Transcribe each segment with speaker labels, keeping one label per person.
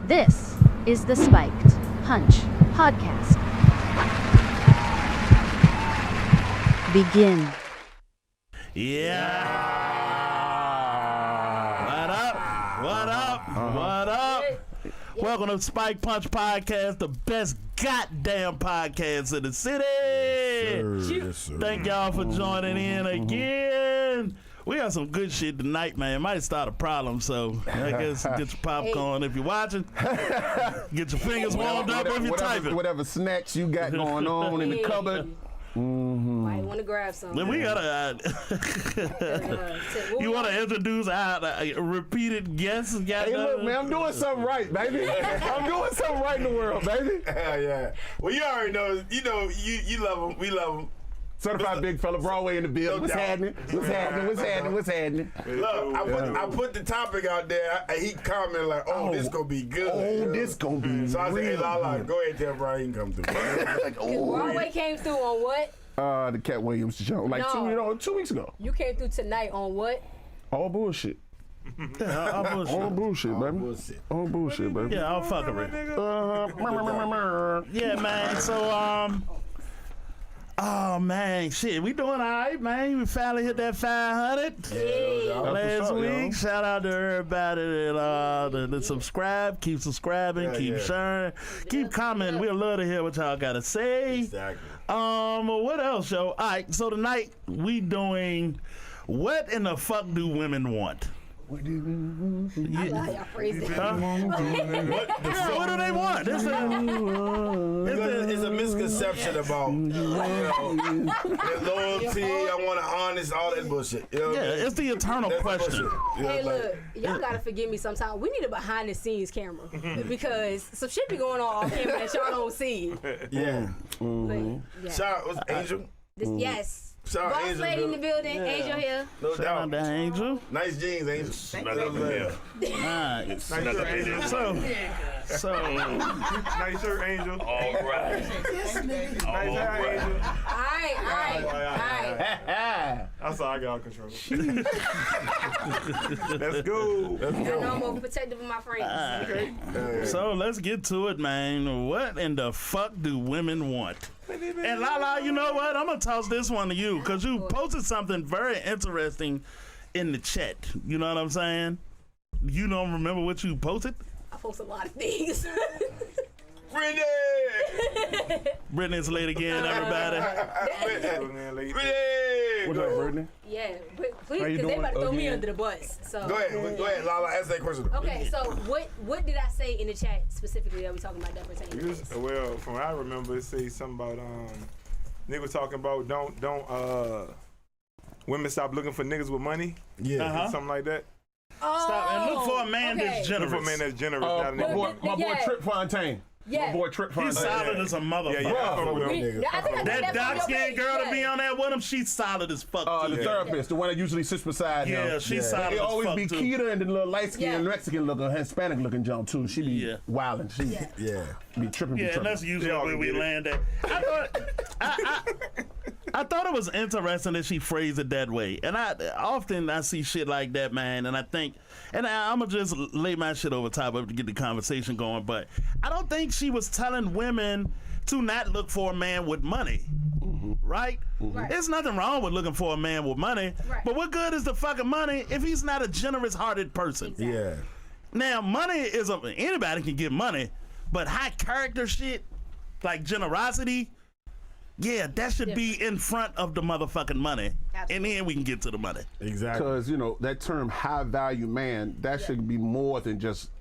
Speaker 1: This is the Spiked Punch Podcast. Begin.
Speaker 2: Yeah. What up? What up? What up? Welcome to Spike Punch Podcast, the best goddamn podcast in the city.
Speaker 3: Yes, sir.
Speaker 2: Thank y'all for joining in again. We got some good shit tonight, man. Might start a problem, so I guess get your popcorn if you're watching. Get your fingers warmed up if you're typing.
Speaker 3: Whatever snacks you got going on in the cupboard.
Speaker 4: Might want to grab some.
Speaker 2: Then we gotta. You want to introduce our repeated guests?
Speaker 3: Hey, look, man, I'm doing something right, baby. I'm doing something right in the world, baby.
Speaker 5: Hell yeah. Well, you already know, you love him. We love him.
Speaker 3: Certified big fella, Broadway in the building. What's
Speaker 5: doubt.
Speaker 3: happening? What's happening? What's happening? What's happening?
Speaker 5: Look, I put the topic out there. He commented like, this gonna be good.
Speaker 3: Oh, this gonna be
Speaker 5: So I said, hey,
Speaker 3: real
Speaker 5: Lala,
Speaker 3: good.
Speaker 5: go ahead and tell Brian he can come through.
Speaker 4: Broadway came through on what?
Speaker 3: The Cat Williams show, like
Speaker 4: No.
Speaker 3: 2 weeks ago.
Speaker 4: You came through tonight on what?
Speaker 3: All bullshit.
Speaker 2: All bullshit.
Speaker 3: All bullshit, baby.
Speaker 5: bullshit.
Speaker 3: All bullshit, baby.
Speaker 2: Yeah, all fuckery.
Speaker 3: Uh-huh.
Speaker 2: Yeah, man. So, oh man, shit, we doing all right, man. We finally hit that 500 last
Speaker 3: what's up,
Speaker 2: week.
Speaker 3: yo.
Speaker 2: Shout out to everybody that subscribe, keep subscribing, keep sharing, keep commenting. We'd love to hear what y'all gotta say.
Speaker 5: Exactly.
Speaker 2: What else, yo? All right, so tonight we doing what in the fuck do women want?
Speaker 4: I love y'all phrase it.
Speaker 2: Huh? What do they want?
Speaker 5: It's a misconception about their loyalty. I want to honest, all that bullshit. You know what I
Speaker 2: Yeah,
Speaker 5: mean?
Speaker 2: it's the eternal
Speaker 5: That's
Speaker 2: question.
Speaker 5: bullshit. You know,
Speaker 4: Hey,
Speaker 5: like-
Speaker 4: look, y'all gotta forgive me sometime. We need a behind the scenes camera because some shit be going on off camera that y'all don't see.
Speaker 5: Yeah.
Speaker 4: But, yeah.
Speaker 5: Shout out, what's Angel?
Speaker 4: Yes.
Speaker 5: Shout out
Speaker 4: Boss
Speaker 5: Angel.
Speaker 4: lady in the building, Angel here.
Speaker 5: No
Speaker 2: Shout out
Speaker 5: doubt.
Speaker 2: to Angel.
Speaker 5: Nice jeans, Angel.
Speaker 2: Alright. So,
Speaker 6: Nice shirt, Angel.
Speaker 7: All right.
Speaker 6: Nice hair, Angel.
Speaker 4: Alright.
Speaker 6: That's all I got control. Let's go.
Speaker 4: I know I'm more protective of my friends.
Speaker 2: So let's get to it, man. What in the fuck do women want? And Lala, you know what? I'm gonna toss this one to you because you posted something very interesting in the chat. You know what I'm saying? You don't remember what you posted?
Speaker 4: I post a lot of things.
Speaker 5: Brittany!
Speaker 2: Brittany's late again, everybody.
Speaker 5: Brittany!
Speaker 3: What's up, Brittany?
Speaker 4: Yeah, but please,
Speaker 3: How you
Speaker 4: because they about to
Speaker 3: doing
Speaker 4: throw me
Speaker 3: again?
Speaker 4: under the bus. So
Speaker 5: Go ahead, Lala, ask that question.
Speaker 4: Okay, so what did I say in the chat specifically that we talking about that pertaining to this?
Speaker 6: Well, from what I remember, it say something about niggas talking about don't women stop looking for niggas with money.
Speaker 5: Yeah.
Speaker 6: Something like that.
Speaker 2: Stop and look for a man that's
Speaker 6: Look for a
Speaker 2: generous.
Speaker 6: man that's generous. not a
Speaker 3: My
Speaker 6: nigga.
Speaker 3: boy
Speaker 4: Yeah.
Speaker 3: Trip Fontaine.
Speaker 4: Yeah.
Speaker 3: My boy Trip
Speaker 2: He's
Speaker 3: Fontaine.
Speaker 2: solid as a motherfucker.
Speaker 6: Yeah, I fuck with him.
Speaker 5: Nigga.
Speaker 4: I think I
Speaker 2: That
Speaker 4: got from
Speaker 2: dark
Speaker 4: your
Speaker 2: skinned
Speaker 4: page,
Speaker 2: girl to
Speaker 4: yeah.
Speaker 2: be on that with him, she's solid as fuck.
Speaker 3: The
Speaker 2: too.
Speaker 3: therapist, the one that usually sits beside him.
Speaker 2: Yeah, she's solid
Speaker 3: It
Speaker 2: as
Speaker 3: always
Speaker 2: fuck
Speaker 3: be
Speaker 2: too.
Speaker 3: Keita and the little light skinned
Speaker 4: Yeah.
Speaker 3: Mexican looking, Hispanic looking John too. She be
Speaker 2: Yeah.
Speaker 3: wildin'. She
Speaker 5: Yeah.
Speaker 3: be tripping.
Speaker 2: Yeah, and that's usually where we land at. I thought it was interesting that she phrased it that way. And I see shit like that, man, and I think, and I'm going to just lay my shit over top of it to get the conversation going, but I don't think she was telling women to not look for a man with money. Right?
Speaker 4: Right.
Speaker 2: There's nothing wrong with looking for a man with money,
Speaker 4: Right.
Speaker 2: but what good is the fucking money if he's not a generous-hearted person?
Speaker 5: Yeah.
Speaker 2: Now, money is anybody can get money, but high character shit, like generosity, yeah, that should be in front of the motherfucking money.
Speaker 4: Absolutely.
Speaker 2: And then we can get to the money.
Speaker 5: Exactly.
Speaker 3: Because that term high value man, that should be more than just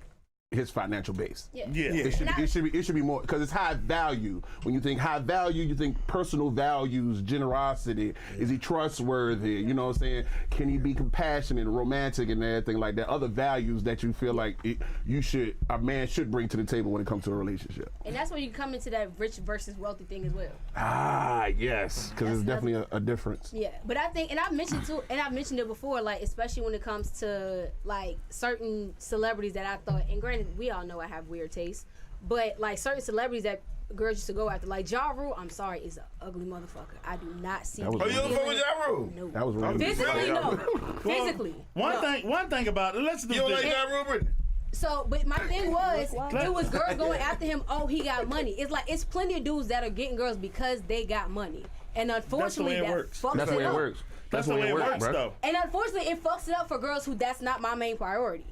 Speaker 3: his financial base.
Speaker 4: Yeah.
Speaker 2: Yeah.
Speaker 3: It should be more because it's high value. When you think high value, you think personal values, generosity. Is he trustworthy? You know what I'm saying? Can he be compassionate, romantic, and everything like that? Other values that you feel like a man should bring to the table when it comes to a relationship.
Speaker 4: And that's where you come into that rich versus wealthy thing as well.
Speaker 3: Ah, yes, because
Speaker 4: That's
Speaker 3: it's definitely a difference.
Speaker 4: Yeah, but I think, and I've mentioned too, and I've mentioned it before, like especially when it comes to like certain celebrities that I thought, and granted, we all know I have weird taste, but like certain celebrities that girls used to go after, like Ja Rule, I'm sorry, is an ugly motherfucker. I do not see.
Speaker 3: That was
Speaker 5: Oh, you don't fuck with Ja Rule?
Speaker 4: No.
Speaker 3: That was really
Speaker 4: Physically, no. Physically.
Speaker 2: One thing about it, let's do
Speaker 5: You don't
Speaker 2: this.
Speaker 5: like Ja Rule, Brittany?
Speaker 4: So, but my thing was, it was girls going after him. Oh, he got money. It's like it's plenty of dudes that are getting girls because they got money, and unfortunately,
Speaker 2: That's the way it works.
Speaker 4: fucks
Speaker 3: That's the way
Speaker 4: it
Speaker 3: it
Speaker 4: up.
Speaker 3: works.
Speaker 2: That's the way it works,
Speaker 3: bro.
Speaker 2: though.
Speaker 4: And unfortunately, it fucks it up for girls who that's not my main priority.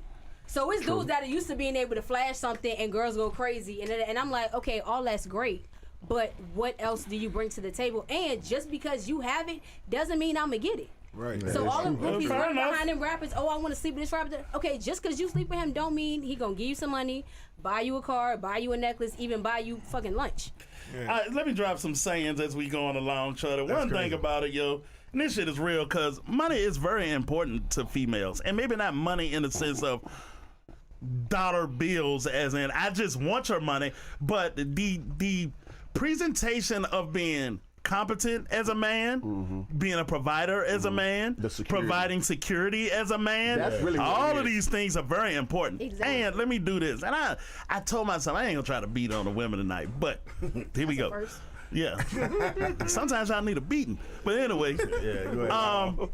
Speaker 4: So it's dudes that are used to being able to flash something and girls go crazy, and I'm like, okay, all that's great, but what else do you bring to the table? And just because you have it doesn't mean I'm gonna get it.
Speaker 6: Right.
Speaker 4: So all the groupies
Speaker 2: Fair
Speaker 4: running
Speaker 2: enough.
Speaker 4: behind them rappers, oh, I want to sleep with this rapper. Okay, just because you sleep with him don't mean he gonna give you some money, buy you a car, buy you a necklace, even buy you fucking lunch.
Speaker 2: All right, let me drop some sayings as we going along, Chutter. One thing
Speaker 6: crazy.
Speaker 2: about it, yo, and this shit is real, because money is very important to females. And maybe not money in the sense of dollar bills, as in, I just want your money, but the presentation of being competent as a man, being a provider as a man,
Speaker 3: The security.
Speaker 2: providing security as a man.
Speaker 3: That's really what
Speaker 2: all
Speaker 3: it
Speaker 2: of
Speaker 3: is.
Speaker 2: these things are very important.
Speaker 4: Exactly.
Speaker 2: And let me do this. And I told myself I ain't gonna try to beat on the women tonight, but here we go.
Speaker 4: First.
Speaker 2: Yeah. Sometimes y'all need a beating. But anyway,
Speaker 5: Yeah, go ahead.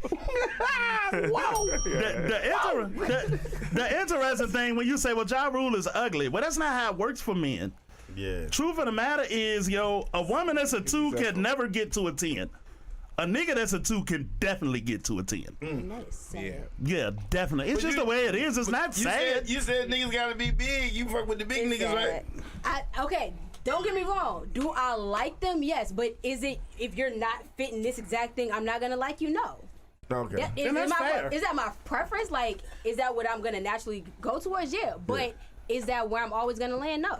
Speaker 2: the interesting thing when you say, well, Ja Rule is ugly, well, that's not how it works for men.
Speaker 5: Yeah.
Speaker 2: Truth of the matter is, yo, a woman that's a 2 can never get to a 10. A nigga that's a 2 can definitely get to a 10.
Speaker 4: That is sad.
Speaker 6: Yeah.
Speaker 2: Yeah, definitely. It's
Speaker 5: But
Speaker 2: just
Speaker 5: you-
Speaker 2: the way it is. It's not sad.
Speaker 5: You said niggas gotta be big. You fuck with the big niggas, right?
Speaker 4: Okay, don't get me wrong. Do I like them? Yes, but is it if you're not fitting this exact thing, I'm not gonna like you? No.
Speaker 5: Okay.
Speaker 4: That,
Speaker 2: And that's fair.
Speaker 4: Is that my preference? Like, is that what I'm gonna naturally go towards? Yeah, but is that where I'm always gonna land? No.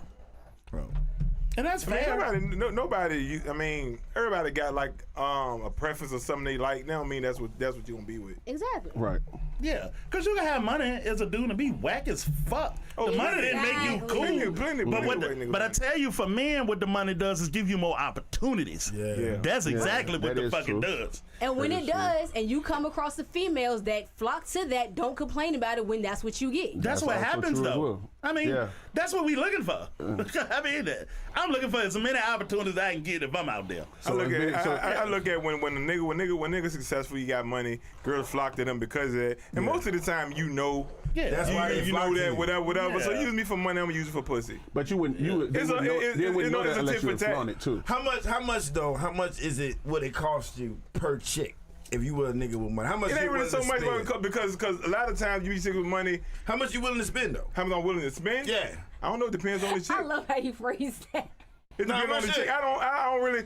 Speaker 2: And that's
Speaker 6: I mean,
Speaker 2: fair.
Speaker 6: nobody. I mean, everybody got like a preference or something they like. That don't mean that's what you're gonna be with.
Speaker 4: Exactly.
Speaker 3: Right.
Speaker 2: Yeah, because you can have money as a dude and be whack as fuck. The money didn't make you
Speaker 4: Exactly.
Speaker 2: cool.
Speaker 6: Plenty
Speaker 2: But
Speaker 6: of white niggas
Speaker 2: but I
Speaker 6: like
Speaker 2: tell you, for men, what the money does is give you more opportunities.
Speaker 5: Yeah.
Speaker 2: That's exactly what
Speaker 3: that
Speaker 2: the
Speaker 3: is
Speaker 2: fuck
Speaker 3: true.
Speaker 2: it does.
Speaker 4: And when
Speaker 3: That
Speaker 4: it
Speaker 3: is true.
Speaker 4: does, and you come across the females that flock to that, don't complain about it when that's what you get.
Speaker 2: That's what
Speaker 3: also
Speaker 2: happens,
Speaker 3: true as
Speaker 2: though.
Speaker 3: well.
Speaker 2: I mean,
Speaker 3: Yeah.
Speaker 2: that's what we looking for. I mean, I'm looking for as many opportunities I can get if I'm out there.
Speaker 6: I look
Speaker 3: it's
Speaker 6: at
Speaker 3: been-
Speaker 6: I look at when niggas successful, you got money, girls flock to them because of that. And most of the time, you know,
Speaker 2: Yeah,
Speaker 5: That's why they
Speaker 6: you
Speaker 5: flock
Speaker 6: know
Speaker 5: to
Speaker 6: that
Speaker 5: you.
Speaker 6: whatever. So
Speaker 2: Yeah.
Speaker 6: use me for money, I'm gonna use it for pussy.
Speaker 3: But you wouldn't. You would. They
Speaker 6: It's a-
Speaker 3: wouldn't know,
Speaker 6: it-
Speaker 3: they
Speaker 6: it-
Speaker 3: wouldn't
Speaker 6: you
Speaker 3: know
Speaker 6: know,
Speaker 3: that
Speaker 6: it's a
Speaker 3: unless
Speaker 6: tit
Speaker 3: you
Speaker 6: for
Speaker 3: were
Speaker 6: tat.
Speaker 3: flaunt it too.
Speaker 5: How much though? How much is it? Would it cost you per chick if you were a nigga with money? How much?
Speaker 6: It
Speaker 5: you
Speaker 6: ain't really
Speaker 5: willing
Speaker 6: so
Speaker 5: to
Speaker 6: much
Speaker 5: spend?
Speaker 6: because a lot of times you be sick with money.
Speaker 5: How much you willing to spend though?
Speaker 6: How much I'm willing to spend?
Speaker 5: Yeah.
Speaker 6: I don't know. It depends on the chick.
Speaker 4: I love how you phrase that.
Speaker 6: It
Speaker 5: Nah,
Speaker 6: depends on
Speaker 5: real
Speaker 6: the
Speaker 5: shit.
Speaker 6: chick. I don't really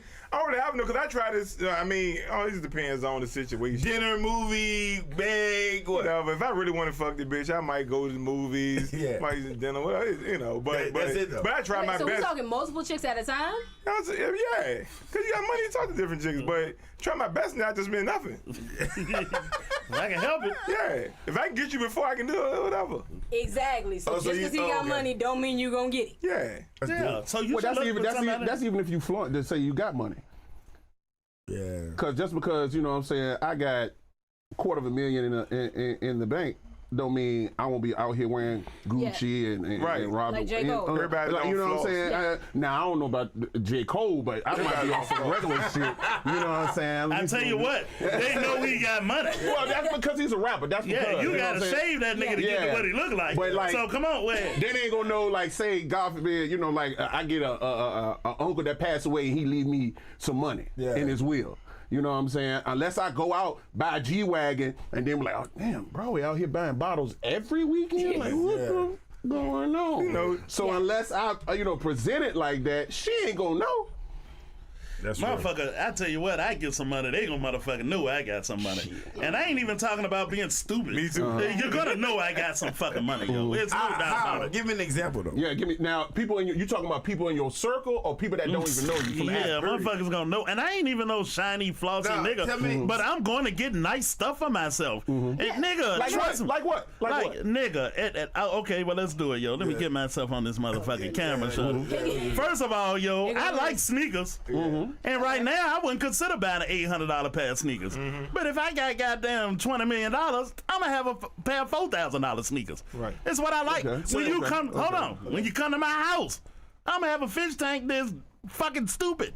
Speaker 6: have no because I try this. I mean, it just depends on the situation.
Speaker 5: Dinner, movie, bag, what?
Speaker 6: Whatever. If I really want to fuck the bitch, I might go to the movies.
Speaker 5: Yeah.
Speaker 6: Might eat dinner. Well, you know, but
Speaker 5: That's it, though.
Speaker 6: but I try my
Speaker 4: So we're
Speaker 6: best.
Speaker 4: talking multiple chicks at a time?
Speaker 6: Yeah, because you got money to talk to different chicks, but try my best not to spend nothing.
Speaker 2: If I can help it.
Speaker 6: Yeah, if I can get you before I can do it, whatever.
Speaker 4: Exactly. So
Speaker 5: Oh,
Speaker 4: just
Speaker 5: so
Speaker 4: because
Speaker 5: you-
Speaker 4: he got
Speaker 5: okay.
Speaker 4: money don't mean you gonna get it.
Speaker 6: Yeah.
Speaker 2: Yeah. So you
Speaker 3: Well,
Speaker 2: should
Speaker 3: that's
Speaker 2: look
Speaker 3: even
Speaker 2: for somebody.
Speaker 3: that's even if you flaunt to say you got money.
Speaker 5: Yeah.
Speaker 3: Because just because you know what I'm saying I got $250,000 in the bank, don't mean I won't be out here wearing Gucci and
Speaker 6: Right.
Speaker 3: and Robin.
Speaker 4: Like J.
Speaker 3: and-
Speaker 4: Cole.
Speaker 6: Everybody
Speaker 3: like,
Speaker 6: don't
Speaker 3: you know what I'm
Speaker 6: floss.
Speaker 3: saying?
Speaker 4: Yeah.
Speaker 3: Now I don't know about J. Cole, but I might be on some regular shit. You know what I'm saying?
Speaker 2: I tell you what, they know he got money.
Speaker 3: Well, that's because he's a rapper. That's because,
Speaker 2: Yeah, you
Speaker 3: know
Speaker 2: gotta
Speaker 3: what I'm saying?
Speaker 2: shave that nigga to get to
Speaker 3: Yeah.
Speaker 2: what he look like.
Speaker 3: But, like-
Speaker 2: so come on, wait.
Speaker 3: They ain't gonna know, like, say, God forbid, you know, like, I get a uncle that passed away and he leave me some money
Speaker 5: Yeah.
Speaker 3: in his will. You know what I'm saying? Unless I go out, buy a G-Wagon, and then be like, oh, damn, bro, we out here buying bottles every weekend? Like, what the going on?
Speaker 6: You know,
Speaker 3: so unless I, present it like that, she ain't gonna know.
Speaker 5: That's right.
Speaker 2: Motherfucker, I tell you what, I get some money, they gonna motherfucking know I got some money. And I ain't even talking about being stupid.
Speaker 6: Me too.
Speaker 2: You're gonna know I got some fucking money, yo. It's no doubt
Speaker 5: How?
Speaker 2: about it.
Speaker 5: Give me an example though.
Speaker 3: Yeah, give me, now, people in you talking about people in your circle or people that don't even know you from the
Speaker 2: Yeah,
Speaker 3: ass, period?
Speaker 2: motherfuckers gonna know. And I ain't even no shiny, flossy
Speaker 5: Nah,
Speaker 2: nigga.
Speaker 5: tell me-
Speaker 2: But I'm going to get nice stuff for myself. And nigga,
Speaker 3: Like what?
Speaker 2: trust me.
Speaker 3: Like what? Like what?
Speaker 2: Nigga, okay, well, let's do it, yo. Let me get myself on this motherfucking camera, shorty. First of all, yo, I like sneakers. And right now, I wouldn't consider buying an $800 pair of sneakers. But if I got goddamn $20 million, I'm going to have a pair of $4,000 sneakers.
Speaker 6: Right.
Speaker 2: It's what I like.
Speaker 3: Okay.
Speaker 2: When you
Speaker 3: Okay.
Speaker 2: hold on. When you come to my house, I'm going to have a fish tank that's fucking stupid.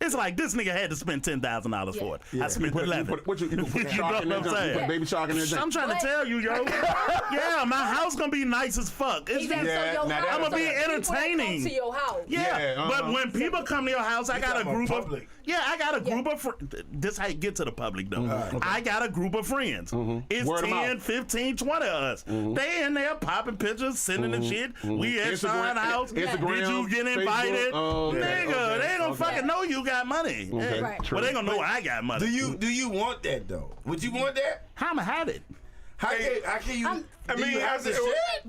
Speaker 2: It's like this nigga had to spend $10,000 for it. I spent 11.
Speaker 3: What you put
Speaker 2: You know
Speaker 3: shark in there?
Speaker 2: what I'm
Speaker 3: You
Speaker 2: saying?
Speaker 3: put baby shark in there?
Speaker 2: I'm trying to tell you, yo. Yeah, my house gonna be nice as fuck. It's
Speaker 4: Exactly.
Speaker 3: Yeah,
Speaker 4: So your
Speaker 3: now
Speaker 4: house,
Speaker 3: that-
Speaker 2: I'ma be
Speaker 4: people that come
Speaker 2: entertaining.
Speaker 4: to your house.
Speaker 2: Yeah,
Speaker 3: Yeah,
Speaker 2: but when people come to your house, I got a
Speaker 5: talking about
Speaker 2: group of
Speaker 5: public.
Speaker 2: I got a group of this how you get to the public though. I got a group of friends. It's
Speaker 3: Word 'em
Speaker 2: 10,
Speaker 3: out.
Speaker 2: 15, 20 of us. They in there popping pictures, sending the shit. We at Sean house.
Speaker 3: Instagram,
Speaker 2: Did you get
Speaker 3: Facebook,
Speaker 2: invited?
Speaker 3: okay,
Speaker 2: Nigga,
Speaker 3: okay,
Speaker 2: they ain't gonna
Speaker 3: okay.
Speaker 2: fucking know you got money.
Speaker 3: Okay,
Speaker 2: Yeah.
Speaker 4: Right.
Speaker 3: true.
Speaker 2: But they gonna know I got money.
Speaker 5: Do you want that though? Would you want that?
Speaker 2: How I had it?
Speaker 5: How can you?
Speaker 6: I
Speaker 5: do
Speaker 6: mean,
Speaker 5: you have to share?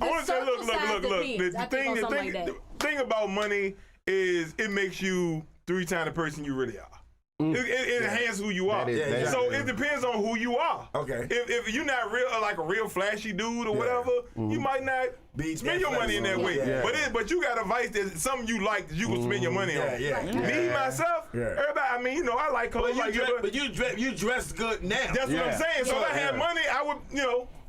Speaker 6: I want to say, look.
Speaker 4: circle size depends. I think on something like
Speaker 6: The thing about money is it makes you 3 times the person you really are. It enhances who you are.
Speaker 3: That is-
Speaker 5: that is-
Speaker 6: So it depends on who you are.
Speaker 5: Okay.
Speaker 6: If you're not real, like a real flashy dude or whatever, you might not
Speaker 5: Be
Speaker 6: spend your money in that
Speaker 5: flexible.
Speaker 6: way.
Speaker 5: Yeah.
Speaker 6: But you got a vice that something you like that you can spend your money on.
Speaker 5: Yeah.
Speaker 6: Me myself,
Speaker 5: Yeah.
Speaker 6: everybody. I mean, I like clothes like you, but
Speaker 5: you dress good now.
Speaker 6: that's what I'm
Speaker 3: Yeah.
Speaker 6: saying. So if I had
Speaker 5: Yeah.
Speaker 6: money, I would,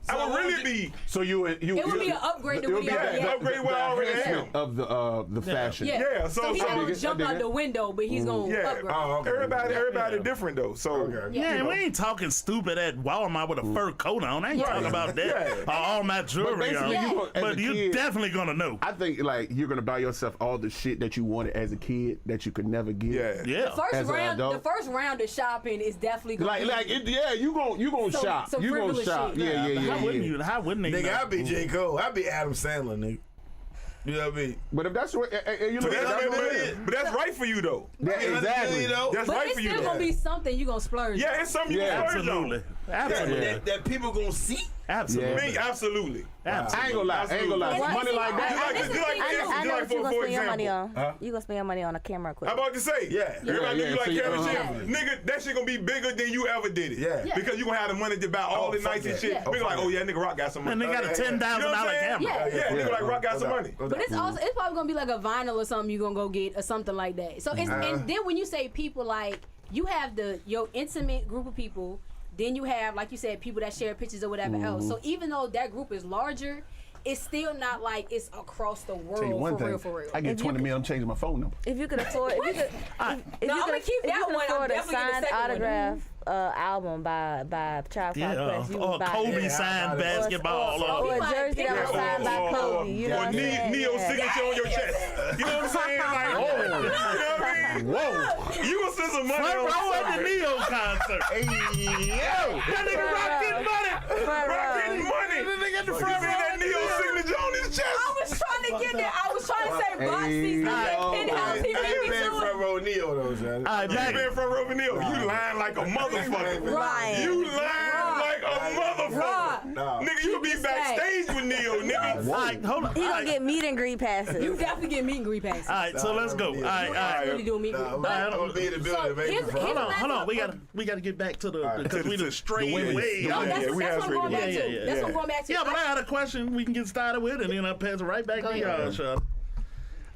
Speaker 6: I would
Speaker 5: So
Speaker 6: really
Speaker 5: what
Speaker 6: be.
Speaker 3: So you
Speaker 4: It would be an upgrade to
Speaker 3: it would
Speaker 4: what he
Speaker 3: be
Speaker 4: already
Speaker 3: the-
Speaker 4: had.
Speaker 6: Upgrade what
Speaker 3: the
Speaker 6: I already
Speaker 3: enhancement of the fashion.
Speaker 6: Yeah, so
Speaker 4: he's not
Speaker 3: I
Speaker 4: gonna
Speaker 3: dig it,
Speaker 4: jump
Speaker 3: I dig
Speaker 4: out
Speaker 3: it.
Speaker 4: the window, but he's gonna
Speaker 6: Yeah.
Speaker 4: upgrade.
Speaker 5: Oh, okay.
Speaker 6: Everybody different though. So
Speaker 5: Okay.
Speaker 2: Yeah, and we ain't talking stupid at Walmart with a fur coat on. I ain't talking about that.
Speaker 6: Yeah.
Speaker 2: Or all my jewelry
Speaker 3: basically,
Speaker 2: on.
Speaker 3: you gonna- as
Speaker 2: But
Speaker 3: a
Speaker 2: you
Speaker 3: kid-
Speaker 2: definitely gonna know.
Speaker 3: I think like you're gonna buy yourself all the shit that you wanted as a kid that you could never get.
Speaker 6: yeah.
Speaker 2: Yeah.
Speaker 3: As an adult.
Speaker 4: The first round of shopping is definitely gonna
Speaker 3: You gonna
Speaker 4: Some-
Speaker 3: shop.
Speaker 4: some
Speaker 3: You gonna
Speaker 4: frivolous
Speaker 3: shop.
Speaker 4: shit.
Speaker 3: Yeah.
Speaker 2: How wouldn't you? How wouldn't they?
Speaker 5: Nigga,
Speaker 2: know?
Speaker 5: I'd be J. Cole. I'd be Adam Sandler, nigga. You know what I mean?
Speaker 3: But if that's what you look at, that's what it is.
Speaker 6: But that's right for you though.
Speaker 3: Yeah, exactly.
Speaker 5: You know?
Speaker 6: That's
Speaker 4: But
Speaker 6: right
Speaker 4: it's
Speaker 6: for you
Speaker 4: still
Speaker 6: though.
Speaker 4: gonna be something you gonna splurge.
Speaker 6: Yeah, it's something you
Speaker 3: Yeah,
Speaker 6: can splurge
Speaker 2: Absolutely.
Speaker 6: on.
Speaker 2: Absolutely.
Speaker 5: That people gonna see.
Speaker 2: Absolutely.
Speaker 6: Me, absolutely.
Speaker 2: Absolutely.
Speaker 3: I ain't gonna lie.
Speaker 4: Well,
Speaker 3: Money like
Speaker 6: You
Speaker 3: that.
Speaker 6: like
Speaker 4: this
Speaker 6: to,
Speaker 4: is
Speaker 6: you like
Speaker 4: the thing,
Speaker 6: this,
Speaker 4: though.
Speaker 7: I
Speaker 6: you
Speaker 7: know
Speaker 6: like
Speaker 7: what you
Speaker 6: for
Speaker 7: gonna spend your
Speaker 6: example.
Speaker 7: money on. You gonna spend your money on a camera
Speaker 6: I'm
Speaker 7: equipment.
Speaker 6: about to say,
Speaker 5: Yeah.
Speaker 6: everybody
Speaker 3: Yeah,
Speaker 6: you like
Speaker 3: yeah,
Speaker 6: camera
Speaker 3: see,
Speaker 6: shit,
Speaker 5: definitely.
Speaker 6: nigga, that shit gonna be bigger than you ever did it.
Speaker 5: Yeah. Yeah.
Speaker 6: Because you gonna have the money to buy all
Speaker 5: Oh,
Speaker 6: the
Speaker 5: fuck
Speaker 6: nice and
Speaker 5: that.
Speaker 6: shit.
Speaker 5: Yeah.
Speaker 6: Nigga
Speaker 5: Oh,
Speaker 6: like,
Speaker 5: fuck
Speaker 6: oh yeah, nigga Rock got some
Speaker 2: And
Speaker 6: money.
Speaker 2: they got a $10,000
Speaker 6: You know what I'm saying?
Speaker 2: camera.
Speaker 6: Yeah, nigga like Rock got some money.
Speaker 4: But it's also it's probably gonna be like a vinyl or something you gonna go get or something like that. So it's and then when you say people like you have your intimate group of people, then you have like you said people that share pictures or whatever else. So even though that group is larger, it's still not like it's across the world
Speaker 3: Tell you one
Speaker 4: for
Speaker 3: thing.
Speaker 4: real, for real.
Speaker 3: I get 20 mil. I'm changing my phone number.
Speaker 7: If you could afford, if you could, if
Speaker 4: No,
Speaker 7: you
Speaker 4: I'ma
Speaker 7: could,
Speaker 4: keep
Speaker 7: if
Speaker 4: that
Speaker 7: you could
Speaker 4: one. I'm
Speaker 7: afford a
Speaker 4: definitely getting the
Speaker 7: signed
Speaker 4: second one.
Speaker 7: autograph album by Child
Speaker 2: Yeah.
Speaker 7: Press, you
Speaker 2: Or
Speaker 7: would buy
Speaker 2: Kobe
Speaker 7: that.
Speaker 2: signed basketball.
Speaker 4: or-
Speaker 7: Or a
Speaker 4: might
Speaker 7: jersey
Speaker 4: pick
Speaker 7: that was
Speaker 4: up-
Speaker 7: signed by Kobe. You know
Speaker 6: Or
Speaker 7: what I'm saying?
Speaker 6: Neo
Speaker 7: Yeah.
Speaker 6: signature on your chest. You know what I'm saying? Like, you know what I mean?
Speaker 3: Whoa.
Speaker 6: You gonna spend some money
Speaker 2: Front
Speaker 6: on
Speaker 2: row at the
Speaker 6: something.
Speaker 2: Neo concert. That nigga Rock getting money.
Speaker 7: Front
Speaker 6: Rock
Speaker 7: row.
Speaker 6: getting money.
Speaker 2: That nigga at the
Speaker 6: You
Speaker 2: front
Speaker 6: see that
Speaker 2: row.
Speaker 6: Neo signature on his chest?
Speaker 4: I was trying to get there. I was trying to say boxy, penthouse. He
Speaker 5: I
Speaker 4: beat
Speaker 5: ain't
Speaker 4: me
Speaker 5: been
Speaker 4: to
Speaker 5: front
Speaker 4: it.
Speaker 5: row Neo though, son.
Speaker 2: All right,
Speaker 6: You
Speaker 2: back.
Speaker 6: been from Rover Neo. You lying like a motherfucker.
Speaker 7: Lying.
Speaker 6: You lying like a motherfucker.
Speaker 4: Rock.
Speaker 5: Nah.
Speaker 6: Nigga, you be backstage with Neo, nigga.
Speaker 2: All right, hold on.
Speaker 7: He
Speaker 2: All
Speaker 7: gonna
Speaker 2: right,
Speaker 7: get meet and greet passes.
Speaker 4: You definitely get meet and greet passes.
Speaker 2: all right, so let's go. All right, all right.
Speaker 4: Really do meet and greet.
Speaker 5: I'm gonna be in the building, baby.
Speaker 4: here's-
Speaker 2: Hold on,
Speaker 4: here's
Speaker 2: hold on.
Speaker 4: the-
Speaker 2: We gotta get back to the because we
Speaker 6: to
Speaker 2: just strayed
Speaker 3: women's-
Speaker 2: way.
Speaker 3: the
Speaker 4: No,
Speaker 2: out.
Speaker 4: that's,
Speaker 6: Yeah, we
Speaker 4: that's
Speaker 6: have
Speaker 4: what I'm going back
Speaker 2: Yeah,
Speaker 4: to.
Speaker 2: yeah,
Speaker 4: That's
Speaker 2: yeah.
Speaker 4: what I'm going back to.
Speaker 2: Yeah, but I got a question we can get started with, and then I'll pass it right back
Speaker 4: Go
Speaker 2: to
Speaker 4: ahead.
Speaker 2: y'all,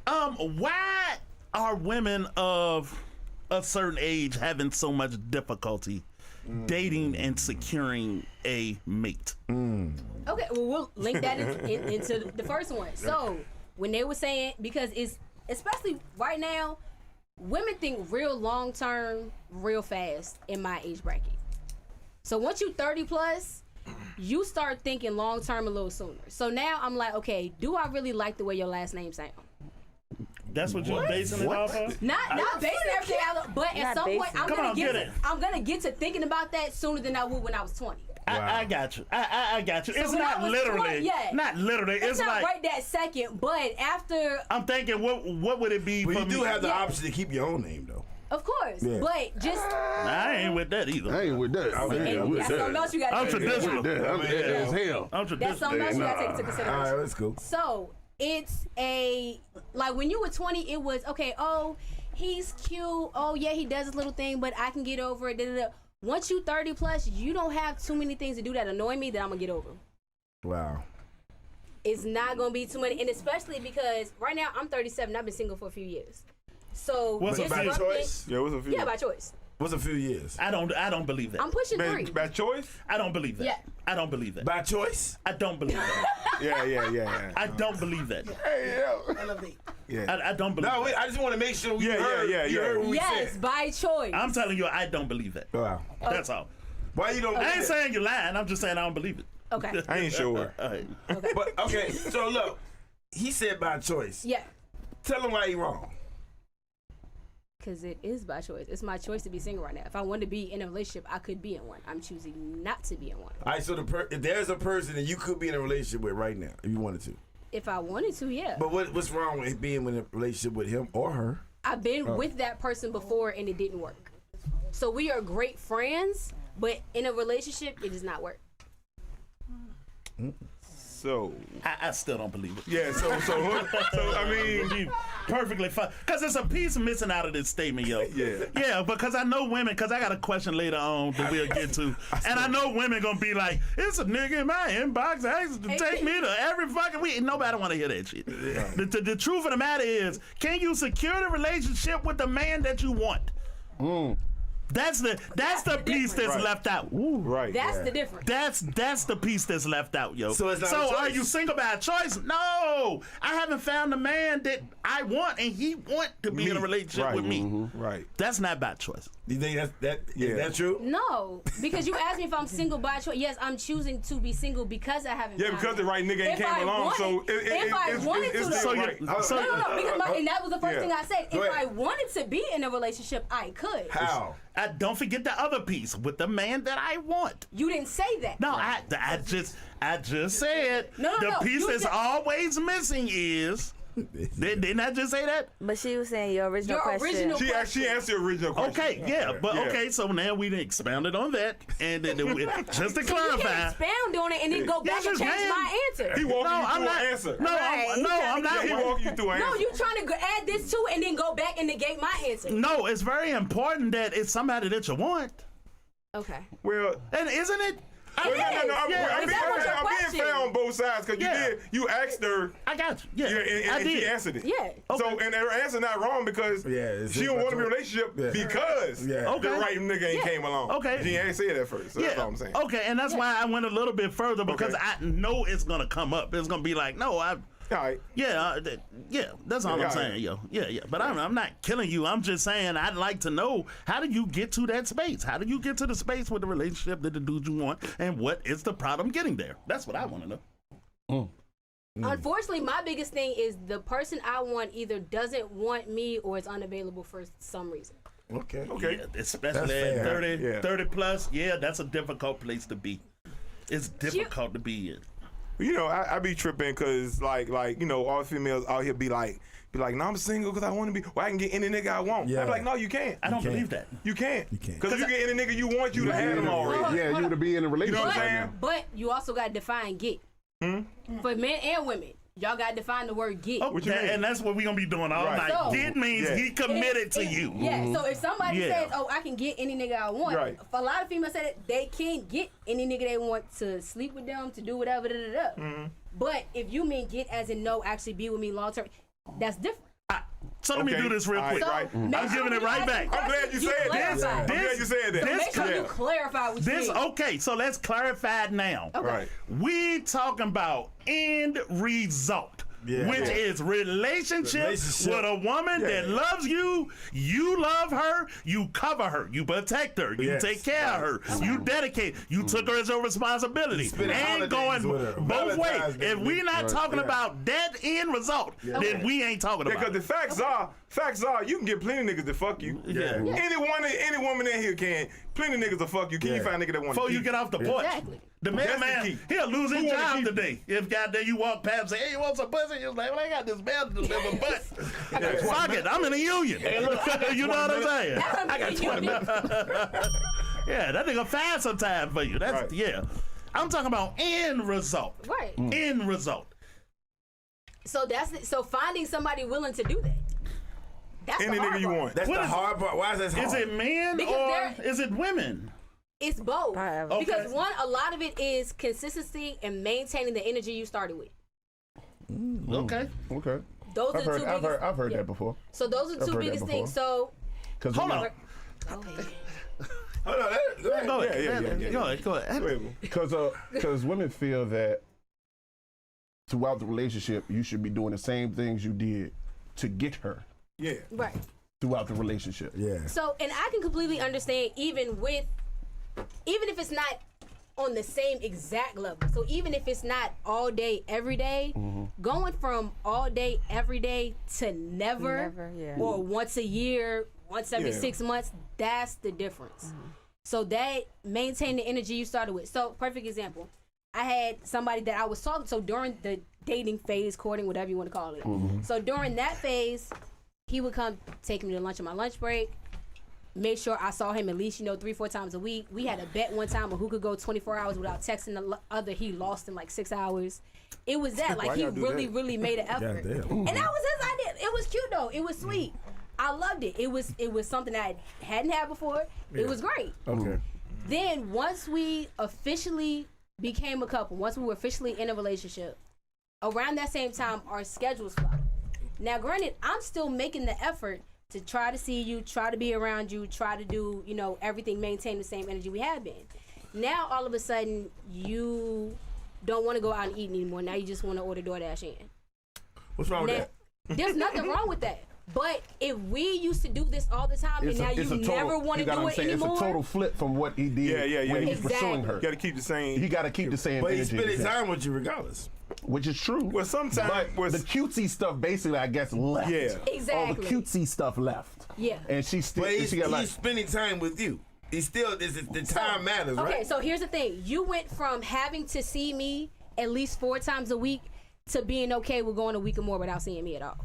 Speaker 2: Sean. Why are women of a certain age having so much difficulty dating and securing a mate?
Speaker 4: Okay, well, we'll link that into the first one. So, when they were saying, because it's, especially right now, women think real long term, real fast in my age bracket. So, once you 30 plus, you start thinking long term a little sooner. So now I'm like, okay, do I really like the way your last name sounds?
Speaker 2: That's what you're basing it off of?
Speaker 4: Not basing everything out, but at
Speaker 7: Not
Speaker 4: some point,
Speaker 7: basing.
Speaker 2: Come on, get it.
Speaker 4: I'm gonna get to thinking about that sooner than I would when I was 20.
Speaker 2: I got you. I got you.
Speaker 4: So
Speaker 2: It's
Speaker 4: when I
Speaker 2: not
Speaker 4: was
Speaker 2: literally.
Speaker 4: 20, yeah.
Speaker 2: Not literally.
Speaker 4: It's not
Speaker 2: like
Speaker 4: right that second, but after,
Speaker 2: I'm thinking, what would it be
Speaker 5: But
Speaker 2: for
Speaker 5: you do
Speaker 2: me?
Speaker 5: have the
Speaker 4: Yeah.
Speaker 5: option to keep your own name though.
Speaker 4: of course,
Speaker 5: Yeah.
Speaker 4: but just
Speaker 2: I ain't with that either.
Speaker 3: I ain't with that. I ain't with
Speaker 4: that's something
Speaker 3: that.
Speaker 4: else you got
Speaker 2: I'm
Speaker 4: to take into
Speaker 2: traditional.
Speaker 4: account.
Speaker 3: I'm as hell.
Speaker 2: I'm
Speaker 4: That's
Speaker 2: traditional.
Speaker 4: something else you got to take into
Speaker 5: All
Speaker 4: consideration.
Speaker 5: right, that's cool.
Speaker 4: So it's like when you were 20, it was okay. Oh, he's cute. Oh yeah, he does this little thing, but I can get over it. Da, da, da. Once you 30 plus, you don't have too many things to do that annoy me that I'm gonna get over.
Speaker 5: Wow.
Speaker 4: It's not gonna be too many, and especially because right now I'm 37. I've been single for a few years. So
Speaker 2: What's a
Speaker 5: By
Speaker 4: disrupting-
Speaker 5: choice?
Speaker 6: Yeah, what's a few?
Speaker 4: Yeah, by choice.
Speaker 5: What's a few years?
Speaker 2: I don't believe that.
Speaker 4: I'm pushing 3.
Speaker 6: By choice?
Speaker 2: I don't believe that.
Speaker 4: Yeah.
Speaker 2: I don't believe that.
Speaker 5: By choice?
Speaker 2: I don't believe that.
Speaker 6: Yeah.
Speaker 2: I don't believe that.
Speaker 6: Hey, yo.
Speaker 5: Yeah.
Speaker 2: I don't believe
Speaker 5: No,
Speaker 2: that.
Speaker 5: I just want to make sure you
Speaker 6: Yeah,
Speaker 5: heard.
Speaker 6: yeah,
Speaker 5: You
Speaker 6: yeah.
Speaker 5: heard what we
Speaker 4: Yes,
Speaker 5: said.
Speaker 4: by choice.
Speaker 2: I'm telling you, I don't believe that.
Speaker 5: Wow.
Speaker 2: That's all.
Speaker 5: Why you don't?
Speaker 2: I
Speaker 5: believe
Speaker 2: ain't
Speaker 5: it?
Speaker 2: saying you're lying. I'm just saying I don't believe it.
Speaker 4: Okay.
Speaker 6: I ain't sure.
Speaker 2: All right.
Speaker 5: But okay, so look, he said by choice.
Speaker 4: Yeah.
Speaker 5: Tell him why he wrong.
Speaker 4: Because it is by choice. It's my choice to be single right now. If I wanted to be in a relationship, I could be in one. I'm choosing not to be in one.
Speaker 5: All right, so if there's a person that you could be in a relationship with right now, if you wanted to.
Speaker 4: If I wanted to, yeah.
Speaker 5: But what's wrong with being in a relationship with him or her?
Speaker 4: I've been with that person before and it didn't work. So we are great friends, but in a relationship, it does not work.
Speaker 6: So
Speaker 2: I still don't believe it.
Speaker 6: yeah, so I mean,
Speaker 2: Be perfectly fine. Because there's a piece missing out of this statement, yo.
Speaker 6: Yeah.
Speaker 2: Yeah, because I know women, because I got a question later on that we'll get to. And I know women going to be like, it's a nigga in my inbox asking to take me to every fucking week. Nobody want to hear that shit. The truth of the matter is, can you secure the relationship with the man that you want? That's the piece
Speaker 4: difference.
Speaker 2: that's
Speaker 6: Right.
Speaker 2: left out.
Speaker 6: right.
Speaker 4: That's the difference.
Speaker 2: That's the piece that's left out, yo.
Speaker 5: So it's not a
Speaker 2: are
Speaker 5: choice.
Speaker 2: you single by choice? No, I haven't found the man that I want, and he want to be in a relationship
Speaker 6: Right.
Speaker 2: with me.
Speaker 6: Right.
Speaker 2: That's not by choice.
Speaker 5: You think
Speaker 6: Yeah.
Speaker 5: is that true?
Speaker 4: No, because you asked me if I'm single by choice. Yes, I'm choosing to be single because I haven't.
Speaker 6: Yeah,
Speaker 4: found
Speaker 6: because
Speaker 4: it.
Speaker 6: the right nigga ain't
Speaker 4: If
Speaker 6: came
Speaker 4: I
Speaker 6: along,
Speaker 4: wanted-
Speaker 6: so
Speaker 4: if I wanted to,
Speaker 6: it's
Speaker 4: though-
Speaker 6: still
Speaker 2: So
Speaker 6: right.
Speaker 2: you-
Speaker 4: No, because and that was the first
Speaker 6: Yeah.
Speaker 4: thing I said.
Speaker 5: Go
Speaker 4: If
Speaker 5: ahead.
Speaker 4: I wanted to be in a relationship, I could.
Speaker 5: How?
Speaker 2: I don't forget the other piece with the man that I want.
Speaker 4: You didn't say that.
Speaker 2: No, I just said
Speaker 4: No,
Speaker 2: the piece
Speaker 4: you
Speaker 2: that's
Speaker 4: just-
Speaker 2: always missing is. Didn't I just say that?
Speaker 7: But she was saying your original
Speaker 4: Your
Speaker 7: question.
Speaker 4: original-
Speaker 6: She answered the original question.
Speaker 2: Okay, yeah, but okay, so now we done expounded on that, and then just to
Speaker 4: You
Speaker 2: clarify.
Speaker 4: can expound on it and then go back
Speaker 2: Yes,
Speaker 4: and
Speaker 2: you
Speaker 4: change
Speaker 2: can.
Speaker 4: my answer.
Speaker 6: He walked
Speaker 2: No,
Speaker 6: you
Speaker 2: I'm
Speaker 6: through
Speaker 2: not.
Speaker 6: an answer.
Speaker 2: No,
Speaker 7: Right,
Speaker 2: I'm
Speaker 7: he
Speaker 2: not.
Speaker 6: He walked you through an
Speaker 4: No,
Speaker 6: answer.
Speaker 4: you trying to add this to and then go back and negate my answer.
Speaker 2: No, it's very important that it's somebody that you want,
Speaker 4: Okay.
Speaker 6: Well,
Speaker 2: and isn't it?
Speaker 6: well, no, I'm
Speaker 2: Yeah,
Speaker 6: being
Speaker 2: that was
Speaker 4: your
Speaker 6: I'm being
Speaker 4: question.
Speaker 6: fair on both sides because
Speaker 2: Yeah.
Speaker 6: you asked her,
Speaker 2: I got you. Yeah,
Speaker 6: and
Speaker 2: I
Speaker 6: she
Speaker 2: did.
Speaker 6: answered it.
Speaker 4: Yeah.
Speaker 6: So, and her answer not wrong because
Speaker 5: it's
Speaker 6: she don't want to be in a
Speaker 5: about
Speaker 6: relationship
Speaker 5: Yeah.
Speaker 6: because
Speaker 5: Yeah.
Speaker 6: the
Speaker 2: Okay.
Speaker 6: right nigga ain't came along.
Speaker 2: Okay.
Speaker 6: She ain't said that first, so that's all I'm saying.
Speaker 2: Okay, and that's why I went a little bit further because
Speaker 6: Okay.
Speaker 2: I know it's gonna come up. It's gonna be like, no,
Speaker 6: All right.
Speaker 2: yeah, that's all
Speaker 6: Yeah,
Speaker 2: I'm saying, yo. Yeah. But I'm not killing you. I'm just saying I'd like to know, how do you get to that space? How do you get to the space with the relationship that the dude you want, and what is the problem getting there? That's what I want to know.
Speaker 4: Unfortunately, my biggest thing is the person I want either doesn't want me or is unavailable for some reason.
Speaker 5: Okay.
Speaker 6: Okay.
Speaker 2: Yeah, especially
Speaker 5: That's
Speaker 2: at
Speaker 5: fair.
Speaker 2: 30,
Speaker 6: Yeah.
Speaker 2: 30 plus. Yeah, that's a difficult place to be. It's difficult to be in.
Speaker 6: You know, I be tripping because like you know, all females out here be like, no, I'm single because I want to be. Well, I can get any nigga I want.
Speaker 5: Yeah.
Speaker 6: I'm like, no, you can't.
Speaker 2: I don't
Speaker 5: can't.
Speaker 2: believe that.
Speaker 6: You can't.
Speaker 5: You can't.
Speaker 6: Because you get any nigga you want, you to have them already.
Speaker 3: Yeah, you would be in a relationship
Speaker 6: what I'm
Speaker 3: right
Speaker 6: saying?
Speaker 3: now.
Speaker 4: But you also got to define get. For men and women, y'all got to define the word get.
Speaker 2: Oh,
Speaker 6: What you mean?
Speaker 2: and that's what we're gonna be doing all
Speaker 6: Right.
Speaker 2: night.
Speaker 4: So-
Speaker 2: Get means
Speaker 6: Yeah.
Speaker 2: he committed to you.
Speaker 4: Yeah, so if somebody
Speaker 2: Yeah.
Speaker 4: says, "Oh, I can get any nigga I want,"
Speaker 6: Right.
Speaker 4: a lot of females say that they can't get any nigga they want to sleep with them, to do whatever. But if you mean get as in no, actually be with me long term, that's different.
Speaker 2: So let me
Speaker 6: Okay.
Speaker 2: do this real
Speaker 6: All
Speaker 2: quick.
Speaker 6: right.
Speaker 4: make
Speaker 2: I'm
Speaker 4: sure
Speaker 2: giving it
Speaker 4: when
Speaker 2: right
Speaker 4: ask
Speaker 2: back.
Speaker 4: the
Speaker 6: I'm glad you
Speaker 4: question,
Speaker 6: said that.
Speaker 4: clarify.
Speaker 6: I'm glad you said that.
Speaker 4: So make sure
Speaker 6: Yeah.
Speaker 4: you clarify what you mean.
Speaker 2: Okay, so let's clarify it now.
Speaker 6: Right.
Speaker 2: We talking about end result.
Speaker 5: Yeah.
Speaker 2: Which
Speaker 5: Yeah.
Speaker 2: is relationship
Speaker 5: Relationship.
Speaker 2: with a woman that loves you, you love her, you cover her, you protect her, you
Speaker 5: Yes.
Speaker 2: take care of her, you dedicate, you took her as your responsibility.
Speaker 5: spend
Speaker 2: And
Speaker 5: holidays
Speaker 2: going
Speaker 5: with her.
Speaker 2: both ways.
Speaker 5: Valentine's Day.
Speaker 2: If we not
Speaker 5: Right,
Speaker 2: talking
Speaker 5: yeah.
Speaker 2: about that end result, then we ain't talking
Speaker 6: Yeah,
Speaker 2: about
Speaker 6: because
Speaker 2: it.
Speaker 6: the facts are, you can get plenty of niggas to fuck you.
Speaker 2: Yeah.
Speaker 6: Any woman in here can. Plenty of niggas to fuck you. Can you
Speaker 5: Yeah.
Speaker 6: find a nigga that want
Speaker 2: Before you get off the porch.
Speaker 4: Exactly.
Speaker 2: The
Speaker 6: That's the
Speaker 2: man,
Speaker 6: key.
Speaker 2: he'll lose his
Speaker 6: Who wanna
Speaker 2: job
Speaker 6: keep-
Speaker 2: today. If goddamn you walk past and say, hey, you want some pussy? You're like, well, I got this man to deliver, but fuck it, I'm in a union. You know what I'm saying?
Speaker 4: I got 20 minutes.
Speaker 2: Yeah, that nigga fast some time for you. That's
Speaker 6: Right.
Speaker 2: yeah. I'm talking about end result.
Speaker 4: Right.
Speaker 2: End result.
Speaker 4: So so finding somebody willing to do that. That's
Speaker 6: any
Speaker 4: the hard
Speaker 6: nigga you
Speaker 4: part.
Speaker 6: want.
Speaker 5: That's
Speaker 2: What
Speaker 5: the
Speaker 2: is-
Speaker 5: hard part. Why is that hard?
Speaker 2: Is it men
Speaker 4: Because
Speaker 2: or
Speaker 4: they're-
Speaker 2: is it women?
Speaker 4: It's both.
Speaker 7: However.
Speaker 2: Okay.
Speaker 4: Because one, a lot of it is consistency and maintaining the energy you started with.
Speaker 2: Okay.
Speaker 3: Okay.
Speaker 4: Those are the two biggest.
Speaker 3: I've heard
Speaker 4: yeah.
Speaker 3: that before.
Speaker 4: So those are the
Speaker 3: I've
Speaker 4: two
Speaker 3: heard that
Speaker 4: biggest things.
Speaker 3: before.
Speaker 4: So
Speaker 3: Cause
Speaker 2: Hold on.
Speaker 4: go ahead.
Speaker 5: Hold on. Go ahead.
Speaker 2: Go ahead.
Speaker 6: Yeah.
Speaker 2: Go ahead. Go ahead.
Speaker 6: Wait,
Speaker 3: Because women feel that throughout the relationship you should be doing the same things you did to get her
Speaker 5: Yeah.
Speaker 4: Right.
Speaker 3: throughout the relationship.
Speaker 5: Yeah.
Speaker 4: So, and I can completely understand even if it's not on the same exact level. So even if it's not all day, every day, going from all day, every day to never,
Speaker 7: Never, yeah.
Speaker 4: or once a year, once every
Speaker 5: Yeah.
Speaker 4: 6 months, that's the difference. So that maintain the energy you started with. So perfect example. I had somebody that I was talking to during the dating phase, courting, whatever you want to call it. So during that phase, he would come take me to lunch on my lunch break. Make sure I saw him at least, 3-4 times a week. We had a bet one time of who could go 24 hours without texting the other. He lost in like 6 hours. It was that. Like,
Speaker 6: Why
Speaker 4: he
Speaker 6: y'all do
Speaker 4: really,
Speaker 6: that?
Speaker 4: really made an effort.
Speaker 5: Goddamn.
Speaker 4: And that was his idea. It was cute though. It was sweet. I loved it. It was something I hadn't had before. It was great.
Speaker 5: Okay.
Speaker 4: Then once we officially became a couple, once we were officially in a relationship, around that same time our schedules flopped. Now granted, I'm still making the effort to try to see you, try to be around you, try to do, everything, maintain the same energy we have been. Now all of a sudden you don't want to go out and eat anymore. Now you just want to order DoorDash in.
Speaker 5: What's wrong with
Speaker 4: Now,
Speaker 5: that?
Speaker 4: there's nothing wrong with that. But if we used to do this all the time and now you never want to do it anymore.
Speaker 3: It's a total flip from what he did
Speaker 6: Yeah.
Speaker 3: when he was pursuing her.
Speaker 6: You got to keep the same.
Speaker 3: He got to keep the same
Speaker 5: But
Speaker 3: energy.
Speaker 5: he's spending time with you regardless.
Speaker 3: Which is true.
Speaker 6: Well, sometimes
Speaker 3: but the cutesy stuff basically, I guess, left.
Speaker 6: Yeah.
Speaker 4: Exactly.
Speaker 3: All the cutesy stuff left.
Speaker 4: Yeah.
Speaker 3: And she still,
Speaker 5: But he's,
Speaker 3: she got like,
Speaker 5: he's spending time with you. He's still, the time matters, right?
Speaker 4: Okay, so here's the thing. You went from having to see me at least 4 times a week to being okay with going a week or more without seeing me at all.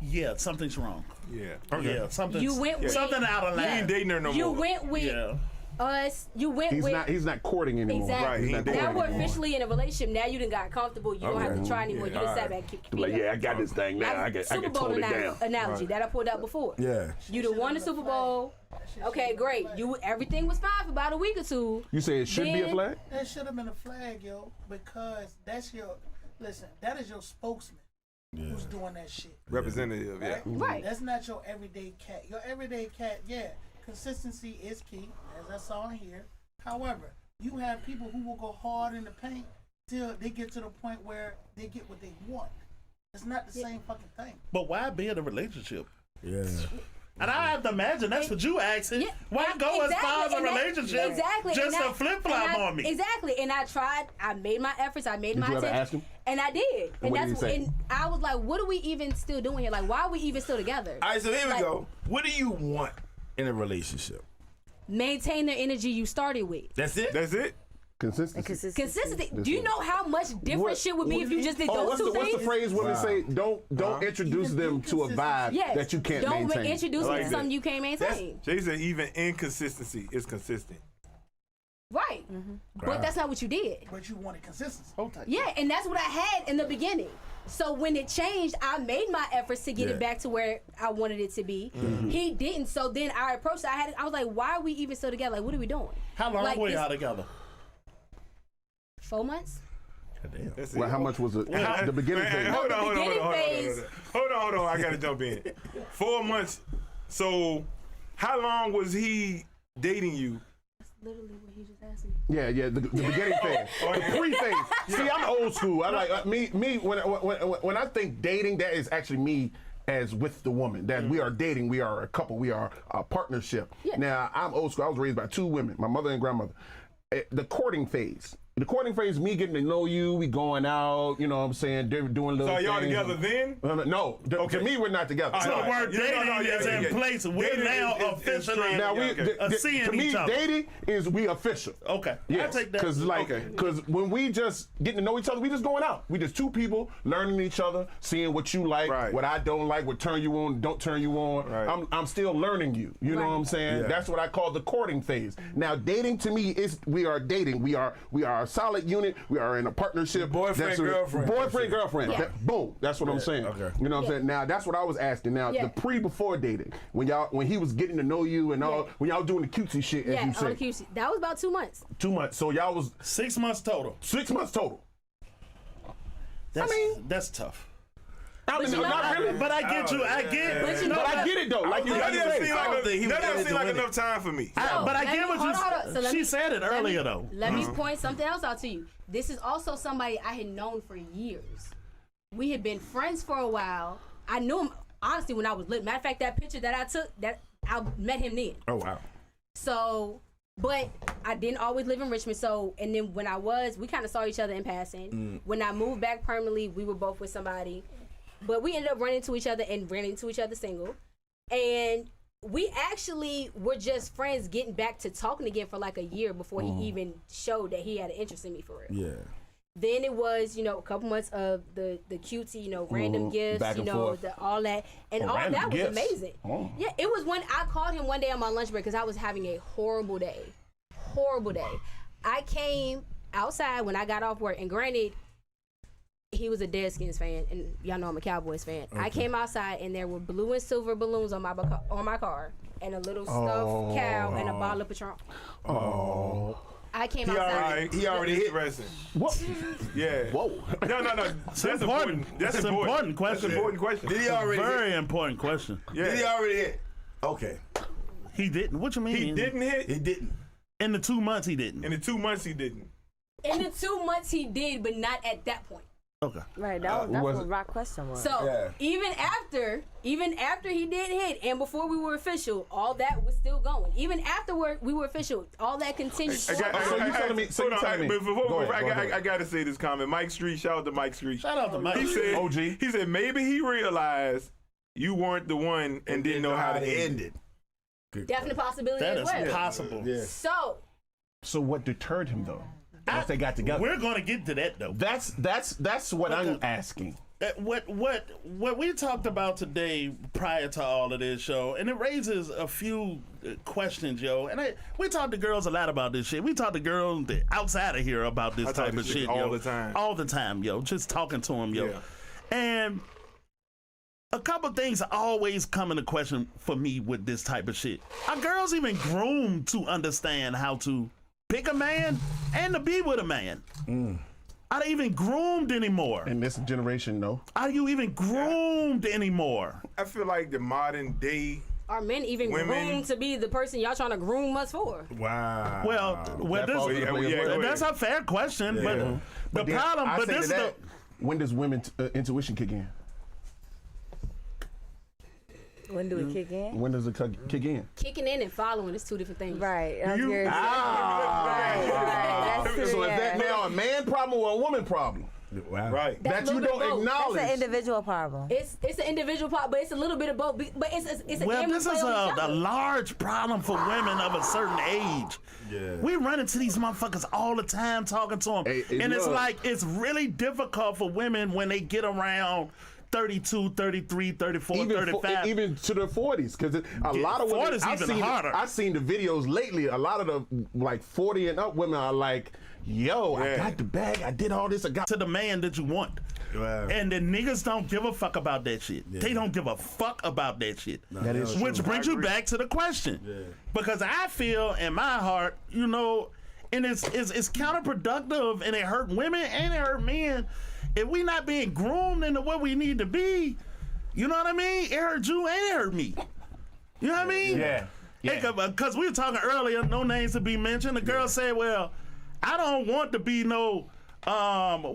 Speaker 2: Yeah, something's wrong.
Speaker 6: Yeah.
Speaker 2: Yeah, something.
Speaker 4: You went with
Speaker 2: something out of
Speaker 6: He ain't
Speaker 2: line.
Speaker 6: dating her no
Speaker 4: You
Speaker 6: more.
Speaker 4: went with
Speaker 2: Yeah.
Speaker 4: us. You went with.
Speaker 3: he's not courting anymore.
Speaker 4: Exactly.
Speaker 6: Right, he ain't
Speaker 3: He's not
Speaker 6: dating
Speaker 4: Now
Speaker 3: courting
Speaker 4: we're
Speaker 3: anymore.
Speaker 4: officially in a relationship. Now you done got comfortable. You don't have to try anymore.
Speaker 6: Yeah,
Speaker 4: You done sat
Speaker 6: alright.
Speaker 4: back. Kick
Speaker 3: Like,
Speaker 4: feet
Speaker 3: yeah,
Speaker 4: up.
Speaker 3: I got this thing now. I
Speaker 4: Super
Speaker 3: can
Speaker 4: Bowl
Speaker 3: tone it down.
Speaker 4: analogy that I pulled out before.
Speaker 5: Yeah.
Speaker 4: You done won the Super Bowl. Okay, great. Everything was fine for about a week or two.
Speaker 3: You say it should be a
Speaker 4: Then-
Speaker 3: flag?
Speaker 8: That should have been a flag, yo, because that is your spokesman who's doing that shit.
Speaker 6: Representative, yeah.
Speaker 8: Right?
Speaker 4: Right.
Speaker 8: That's not your everyday cat. Your everyday cat, yeah, consistency is key, as I saw in here. However, you have people who will go hard in the paint till they get to the point where they get what they want. It's not the same fucking thing.
Speaker 2: But why be in a relationship?
Speaker 5: Yeah.
Speaker 2: And I have to imagine that's what you asking.
Speaker 4: Yeah,
Speaker 2: Why go as far as a
Speaker 4: and that-
Speaker 2: relationship
Speaker 4: exactly,
Speaker 2: just
Speaker 4: and
Speaker 2: to flip flop on me?
Speaker 4: Exactly, and I tried. I made my efforts. I made
Speaker 3: Did
Speaker 4: my
Speaker 3: you ever
Speaker 4: attempts,
Speaker 3: ask him?
Speaker 4: and I did. And
Speaker 3: what did
Speaker 4: that's
Speaker 3: he say?
Speaker 4: and I was like, "What are we even still doing here? Like, why are we even still together?"
Speaker 5: All right, so here we
Speaker 4: Like-
Speaker 5: go. What do you want in a relationship?
Speaker 4: Maintain the energy you started with.
Speaker 5: That's it?
Speaker 6: That's it?
Speaker 3: Consistency.
Speaker 4: Consistency. Do you know how much different shit would be if you just did those two
Speaker 3: what's
Speaker 4: things?
Speaker 3: the phrase women say? Don't introduce
Speaker 8: Even
Speaker 3: them to a vibe
Speaker 4: Yes.
Speaker 3: that you can't
Speaker 4: Don't
Speaker 3: maintain.
Speaker 4: introduce
Speaker 6: I
Speaker 4: me
Speaker 6: like
Speaker 4: to
Speaker 6: that.
Speaker 4: something you can't maintain.
Speaker 6: Jay said even inconsistency is consistent.
Speaker 4: Right. But that's not what you did.
Speaker 8: But you wanted consistency.
Speaker 4: Yeah, and that's what I had in the beginning. So when it changed, I made my efforts to get
Speaker 5: Yeah.
Speaker 4: it back to where I wanted it to be. He didn't. So then I approached. I was like, "Why are we even still together? Like, what are we doing?"
Speaker 2: How long
Speaker 4: Like,
Speaker 2: were
Speaker 4: it's-
Speaker 2: y'all together?
Speaker 4: 4 months.
Speaker 5: Goddamn.
Speaker 6: That's
Speaker 3: Well,
Speaker 6: it.
Speaker 3: how much was it? The beginning
Speaker 6: Man,
Speaker 3: phase.
Speaker 6: hold on.
Speaker 4: beginning phase.
Speaker 6: Hold on. I gotta jump in. 4 months. So, how long was he dating you?
Speaker 4: Literally what he just asked me.
Speaker 3: Yeah, the beginning phase, the pre-phase. See, I'm old school. I like me. When I think dating, that is actually me as with the woman. That we are dating, we are a couple, we are a partnership.
Speaker 4: Yeah.
Speaker 3: Now, I'm old school. I was raised by 2 women, my mother and grandmother. The courting phase. The courting phase, me getting to know you, we going out, you know what I'm saying, doing little
Speaker 6: So, are y'all
Speaker 3: things.
Speaker 6: together then?
Speaker 3: No, to me, we're not together.
Speaker 2: So the word dating is in place. We're
Speaker 6: Dating
Speaker 2: now
Speaker 6: is
Speaker 2: officially.
Speaker 6: straight.
Speaker 3: Now we
Speaker 6: Okay.
Speaker 2: Seeing
Speaker 3: to me
Speaker 2: each other.
Speaker 3: dating is we official.
Speaker 2: Okay. I
Speaker 3: Yes,
Speaker 2: take that.
Speaker 3: because when we just getting to know each other, we just going out. We just 2 people learning each other, seeing what you like,
Speaker 6: Right.
Speaker 3: what I don't like, what turn you on, don't turn you on.
Speaker 6: Right.
Speaker 3: I'm still learning you. You know
Speaker 4: Right.
Speaker 3: what I'm saying?
Speaker 5: Yeah.
Speaker 3: That's what I call the courting phase. Now dating to me is we are dating. We are a solid unit. We are in a partnership.
Speaker 5: Boyfriend,
Speaker 3: That's what-
Speaker 5: girlfriend.
Speaker 3: Boyfriend, girlfriend.
Speaker 4: Yeah.
Speaker 3: Boom. That's what I'm saying.
Speaker 5: Okay.
Speaker 3: You know what I'm
Speaker 4: Yeah.
Speaker 3: saying? Now that's what I was asking. Now
Speaker 4: Yeah.
Speaker 3: the pre-before dating, when he was getting to know you and all,
Speaker 4: Yeah.
Speaker 3: when y'all doing the cutesy shit, as
Speaker 4: Yeah,
Speaker 3: you
Speaker 4: on
Speaker 3: say.
Speaker 4: the QC. That was about 2 months.
Speaker 3: 2 months. So y'all was
Speaker 2: 6 months total.
Speaker 3: 6 months total.
Speaker 2: That's,
Speaker 3: mean-
Speaker 2: that's tough.
Speaker 3: I mean,
Speaker 4: you know
Speaker 3: not
Speaker 4: what?
Speaker 3: really.
Speaker 2: But I get you. I get.
Speaker 4: But you know
Speaker 3: But I
Speaker 4: what?
Speaker 3: get it though. Like you
Speaker 6: That doesn't seem
Speaker 5: I don't think he was in it to
Speaker 6: like
Speaker 5: win it.
Speaker 6: enough time for me.
Speaker 2: But I
Speaker 4: let
Speaker 2: get
Speaker 4: me-
Speaker 2: what
Speaker 4: hold on. So let
Speaker 2: she
Speaker 4: me-
Speaker 2: said it
Speaker 4: let me-
Speaker 2: earlier though.
Speaker 4: Let me point something else out to you. This is also somebody I had known for years. We had been friends for a while. I knew him honestly when I was lit. Matter of fact, that picture that I took, that I met him then.
Speaker 5: Oh wow.
Speaker 4: So, but I didn't always live in Richmond. So, and then when we kind of saw each other in passing. When I moved back permanently, we were both with somebody, but we ended up running into each other and ran into each other single, and we actually were just friends getting back to talking again for like a year before he even showed that he had an interest in me for real.
Speaker 5: Yeah.
Speaker 4: Then it was, a couple months of the cutesy, random gifts,
Speaker 3: Back and forth.
Speaker 4: all that. And all
Speaker 3: random
Speaker 4: that was
Speaker 3: gifts.
Speaker 4: amazing.
Speaker 3: Oh.
Speaker 4: Yeah, it was when I called him one day on my lunch break because I was having a horrible day. Horrible day. I came outside when I got off work, and granted, he was a Deadskins fan, and y'all know I'm a Cowboys fan. Okay. I came outside, and there were blue and silver balloons on my car, and a little stuffed cow and a bottle of Patron.
Speaker 3: Oh.
Speaker 4: I came
Speaker 6: He
Speaker 4: outside.
Speaker 6: already hit wrestling.
Speaker 3: What?
Speaker 6: Yeah.
Speaker 3: Whoa.
Speaker 6: No. That's important. That's
Speaker 2: It's an important question.
Speaker 6: That's an important question.
Speaker 5: Did he already
Speaker 2: Very
Speaker 5: hit?
Speaker 2: important question.
Speaker 6: Yeah.
Speaker 5: Did he already hit? Okay.
Speaker 2: He didn't. What you mean?
Speaker 6: He didn't hit.
Speaker 5: He didn't.
Speaker 2: In the 2 months, he didn't.
Speaker 6: In the 2 months, he didn't.
Speaker 4: In the 2 months he did, but not at that point.
Speaker 2: Okay.
Speaker 7: Right, that's
Speaker 3: was
Speaker 7: what
Speaker 3: it?
Speaker 7: Rock question was.
Speaker 4: So
Speaker 5: Yeah.
Speaker 4: even after he did hit, and before we were official, all that was still going. Even afterward, we were official. All that continued.
Speaker 3: So you telling me- so you telling me-
Speaker 6: But
Speaker 3: Go
Speaker 6: before
Speaker 3: ahead.
Speaker 6: I gotta say this comment. Mike Street, shout out to Mike Street.
Speaker 2: Shout out to Mike.
Speaker 6: He said,
Speaker 3: OG.
Speaker 6: He said maybe he realized you weren't the one and didn't know how to end it.
Speaker 4: Definite possibility
Speaker 2: That
Speaker 4: as
Speaker 2: is
Speaker 4: well.
Speaker 2: possible.
Speaker 5: Yeah.
Speaker 3: So what deterred him though? Once they got together.
Speaker 2: We're gonna get to that though.
Speaker 3: That's what I'm asking.
Speaker 2: What we talked about today prior to all of this show, and it raises a few questions, yo. And we talk to girls a lot about this shit. We talk to girls outside of here about this
Speaker 6: I talk
Speaker 2: type
Speaker 6: to
Speaker 2: of
Speaker 6: shit
Speaker 2: shit,
Speaker 6: all
Speaker 2: yo.
Speaker 6: the time.
Speaker 2: All the time, yo. Just talking to them, yo.
Speaker 6: Yeah.
Speaker 2: And a couple things always come into question for me with this type of shit. Are girls even groomed to understand how to pick a man and to be with a man? Are they even groomed anymore?
Speaker 3: In this generation, no.
Speaker 2: Are you even groomed anymore?
Speaker 6: I feel like the modern day.
Speaker 4: Are men even
Speaker 6: Women-
Speaker 4: groomed to be the person y'all trying to groom us for?
Speaker 5: Wow.
Speaker 2: Well,
Speaker 3: That falls into play as well.
Speaker 2: that's a fair question,
Speaker 6: Yeah.
Speaker 2: but the
Speaker 3: Then
Speaker 2: problem,
Speaker 3: I
Speaker 2: but
Speaker 3: say
Speaker 2: this
Speaker 3: to
Speaker 2: is
Speaker 3: that, when does women's intuition kick in?
Speaker 7: When do it kick in?
Speaker 3: When does it kick in?
Speaker 4: Kicking in and following is two different things.
Speaker 7: Right. Right.
Speaker 3: Ah.
Speaker 7: That's true,
Speaker 3: So is
Speaker 7: yeah.
Speaker 3: that now a man problem or a woman problem?
Speaker 5: Wow.
Speaker 6: Right.
Speaker 4: That's
Speaker 3: That
Speaker 4: a
Speaker 3: you
Speaker 4: little bit
Speaker 3: don't
Speaker 4: of both.
Speaker 7: That's
Speaker 3: acknowledge.
Speaker 7: an individual problem.
Speaker 4: It's an individual part, but it's a little bit of both. But it's a
Speaker 2: well,
Speaker 4: game
Speaker 2: this
Speaker 4: we play
Speaker 2: is
Speaker 4: with each
Speaker 2: a
Speaker 4: other.
Speaker 2: large problem for women of a certain age.
Speaker 5: Yeah.
Speaker 2: We run into these motherfuckers all the time talking to them,
Speaker 3: Hey,
Speaker 2: and it's
Speaker 3: look.
Speaker 2: like it's really difficult for women when they get around 32, 33, 34, 35.
Speaker 3: Even to the 40s, because a lot of women.
Speaker 2: 40s even harder.
Speaker 3: I've seen the videos lately. A lot of the like 40 and up women are like, "Yo, I
Speaker 6: Yeah.
Speaker 3: got the bag. I did all this. I got."
Speaker 2: to the man that you want.
Speaker 5: Wow.
Speaker 2: And the niggas don't give a fuck about that shit.
Speaker 5: Yeah.
Speaker 2: They don't give a fuck about that shit.
Speaker 3: That is
Speaker 2: Which
Speaker 3: true.
Speaker 2: brings
Speaker 6: I
Speaker 2: you
Speaker 6: agree.
Speaker 2: back to the question. Because I feel in my heart, and it's counterproductive and it hurt women and it hurt men. If we not being groomed into what we need to be, you know what I mean? It hurt you and it hurt me. You know what I mean?
Speaker 3: Yeah.
Speaker 2: Because we were talking earlier, no names to be mentioned. The girl said, well, I don't want to be no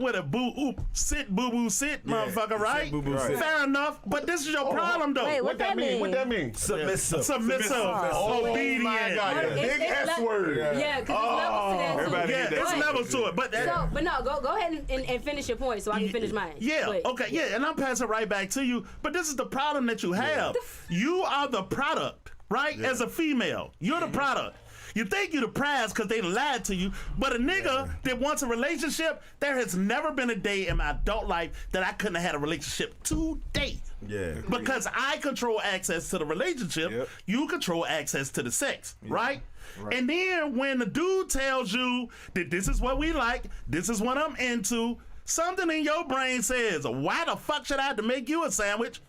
Speaker 2: with a sit motherfucker, right?
Speaker 5: boo-boo sit.
Speaker 2: Fair enough, but this is your problem though.
Speaker 7: Wait,
Speaker 3: What that mean? What that mean?
Speaker 5: Submissive.
Speaker 2: Submissive,
Speaker 3: Oh
Speaker 2: obedient.
Speaker 3: my God,
Speaker 4: It's-
Speaker 3: big
Speaker 4: it's
Speaker 3: S
Speaker 4: le-
Speaker 3: word.
Speaker 4: Yeah, because there's levels to that too.
Speaker 6: Everybody
Speaker 2: Yeah,
Speaker 6: hit that.
Speaker 2: it's
Speaker 4: But-
Speaker 2: levels to it, but
Speaker 4: So, but no, go ahead and finish your point so I can finish mine.
Speaker 2: yeah,
Speaker 4: But-
Speaker 2: okay, yeah, and I'm passing right back to you. But this is the problem that you have. You are the product, right? As a female, you're the product. You think you're the prize because they lied to you, but a nigga that wants a relationship, there has never been a day in my adult life that I couldn't have had a relationship today.
Speaker 5: Yeah.
Speaker 2: Because I control access to the relationship,
Speaker 6: Yep.
Speaker 2: you control access to the sex, right? And then when the dude tells you that this is what we like, this is what I'm into, something in your brain says, why the fuck should I have to make you a sandwich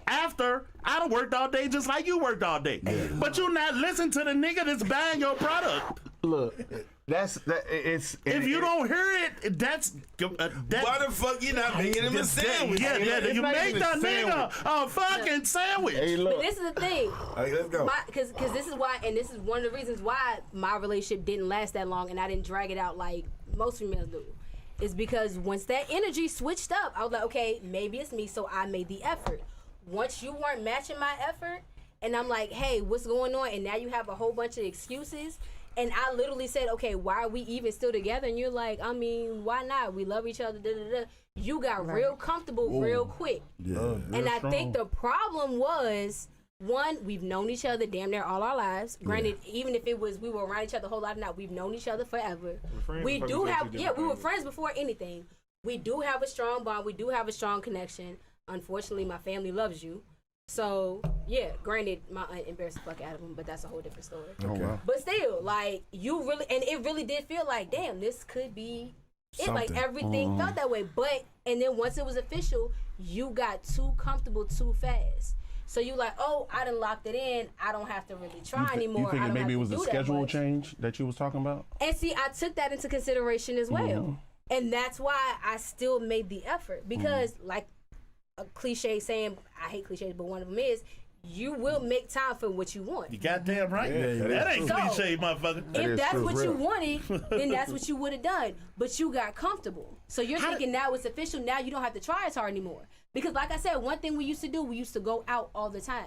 Speaker 2: after I done worked all day just like you worked all day? But you not listen to the nigga that's buying your product.
Speaker 3: Look, it's.
Speaker 2: If you don't hear it, that's
Speaker 5: Why the fuck you not making him a sandwich?
Speaker 2: yeah,
Speaker 3: It's
Speaker 2: you
Speaker 3: not
Speaker 2: make
Speaker 3: even
Speaker 2: that
Speaker 3: a
Speaker 2: nigga a fucking sandwich.
Speaker 3: Hey,
Speaker 4: But
Speaker 3: look.
Speaker 4: this is the thing.
Speaker 5: All right, let's go.
Speaker 4: Because this is why, and this is one of the reasons why my relationship didn't last that long and I didn't drag it out like most females do. Is because once that energy switched up, I was like, okay, maybe it's me, so I made the effort. once you weren't matching my effort, and I'm like, hey, what's going on? And now you have a whole bunch of excuses. And I literally said, okay, why are we even still together? And you're like, I mean, why not? We love each other. Da, da, da. You got real comfortable real quick.
Speaker 3: Yeah.
Speaker 4: And I think the problem was, one, we've known each other damn near all our lives. Granted, even if it was we were around each other a whole lot of now, we've known each other forever. We do have, we were friends before anything. We do have a strong bond. We do have a strong connection. Unfortunately, my family loves you. So, yeah, granted, my aunt embarrassed the fuck out of him, but that's a whole different story.
Speaker 3: Oh, wow.
Speaker 4: But still, like, you really, and it really did feel like, damn, this could be it. Like,
Speaker 5: Something.
Speaker 4: everything felt that way. But, and then once it was official, you got too comfortable too fast. So you like, oh, I done locked it in. I don't have to really try anymore.
Speaker 3: You
Speaker 4: I
Speaker 3: think
Speaker 4: don't
Speaker 3: maybe it
Speaker 4: have
Speaker 3: was
Speaker 4: to
Speaker 3: a
Speaker 4: do that
Speaker 3: schedule
Speaker 4: much.
Speaker 3: change that you was talking about?
Speaker 4: And see, I took that into consideration as well. And that's why I still made the effort. Because, like a cliche saying, I hate cliches, but one of them is, you will make time for what you want.
Speaker 2: You goddamn right. That ain't
Speaker 4: So,
Speaker 2: cliche, motherfucker.
Speaker 4: If that's
Speaker 3: true.
Speaker 4: what you wanted, then that's what you would have done. But you got comfortable. So you're thinking now it's official. Now you don't have to try as hard anymore. Because like I said, one thing we used to do, we used to go out all the time.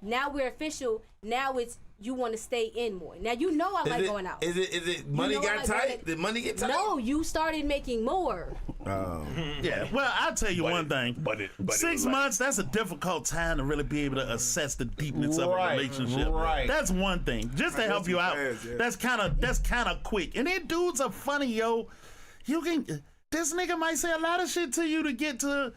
Speaker 4: Now we're official. Now it's you want to stay in more. Now you know I like going out.
Speaker 5: Is it money
Speaker 4: know I
Speaker 5: got
Speaker 4: like
Speaker 5: tight?
Speaker 4: going-
Speaker 5: Did money get tight?
Speaker 4: No, you started making more.
Speaker 2: Yeah, well, I'll tell you one thing.
Speaker 6: but it
Speaker 2: 6 months, that's a difficult time to really be able to assess the deepness of a
Speaker 3: Right,
Speaker 2: relationship.
Speaker 3: right.
Speaker 2: That's one thing. Just to help you out.
Speaker 6: fast, yeah.
Speaker 2: That's kind of quick. And then dudes are funny, yo. This nigga might say a lot of shit to you to get to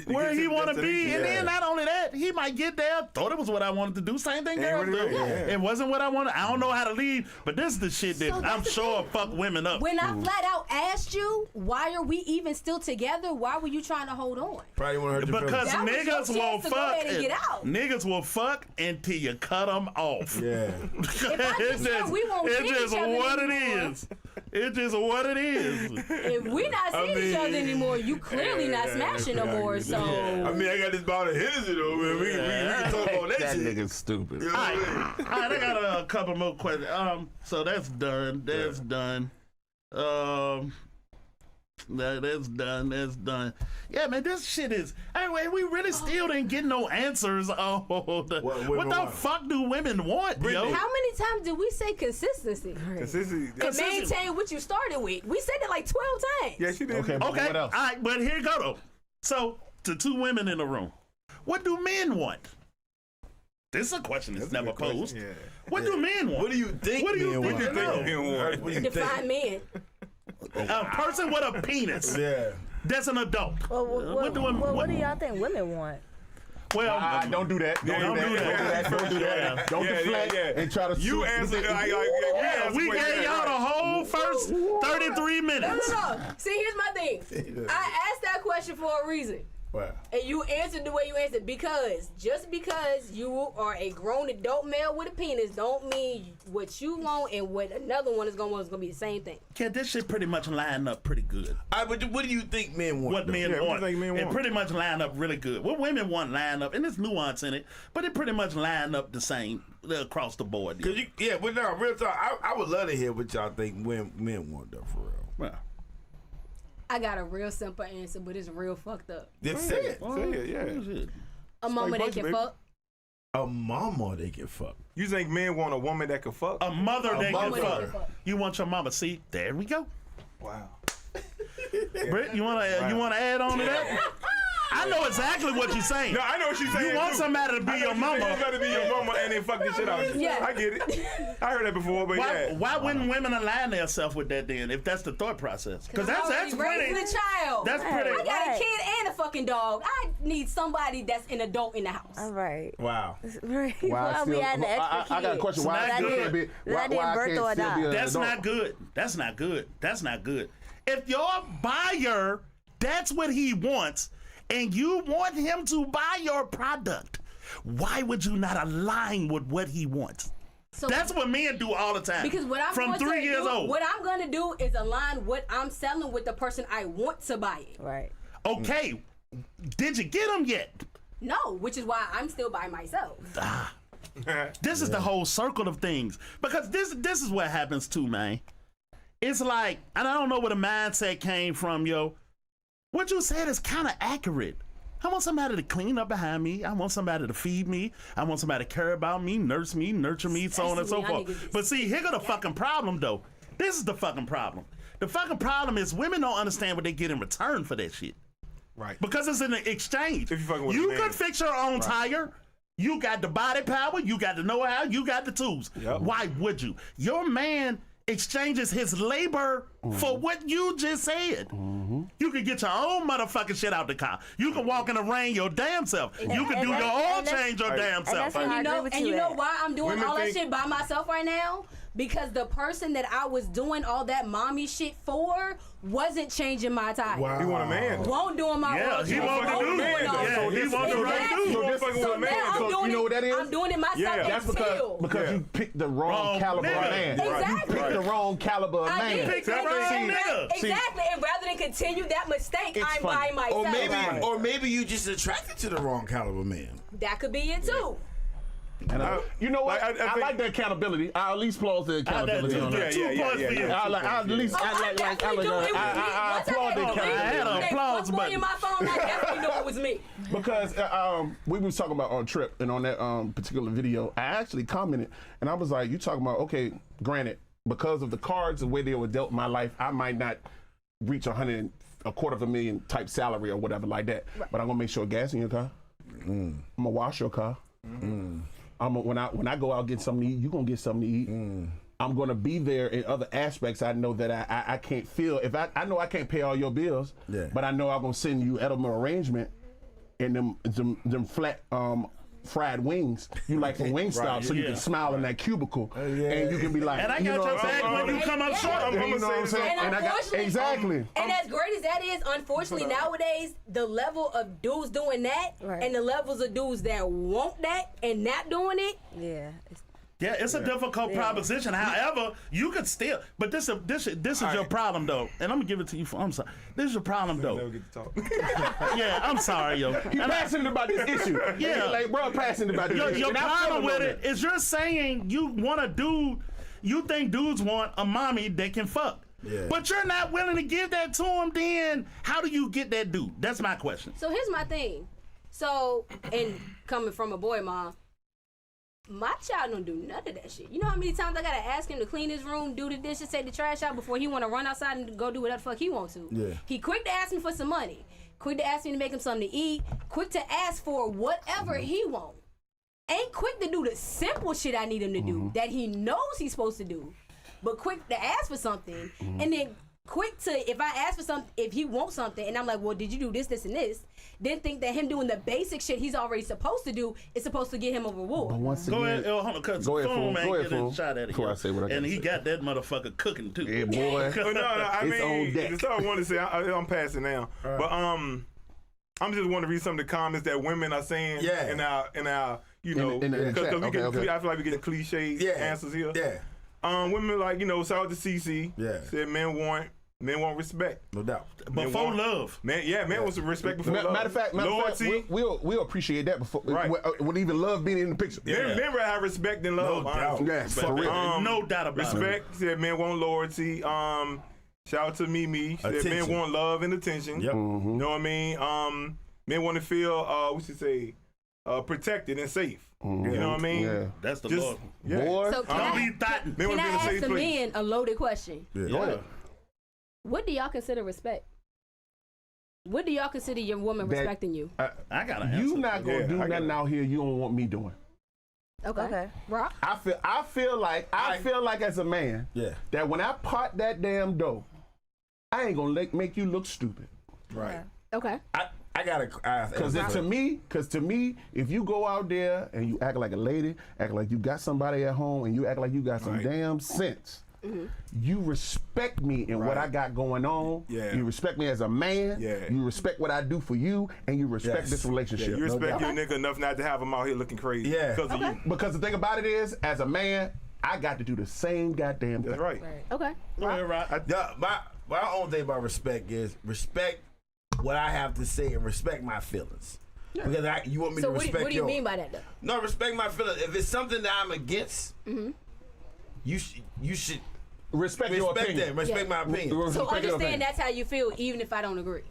Speaker 2: where
Speaker 6: get
Speaker 2: he
Speaker 6: to
Speaker 2: want to be,
Speaker 6: destination,
Speaker 2: and
Speaker 6: yeah.
Speaker 2: then not only that, he might get there, thought it was what I wanted to do. Same thing, girls
Speaker 6: really
Speaker 2: do.
Speaker 6: right, yeah.
Speaker 2: It wasn't what I wanted. I don't know how to leave, but this is the shit that
Speaker 4: So that's
Speaker 2: I'm
Speaker 4: the
Speaker 2: sure
Speaker 4: thing.
Speaker 2: fuck women up.
Speaker 4: When I flat out asked you, why are we even still together? Why were you trying to hold on?
Speaker 5: Probably want to hurt your
Speaker 2: Because
Speaker 5: feelings.
Speaker 4: That was
Speaker 2: niggas
Speaker 4: your
Speaker 2: will
Speaker 4: chance to go
Speaker 2: fuck.
Speaker 4: ahead and get out.
Speaker 2: Niggas will fuck until you cut them off.
Speaker 5: Yeah.
Speaker 4: I get you, we won't
Speaker 2: it's
Speaker 4: see
Speaker 2: just
Speaker 4: each other
Speaker 2: what it
Speaker 4: anymore.
Speaker 2: is. It's just what it is.
Speaker 4: If we're not seeing each other anymore, you clearly not smashing no more. So
Speaker 5: I mean, I got this bottle of Hennessy though, man. We can talk about that,
Speaker 3: That
Speaker 5: shit.
Speaker 3: nigga's stupid.
Speaker 5: You know what I mean?
Speaker 2: All right, I got a couple more questions. So that's done. That's done. That's done. That's done. Yeah, man, this shit is. Anyway, we really still didn't get no answers. What
Speaker 5: women
Speaker 2: the
Speaker 5: want.
Speaker 2: fuck do women want, yo?
Speaker 4: how many times did we say consistency?
Speaker 6: Consistency.
Speaker 4: And maintain what you started with. We said it like 12 times.
Speaker 6: Yeah, she did.
Speaker 3: Okay, but
Speaker 2: Okay,
Speaker 3: what else?
Speaker 2: all right, but here you go though. So, to two women in the room, what do men want? This is a question that's never
Speaker 6: good question,
Speaker 2: posed.
Speaker 6: yeah.
Speaker 2: What do men want?
Speaker 5: What do you think?
Speaker 2: What do you
Speaker 5: men
Speaker 2: think
Speaker 5: want?
Speaker 2: you know?
Speaker 6: Men want?
Speaker 4: Define men.
Speaker 2: A person with a penis
Speaker 5: Yeah.
Speaker 2: that's an adult.
Speaker 7: Well,
Speaker 2: What do women-
Speaker 7: what do y'all think women want?
Speaker 2: Well,
Speaker 3: Don't do that.
Speaker 2: don't do that.
Speaker 3: Don't do that. Don't
Speaker 6: Yeah,
Speaker 3: deflect
Speaker 6: yeah, yeah.
Speaker 3: and try to.
Speaker 6: You answer like
Speaker 2: yeah, we gave y'all the whole first 33 minutes.
Speaker 4: No. See, here's my thing. I asked that question for a reason.
Speaker 5: Wow.
Speaker 4: And you answered the way you answered because just because you are a grown adult male with a penis don't mean what you want and what another one is gonna want is gonna be the same thing.
Speaker 2: Yeah, this shit pretty much line up pretty good.
Speaker 5: All right, but what do you think men want?
Speaker 2: What
Speaker 5: though?
Speaker 2: men
Speaker 6: Yeah, what do
Speaker 2: want.
Speaker 6: you think men
Speaker 2: It
Speaker 6: want?
Speaker 2: pretty much line up really good. What women want line up, and there's nuance in it, but it pretty much line up the same across the board.
Speaker 5: Cause you, yeah, but no, real talk. I would love to hear what y'all think men want though, for real.
Speaker 2: Well,
Speaker 4: I got a real simple answer, but it's real fucked up.
Speaker 5: Just say it.
Speaker 6: Say it, yeah.
Speaker 2: shit.
Speaker 4: A mama that
Speaker 6: punch,
Speaker 4: can
Speaker 6: baby.
Speaker 4: fuck.
Speaker 5: A mama they can fuck.
Speaker 6: You think men want a woman that can fuck?
Speaker 2: A mother that can
Speaker 5: mother that
Speaker 2: fuck.
Speaker 4: can fuck.
Speaker 2: You want your mama? See, there we go.
Speaker 6: Wow.
Speaker 2: Britt, you wanna add on to that? I know exactly what you're saying.
Speaker 6: No, I know what she's saying.
Speaker 2: You want
Speaker 6: too.
Speaker 2: somebody to be
Speaker 6: I know
Speaker 2: your
Speaker 6: what she's saying.
Speaker 2: mama.
Speaker 6: You better be your mama and then fuck this shit out.
Speaker 4: Yeah.
Speaker 6: I get it. I heard that before, but yeah.
Speaker 2: Why wouldn't women align themselves with that then? If that's the thought process, because that's
Speaker 4: raising
Speaker 2: pretty.
Speaker 4: a child.
Speaker 2: That's pretty.
Speaker 4: I got a
Speaker 7: Right.
Speaker 4: kid and a fucking dog. I need somebody that's an adult in the house.
Speaker 7: All right.
Speaker 5: Wow.
Speaker 7: Right.
Speaker 3: Why
Speaker 7: Why we had an extra
Speaker 3: I got a question. Why
Speaker 2: It's
Speaker 3: I
Speaker 2: not
Speaker 3: still
Speaker 2: good.
Speaker 3: can't be?
Speaker 7: That I didn't
Speaker 3: I
Speaker 7: birth
Speaker 3: can't
Speaker 7: or
Speaker 3: still be
Speaker 7: adopt.
Speaker 3: an
Speaker 2: That's
Speaker 3: adult?
Speaker 2: not good. That's not good. That's not good. If your buyer, that's what he wants, and you want him to buy your product, why would you not align with what he wants?
Speaker 4: So
Speaker 2: That's what men do all the time.
Speaker 4: because what I'm
Speaker 2: from
Speaker 4: going
Speaker 2: 3
Speaker 4: to
Speaker 2: years
Speaker 4: do,
Speaker 2: old.
Speaker 4: what I'm going to do is align what I'm selling with the person I want to buy it.
Speaker 7: Right.
Speaker 2: Okay, did you get him yet?
Speaker 4: No, which is why I'm still by myself.
Speaker 2: This is the whole circle of things, because this is what happens too, man. It's like, and I don't know where the mindset came from, yo. What you said is kind of accurate. I want somebody to clean up behind me. I want somebody to feed me. I want somebody to care about me, nurse me, nurture me, so on and so
Speaker 4: Especially
Speaker 2: forth.
Speaker 4: y'all niggas.
Speaker 2: But see, here go the fucking problem, though. This is the fucking problem. The fucking problem is women don't understand what they get in return for that shit.
Speaker 6: Right.
Speaker 2: Because it's an exchange.
Speaker 6: If you fucking with
Speaker 2: you
Speaker 6: a man.
Speaker 2: could fix your own tire. You got the body power. You got the know-how. You got the tools.
Speaker 6: Yep.
Speaker 2: Why would you? Your man exchanges his labor for what you just said. You can get your own motherfucking shit out the car. You can walk in the rain your damn self. You can do your own change your damn self.
Speaker 7: that's I agree with
Speaker 4: And
Speaker 7: you
Speaker 4: you know
Speaker 7: at.
Speaker 4: why I'm doing
Speaker 6: Women
Speaker 4: all that
Speaker 6: think-
Speaker 4: shit by myself right now? Because the person that I was doing all that mommy shit for wasn't changing my tire.
Speaker 5: Wow.
Speaker 6: You want a man?
Speaker 4: Won't doing my
Speaker 2: Yeah,
Speaker 4: oil
Speaker 2: he
Speaker 4: change,
Speaker 2: won't
Speaker 4: won't
Speaker 2: do
Speaker 4: doing
Speaker 2: it.
Speaker 4: all
Speaker 2: Yeah,
Speaker 4: that.
Speaker 2: he won't do
Speaker 4: Exactly.
Speaker 2: it.
Speaker 6: You
Speaker 4: So
Speaker 6: fucking with a man.
Speaker 4: now I'm
Speaker 3: So
Speaker 4: doing
Speaker 3: you know what that is?
Speaker 4: I'm doing it myself
Speaker 6: Yeah.
Speaker 3: That's
Speaker 4: until.
Speaker 3: because
Speaker 6: Yeah.
Speaker 3: you picked the wrong
Speaker 2: Wrong
Speaker 3: caliber
Speaker 2: nigga.
Speaker 3: of man.
Speaker 4: Exactly.
Speaker 3: You picked the wrong caliber of
Speaker 4: I
Speaker 3: man.
Speaker 4: did.
Speaker 2: Pick the wrong nigga.
Speaker 4: Exactly. And rather than continue that mistake,
Speaker 3: It's
Speaker 4: I'm
Speaker 3: funny.
Speaker 4: buying myself.
Speaker 5: Or maybe you just attracted to the wrong caliber man.
Speaker 4: That could be it too.
Speaker 3: And you know what?
Speaker 6: Like, I
Speaker 3: I
Speaker 6: think-
Speaker 3: like the accountability. I at least applaud the accountability on that.
Speaker 6: Yeah,
Speaker 2: Two points for you.
Speaker 3: I at least
Speaker 4: Oh, I definitely do. It was me.
Speaker 3: I
Speaker 4: Once
Speaker 3: applaud the
Speaker 4: had
Speaker 2: I had an
Speaker 3: accountability.
Speaker 2: applause
Speaker 4: Fuckboy in
Speaker 2: button.
Speaker 4: my phone, I definitely know it was me.
Speaker 3: Because we was talking about on Trip and on that particular video, I actually commented and I was like, you talking about, okay, granted, because of the cards, the way they were dealt in my life, I might not reach $250,000 type salary or whatever like that. But I'm gonna make sure gas in your car. I'm gonna wash your car. When I go out get something to eat, you gonna get something to eat. I'm gonna be there in other aspects. I know that I can't feel if I know I can't pay all your bills,
Speaker 5: Yeah.
Speaker 3: but I know I'm gonna send you edible arrangement and them flat fried wings you like from Wingstop, so you
Speaker 2: yeah.
Speaker 3: can smile in that cubicle and you can be like,
Speaker 2: And I
Speaker 3: you
Speaker 2: got
Speaker 3: know
Speaker 2: your
Speaker 3: what I'm
Speaker 2: bag
Speaker 3: saying?
Speaker 2: when you come up short.
Speaker 6: I'm
Speaker 3: You
Speaker 6: gonna
Speaker 3: know what I'm
Speaker 6: say
Speaker 3: saying?
Speaker 4: And
Speaker 3: And I got
Speaker 4: unfortunately,
Speaker 3: exactly.
Speaker 4: And as great as that is, unfortunately nowadays the level of dudes doing that
Speaker 7: Right.
Speaker 4: and the levels of dudes that want that and not doing it,
Speaker 7: Yeah. It's,
Speaker 2: Yeah, it's a difficult proposition. However, you could still, but this is your problem though, and I'm gonna give it to you. I'm sorry, this is your problem
Speaker 6: Never
Speaker 2: though.
Speaker 6: get to talk.
Speaker 2: Yeah, I'm sorry, yo.
Speaker 3: He
Speaker 2: And I-
Speaker 3: passionate about this issue.
Speaker 2: Yeah.
Speaker 3: Like bro, passionate about this issue.
Speaker 2: your
Speaker 3: And I feel
Speaker 2: problem
Speaker 3: him
Speaker 2: with
Speaker 3: on
Speaker 2: it
Speaker 3: that.
Speaker 2: is you're saying you want a dude, you think dudes want a mommy that can fuck.
Speaker 5: Yeah.
Speaker 2: But you're not willing to give that to him, then how do you get that dude? That's my question.
Speaker 4: so here's my thing. So, and coming from a boy mom, my child don't do none of that shit. You know how many times I gotta ask him to clean his room, do the dishes, take the trash out before he wanna run outside and go do whatever the fuck he want to.
Speaker 5: Yeah.
Speaker 4: He quick to ask me for some money, quick to ask me to make him something to eat, quick to ask for whatever he want. Ain't quick to do the simple shit I need him to do that he knows he's supposed to do, but quick to ask for something and then quick to, if I ask for something, if he wants something and I'm like, well, did you do this, this, and this? Then think that him doing the basic shit he's already supposed to do is supposed to get him a reward.
Speaker 3: But once
Speaker 2: Go
Speaker 3: again,
Speaker 2: ahead, hold on, cause
Speaker 3: Go ahead,
Speaker 2: Fool
Speaker 3: Fool.
Speaker 2: man
Speaker 3: Go ahead,
Speaker 2: get a
Speaker 3: Fool.
Speaker 2: shot at it.
Speaker 3: Before
Speaker 2: yo.
Speaker 3: I say what I gotta
Speaker 2: And he
Speaker 3: say.
Speaker 2: got that motherfucker cooking too.
Speaker 3: yeah, boy.
Speaker 6: But no, I
Speaker 3: It's on
Speaker 6: mean,
Speaker 3: deck.
Speaker 6: that's all I want to say. I'm passing now. But I'm just want to read some of the comments that women are saying
Speaker 5: Yeah.
Speaker 6: in our you know,
Speaker 3: in the
Speaker 6: because
Speaker 3: chat.
Speaker 6: we get,
Speaker 3: Okay.
Speaker 6: I feel like we get cliche
Speaker 5: Yeah.
Speaker 6: answers here.
Speaker 5: Yeah.
Speaker 6: Women like, you know, shout out to CC.
Speaker 5: Yeah.
Speaker 6: Said men want respect.
Speaker 5: No doubt.
Speaker 2: Before love.
Speaker 6: Man wants some respect before love.
Speaker 3: Matter of fact,
Speaker 6: loyalty.
Speaker 3: we'll appreciate that before.
Speaker 6: Right.
Speaker 3: With even love being in the picture.
Speaker 6: Men rather have respect than love.
Speaker 5: No doubt.
Speaker 6: honestly.
Speaker 3: Yes, for real.
Speaker 2: No doubt about it.
Speaker 6: Respect. Said men want loyalty. Shout out to Mimi. Said men
Speaker 5: Attention.
Speaker 6: want love and attention.
Speaker 5: Yep.
Speaker 6: You know what I mean? Men want to feel we should say protected and safe. You know what I mean?
Speaker 3: Yeah.
Speaker 2: That's the
Speaker 6: Just
Speaker 2: Lord.
Speaker 6: yeah.
Speaker 3: Boy.
Speaker 4: So can
Speaker 2: Don't
Speaker 4: I,
Speaker 2: be thotting.
Speaker 6: Men
Speaker 4: can
Speaker 6: want to
Speaker 4: I
Speaker 6: be in a
Speaker 4: ask
Speaker 6: safe
Speaker 4: the
Speaker 6: place.
Speaker 4: men a loaded question?
Speaker 5: Yeah.
Speaker 3: Go ahead.
Speaker 4: What do y'all consider respect? What do y'all consider your woman
Speaker 3: That-
Speaker 4: respecting you?
Speaker 2: I got an answer.
Speaker 3: You not gonna
Speaker 6: Yeah,
Speaker 3: do
Speaker 6: I got
Speaker 3: nothing
Speaker 6: it.
Speaker 3: out here you don't want me doing.
Speaker 4: Okay. Rock?
Speaker 3: I feel like as a man
Speaker 5: Yeah.
Speaker 3: that when I pot that damn dough, I ain't gonna make you look stupid.
Speaker 5: Right.
Speaker 4: Okay.
Speaker 5: I gotta ask.
Speaker 3: Cause to me, if you go out there and you act like a lady, act like you got somebody at home, and you act like you got some
Speaker 6: Right.
Speaker 3: damn sense, you respect me in what
Speaker 6: Right.
Speaker 3: I got going on.
Speaker 6: Yeah.
Speaker 3: You respect me as a man.
Speaker 6: Yeah.
Speaker 3: You respect what I do for you, and you respect
Speaker 5: Yes.
Speaker 3: this relationship.
Speaker 6: You respect
Speaker 5: doubt.
Speaker 6: your nigga enough not to have him out here looking crazy.
Speaker 5: Yeah.
Speaker 6: Because of you.
Speaker 3: Because the thing about it is, as a man, I got to do the same goddamn thing.
Speaker 6: That's right.
Speaker 4: Okay.
Speaker 2: Go ahead, Rock.
Speaker 5: Yeah, my only thing about respect is respect what I have to say and respect my feelings. Because you want me
Speaker 4: So
Speaker 5: to
Speaker 4: what
Speaker 5: respect
Speaker 4: do you
Speaker 5: yours.
Speaker 4: mean by that though?
Speaker 5: No, respect my feelings. If it's something that I'm against, you should
Speaker 3: Respect your
Speaker 5: respect
Speaker 3: opinion.
Speaker 5: that. Respect
Speaker 4: Yeah.
Speaker 5: my opinion.
Speaker 4: So
Speaker 3: Respect your
Speaker 4: understand
Speaker 3: opinion.
Speaker 4: that's how you feel even if I don't agree.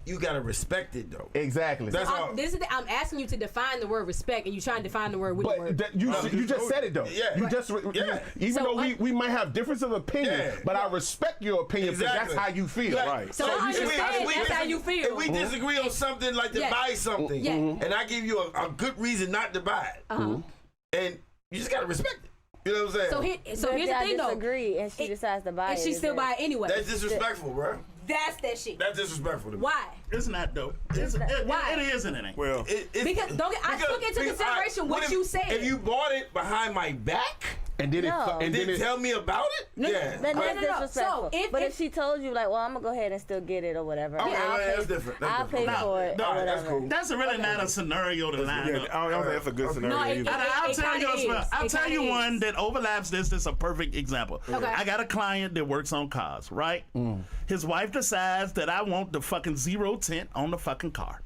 Speaker 5: you gotta respect it though.
Speaker 3: Exactly.
Speaker 5: That's all.
Speaker 4: This is I'm asking you to define the word respect, and you trying to define the word with the word.
Speaker 3: But you just said it though.
Speaker 5: Yeah.
Speaker 3: You just even
Speaker 4: So,
Speaker 3: though we might have difference of opinion,
Speaker 5: Yeah.
Speaker 3: but I respect your opinion because
Speaker 5: Exactly.
Speaker 3: that's how you feel.
Speaker 5: Yeah.
Speaker 6: Right.
Speaker 4: So I understand that's how you feel.
Speaker 5: If we disagree on something like to
Speaker 4: Yeah.
Speaker 5: buy something,
Speaker 4: Yeah.
Speaker 5: and I give you a good reason not to buy it, and you just gotta respect it. You know what I'm saying?
Speaker 4: So
Speaker 7: But
Speaker 4: here's
Speaker 7: if
Speaker 4: the
Speaker 7: y'all
Speaker 4: thing though,
Speaker 7: disagree and she decides to buy
Speaker 4: and
Speaker 7: it.
Speaker 4: she
Speaker 7: is
Speaker 4: still
Speaker 7: it-
Speaker 4: buy it anyway.
Speaker 5: That's disrespectful, bro.
Speaker 4: That's that shit.
Speaker 5: That's disrespectful to me.
Speaker 4: Why?
Speaker 2: It's not dope.
Speaker 4: Why?
Speaker 2: It is and it ain't.
Speaker 6: Well,
Speaker 4: Because I took into consideration what you said.
Speaker 5: If you bought it behind my back
Speaker 3: And then
Speaker 7: No.
Speaker 3: and
Speaker 5: didn't
Speaker 3: then
Speaker 5: tell me about it, yeah.
Speaker 7: Then that's
Speaker 4: no.
Speaker 7: disrespectful.
Speaker 4: So
Speaker 7: but if she told you like, well, I'm gonna go ahead and still get it or whatever.
Speaker 5: Okay,
Speaker 7: I'll
Speaker 5: that's
Speaker 7: pay,
Speaker 5: different. That's
Speaker 7: I'll pay
Speaker 5: different.
Speaker 7: for it
Speaker 2: No,
Speaker 7: or
Speaker 5: that's
Speaker 7: whatever.
Speaker 5: cool.
Speaker 2: That's really not a scenario to line
Speaker 6: yeah,
Speaker 2: up.
Speaker 6: I don't think that's a good scenario
Speaker 4: No,
Speaker 6: either.
Speaker 4: it-
Speaker 2: I'll tell
Speaker 4: kinda
Speaker 2: you.
Speaker 4: is.
Speaker 2: I'll
Speaker 4: It
Speaker 2: tell you
Speaker 4: kinda
Speaker 2: one
Speaker 4: is.
Speaker 2: that overlaps this. This is a perfect example.
Speaker 4: Okay.
Speaker 2: I got a client that works on cars, right? His wife decides that I want the fucking zero tint on the fucking car.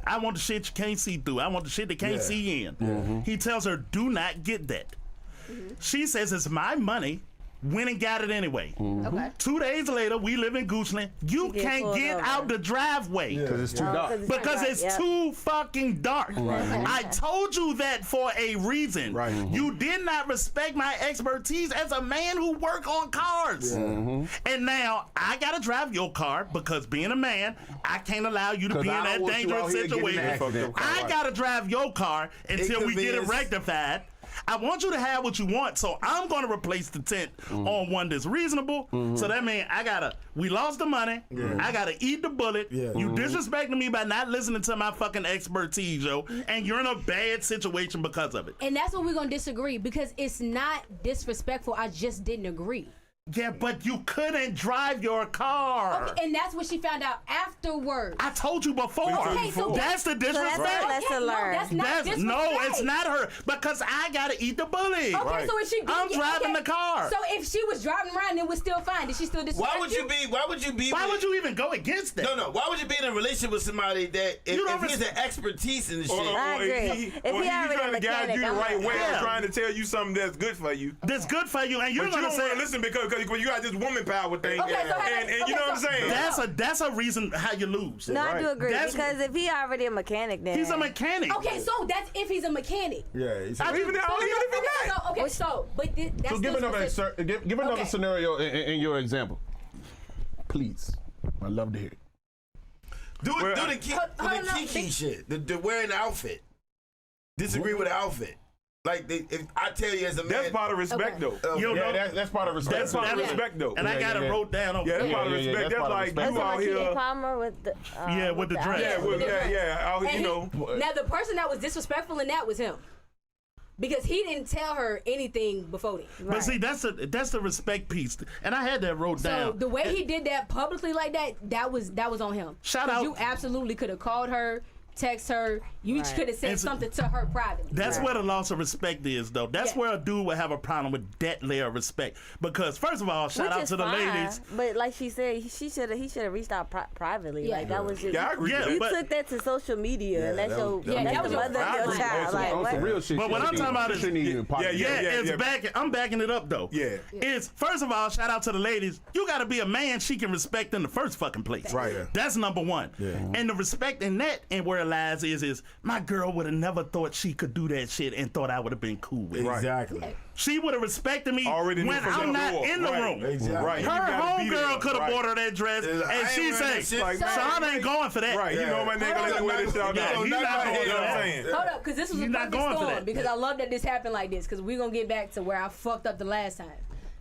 Speaker 2: I want the shit you can't see through. I want the shit they can't see in. He tells her, do not get that. She says, it's my money. Went and got it anyway.
Speaker 4: Okay.
Speaker 2: 2 days later, we live in Goochland. You
Speaker 7: get
Speaker 2: can't
Speaker 7: pulled
Speaker 2: get
Speaker 7: over.
Speaker 2: out the driveway.
Speaker 3: because it's too
Speaker 7: No,
Speaker 3: dark.
Speaker 2: Because
Speaker 7: right,
Speaker 2: it's
Speaker 7: yep.
Speaker 2: too fucking dark. I told you that for a reason.
Speaker 6: Right.
Speaker 2: You did not respect my expertise as a man who work on cars. And now I gotta drive your car because being a man, I can't allow you to
Speaker 3: 'Cause
Speaker 2: be in
Speaker 3: I
Speaker 2: that
Speaker 3: don't want you
Speaker 2: dangerous
Speaker 3: out here getting in an
Speaker 2: situation.
Speaker 3: accident.
Speaker 2: I gotta drive your car until we get it
Speaker 5: Inconvenience.
Speaker 2: rectified. I want you to have what you want, so I'm gonna replace the tent on one that's reasonable. So that means we lost the money. I gotta eat the bullet.
Speaker 5: Yeah.
Speaker 2: You disrespecting me by not listening to my fucking expertise, yo, and you're in a bad situation because of it.
Speaker 4: And that's what we're gonna disagree because it's not disrespectful. I just didn't agree.
Speaker 2: Yeah, but you couldn't drive your car.
Speaker 4: Okay, and that's what she found out afterwards.
Speaker 2: I told you before.
Speaker 4: Okay, so
Speaker 2: That's the disrespect.
Speaker 7: that's a lesson
Speaker 4: no,
Speaker 7: learned.
Speaker 4: that's not disrespect.
Speaker 2: No, it's not her because I gotta eat the bullet.
Speaker 4: Okay, so if she
Speaker 2: I'm driving the car.
Speaker 4: So if she was driving around, it was still fine. Did she still disrespect
Speaker 5: Why would you be? Why would you be?
Speaker 2: Why would you even go against that?
Speaker 5: No. Why would you be in a relationship with somebody that if
Speaker 2: You don't
Speaker 5: he has an expertise in the shit?
Speaker 7: I agree.
Speaker 6: If
Speaker 7: If
Speaker 6: he
Speaker 7: he already
Speaker 6: trying to guide
Speaker 7: mechanic,
Speaker 6: you the
Speaker 7: I'm
Speaker 6: right
Speaker 7: like,
Speaker 6: way,
Speaker 2: Yeah.
Speaker 6: or trying to tell you something that's good for you.
Speaker 2: That's good for you, and you're
Speaker 6: But you
Speaker 2: gonna
Speaker 6: don't
Speaker 2: say
Speaker 6: want to listen because you got this woman power thing,
Speaker 4: Okay, so
Speaker 6: and you know what I'm saying.
Speaker 2: that's a reason how you lose.
Speaker 7: No, I do
Speaker 6: Right.
Speaker 7: agree
Speaker 2: That's-
Speaker 7: because if he already a mechanic, then
Speaker 2: He's a mechanic.
Speaker 4: Okay, so that's if he's a mechanic.
Speaker 5: Yeah, he's
Speaker 6: Even if he not.
Speaker 4: Okay, so but that's
Speaker 3: So give
Speaker 4: still
Speaker 3: another
Speaker 4: specific.
Speaker 3: give another
Speaker 4: Okay.
Speaker 3: scenario in your example, please. I'd love to hear it.
Speaker 5: Do
Speaker 6: Well,
Speaker 5: the
Speaker 4: hold on,
Speaker 5: Kiki shit. The wearing the outfit. Disagree with the outfit. Like if I tell you as a man,
Speaker 6: That's part of respect,
Speaker 4: Okay.
Speaker 6: though.
Speaker 2: You know,
Speaker 3: That's part of respect.
Speaker 6: That's part of
Speaker 2: Yeah.
Speaker 6: respect, though.
Speaker 2: and I got it wrote down over
Speaker 6: Yeah, that's
Speaker 2: here.
Speaker 6: part of
Speaker 3: Yeah,
Speaker 6: respect.
Speaker 3: that's
Speaker 6: That's
Speaker 3: part of
Speaker 6: like
Speaker 3: respect.
Speaker 7: that's
Speaker 6: you
Speaker 7: like
Speaker 6: out
Speaker 7: Keke
Speaker 6: here.
Speaker 7: Palmer with the
Speaker 2: with the dress.
Speaker 6: Yeah,
Speaker 7: outfit.
Speaker 6: out here,
Speaker 4: And
Speaker 6: you know.
Speaker 4: now the person that was disrespectful in that was him. Because he didn't tell her anything before then.
Speaker 2: But see, that's the respect piece, and I had that wrote
Speaker 4: So
Speaker 2: down.
Speaker 4: the way he did that publicly like that was on him.
Speaker 2: Shout
Speaker 4: 'Cause
Speaker 2: out-
Speaker 4: You absolutely could have called her, text her. You
Speaker 7: Right.
Speaker 4: could have said
Speaker 2: And so-
Speaker 4: something to her privately.
Speaker 2: That's where the loss of respect is, though. That's
Speaker 4: Yeah.
Speaker 2: where a dude would have a problem with that layer of respect. Because first of all, shout
Speaker 7: Which
Speaker 2: out
Speaker 7: is
Speaker 2: to the
Speaker 7: fine,
Speaker 2: ladies.
Speaker 7: but like she said, he should have reached out privately.
Speaker 4: Yeah.
Speaker 7: Like that was just.
Speaker 6: Yeah, I agree
Speaker 2: Yeah,
Speaker 6: with
Speaker 7: You
Speaker 2: but-
Speaker 7: took that to social media, and that's
Speaker 5: that
Speaker 7: your
Speaker 5: was-
Speaker 4: Yeah,
Speaker 7: that's
Speaker 4: that was
Speaker 7: the
Speaker 4: your
Speaker 7: mother of your
Speaker 6: private.
Speaker 7: child. Like
Speaker 3: on
Speaker 7: what?
Speaker 3: some real shit.
Speaker 2: But what I'm talking about is-
Speaker 3: shouldn't even pop-
Speaker 2: Yeah, I'm backing it up though.
Speaker 6: Yeah.
Speaker 2: It's first of all, shout out to the ladies. You got to be a man she can respect in the first fucking place.
Speaker 5: Right. Yeah.
Speaker 2: That's number one.
Speaker 5: Yeah.
Speaker 2: And the respect in that and where it lies is my girl would have never thought she could do that shit and thought I would have been cool with it.
Speaker 5: exactly.
Speaker 2: She would have respected me
Speaker 6: Already knew
Speaker 2: when
Speaker 6: from
Speaker 2: I'm
Speaker 6: the
Speaker 2: not
Speaker 6: door.
Speaker 2: in the
Speaker 6: Right.
Speaker 2: room.
Speaker 5: Exactly.
Speaker 6: Right. You
Speaker 2: Her
Speaker 6: gotta be there.
Speaker 2: homegirl could have
Speaker 6: Right.
Speaker 2: bought her that dress,
Speaker 5: I
Speaker 2: and
Speaker 5: ain't
Speaker 2: she
Speaker 5: wearing
Speaker 2: say,
Speaker 5: that shit.
Speaker 6: Like,
Speaker 2: "Son ain't going for that."
Speaker 6: Right, you know my nigga let wear this shit out
Speaker 2: Yeah,
Speaker 6: there.
Speaker 2: he's not
Speaker 6: You know
Speaker 2: going
Speaker 6: what
Speaker 2: for
Speaker 6: I'm
Speaker 2: that.
Speaker 6: saying?
Speaker 4: Hold up, because this was
Speaker 2: You're
Speaker 4: a
Speaker 2: not
Speaker 4: perfect
Speaker 2: going for
Speaker 4: storm.
Speaker 2: that.
Speaker 4: Because I love that this happened like this. Because we're gonna get back to where I fucked up the last time.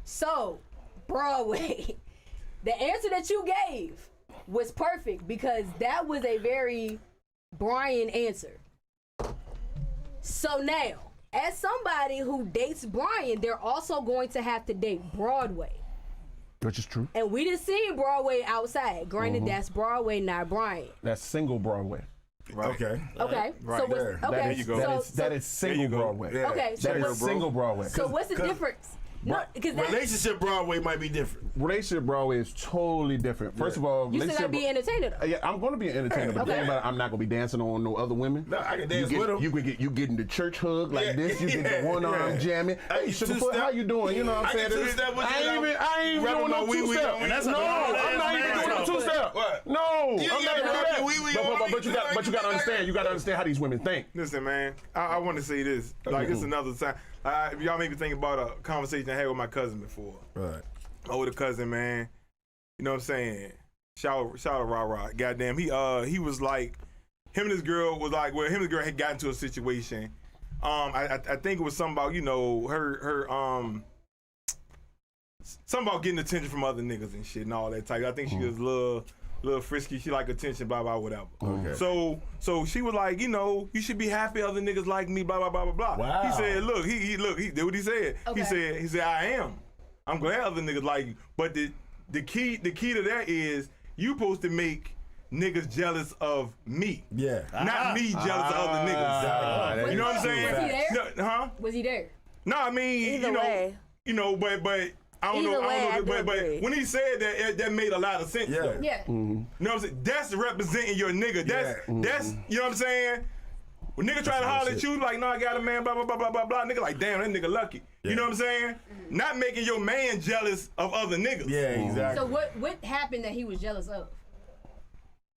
Speaker 4: So, Broadway, the answer that you gave was perfect because that was a very Brian answer. So now, as somebody who dates Brian, they're also going to have to date Broadway.
Speaker 3: Which is true.
Speaker 4: And we done seen Broadway outside. Granted, that's Broadway, not Brian.
Speaker 3: That's single Broadway.
Speaker 5: Okay.
Speaker 4: Okay.
Speaker 5: Right
Speaker 4: so what's,
Speaker 5: there.
Speaker 4: okay.
Speaker 6: There you go.
Speaker 3: That is single
Speaker 6: you go.
Speaker 3: Broadway.
Speaker 5: Yeah.
Speaker 4: Okay. So
Speaker 3: That
Speaker 4: what's,
Speaker 3: is single Broadway.
Speaker 4: so what's the difference? No, because
Speaker 5: Relationship Broadway might be different.
Speaker 3: Relationship Broadway is totally different. First of all,
Speaker 4: you still gotta
Speaker 3: relationship.
Speaker 4: be entertainer though.
Speaker 3: Yeah, I'm going to be an entertainer, but the
Speaker 4: Okay.
Speaker 3: thing about it, I'm not going to be dancing on no other women.
Speaker 5: No, I can dance
Speaker 3: you
Speaker 5: with 'em.
Speaker 3: You getting the church hug like
Speaker 5: Yeah,
Speaker 3: this. You get
Speaker 5: yeah,
Speaker 3: the one arm
Speaker 5: yeah.
Speaker 3: jamming.
Speaker 5: I
Speaker 3: Hey,
Speaker 5: can
Speaker 3: Sugarfoot,
Speaker 5: two-step.
Speaker 3: how you doing? You know what I'm
Speaker 5: I
Speaker 3: saying?
Speaker 5: can two-step with you,
Speaker 3: I ain't
Speaker 5: you know.
Speaker 3: even
Speaker 5: Rubbing
Speaker 3: doing
Speaker 5: my
Speaker 3: no
Speaker 5: wee-wee
Speaker 3: two step.
Speaker 5: on
Speaker 2: And that's a
Speaker 3: No,
Speaker 2: grown
Speaker 3: I'm
Speaker 2: ass
Speaker 3: not even
Speaker 2: man,
Speaker 3: doing no
Speaker 2: though.
Speaker 3: two step. up.
Speaker 5: What?
Speaker 3: No,
Speaker 5: You
Speaker 3: I'm not
Speaker 5: gotta
Speaker 3: gonna do
Speaker 5: rub
Speaker 3: that.
Speaker 5: your wee-wee on me.
Speaker 3: But you got to understand. You got to understand how these women think.
Speaker 6: Listen, man, I want to say this. Like, it's another time. Y'all made me think about a conversation I had with my cousin before.
Speaker 5: Right.
Speaker 6: Older cousin, man. You know what I'm saying? Shout out Rah. Goddamn, he was like, him and his girl was like, well, him and his girl had gotten into a situation. I think it was something about, you know, her something about getting attention from other niggas and shit and all that type. I think she was a little frisky. She like attention, blah blah whatever.
Speaker 5: Okay.
Speaker 6: So she was like, you know, you should be happy other niggas like me, blah blah blah blah blah.
Speaker 5: Wow.
Speaker 6: He said, look, he did what he said.
Speaker 4: Okay.
Speaker 6: He said, I am. I'm glad other niggas like you. But the key to that is you supposed to make niggas jealous of me.
Speaker 5: Yeah.
Speaker 6: Not me jealous of other niggas. You know what I'm saying?
Speaker 4: Was he there?
Speaker 6: No, huh?
Speaker 4: Was he there?
Speaker 6: No, I mean,
Speaker 7: Either way.
Speaker 6: but I don't
Speaker 7: Either
Speaker 6: know.
Speaker 7: way, I do
Speaker 6: but
Speaker 7: agree.
Speaker 6: when he said that, that made a lot of sense.
Speaker 5: Yeah.
Speaker 6: Though.
Speaker 4: Yeah.
Speaker 6: You know what I'm saying? That's representing your nigga. That's you know what I'm saying? When nigga try to holler at you, like, no, I got a man, blah, blah, blah, blah, blah, blah. Nigga like, damn, that nigga lucky. You know what I'm saying? Not making your man jealous of other niggas.
Speaker 5: Yeah, exactly.
Speaker 4: So what happened that he was jealous of?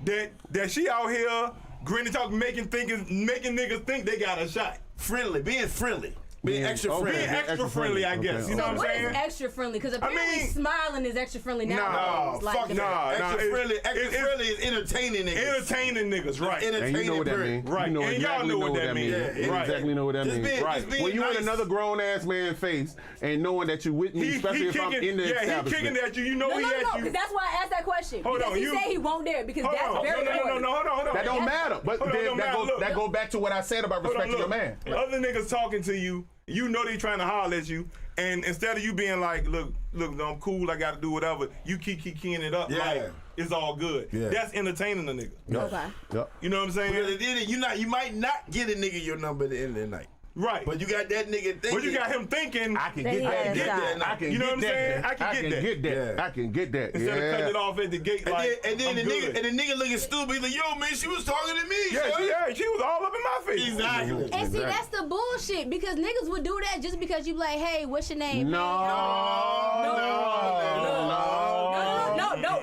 Speaker 6: That she out here grinning, talking, making niggas think they got a shot.
Speaker 5: Friendly, being friendly. Being extra
Speaker 3: okay.
Speaker 5: friendly.
Speaker 6: Being extra friendly, I guess. You know
Speaker 4: So
Speaker 6: what I'm
Speaker 4: what
Speaker 6: saying?
Speaker 4: is extra friendly? Because apparently
Speaker 6: mean-
Speaker 4: smiling is extra friendly
Speaker 6: Nah,
Speaker 4: nowadays.
Speaker 6: fuck
Speaker 4: the-
Speaker 6: nah.
Speaker 5: Extra friendly. Extra
Speaker 6: it's-
Speaker 5: friendly is entertaining niggas.
Speaker 6: Entertaining niggas, right.
Speaker 3: And you know what that means.
Speaker 6: Right.
Speaker 3: You know
Speaker 6: And y'all
Speaker 3: exactly
Speaker 6: know what that means.
Speaker 3: Yeah,
Speaker 6: Right.
Speaker 3: exactly know what that
Speaker 5: Just
Speaker 3: means.
Speaker 5: being-
Speaker 3: Right.
Speaker 5: just being
Speaker 3: When you in
Speaker 5: nice.
Speaker 3: another grown ass man's face and knowing that you with me, especially if I'm in the
Speaker 6: he
Speaker 3: establishment.
Speaker 6: kicking at you. You know
Speaker 4: No,
Speaker 6: he
Speaker 4: no,
Speaker 6: at
Speaker 4: no,
Speaker 6: you.
Speaker 4: because that's why I asked that question.
Speaker 6: Hold
Speaker 4: because
Speaker 6: on,
Speaker 4: he
Speaker 6: you-
Speaker 4: said he won't there because
Speaker 6: Hold
Speaker 4: that's
Speaker 6: on.
Speaker 4: very important.
Speaker 6: No, hold on.
Speaker 3: That don't matter. But
Speaker 6: Hold on,
Speaker 3: then
Speaker 6: don't matter. Look.
Speaker 3: that go back to what I said about
Speaker 6: Hold on,
Speaker 3: respecting your
Speaker 6: look.
Speaker 3: man.
Speaker 6: Other niggas talking to you, you know they trying to holler at you, and instead of you being like, look, I'm cool, I got to do whatever, you keep keying it up
Speaker 5: Yeah.
Speaker 6: like it's all good.
Speaker 5: Yeah.
Speaker 6: That's entertaining the nigga.
Speaker 4: Okay.
Speaker 3: Yep.
Speaker 6: You know what I'm saying?
Speaker 5: Because at the end, you might not get a nigga your number at the end of the night.
Speaker 6: Right.
Speaker 5: But you got that nigga thinking.
Speaker 6: But you got him thinking
Speaker 3: I can
Speaker 7: That he
Speaker 3: get
Speaker 7: had
Speaker 3: that.
Speaker 7: a
Speaker 5: get
Speaker 7: shot.
Speaker 5: that.
Speaker 3: I can
Speaker 6: You know
Speaker 3: get
Speaker 6: what I'm
Speaker 3: that.
Speaker 6: saying? I can get that.
Speaker 5: Yeah.
Speaker 3: I can get that.
Speaker 6: instead of cutting it
Speaker 3: Yeah.
Speaker 6: off at the gate
Speaker 5: And
Speaker 6: like,
Speaker 5: then
Speaker 6: I'm
Speaker 5: the
Speaker 6: good.
Speaker 5: nigga looking stupid. He's like, yo, man, she was talking to me.
Speaker 6: Yeah,
Speaker 5: son.
Speaker 6: she was all up in my face.
Speaker 5: Exactly.
Speaker 4: And see, that's the bullshit because niggas would do that just because you like, hey, what's your name? No,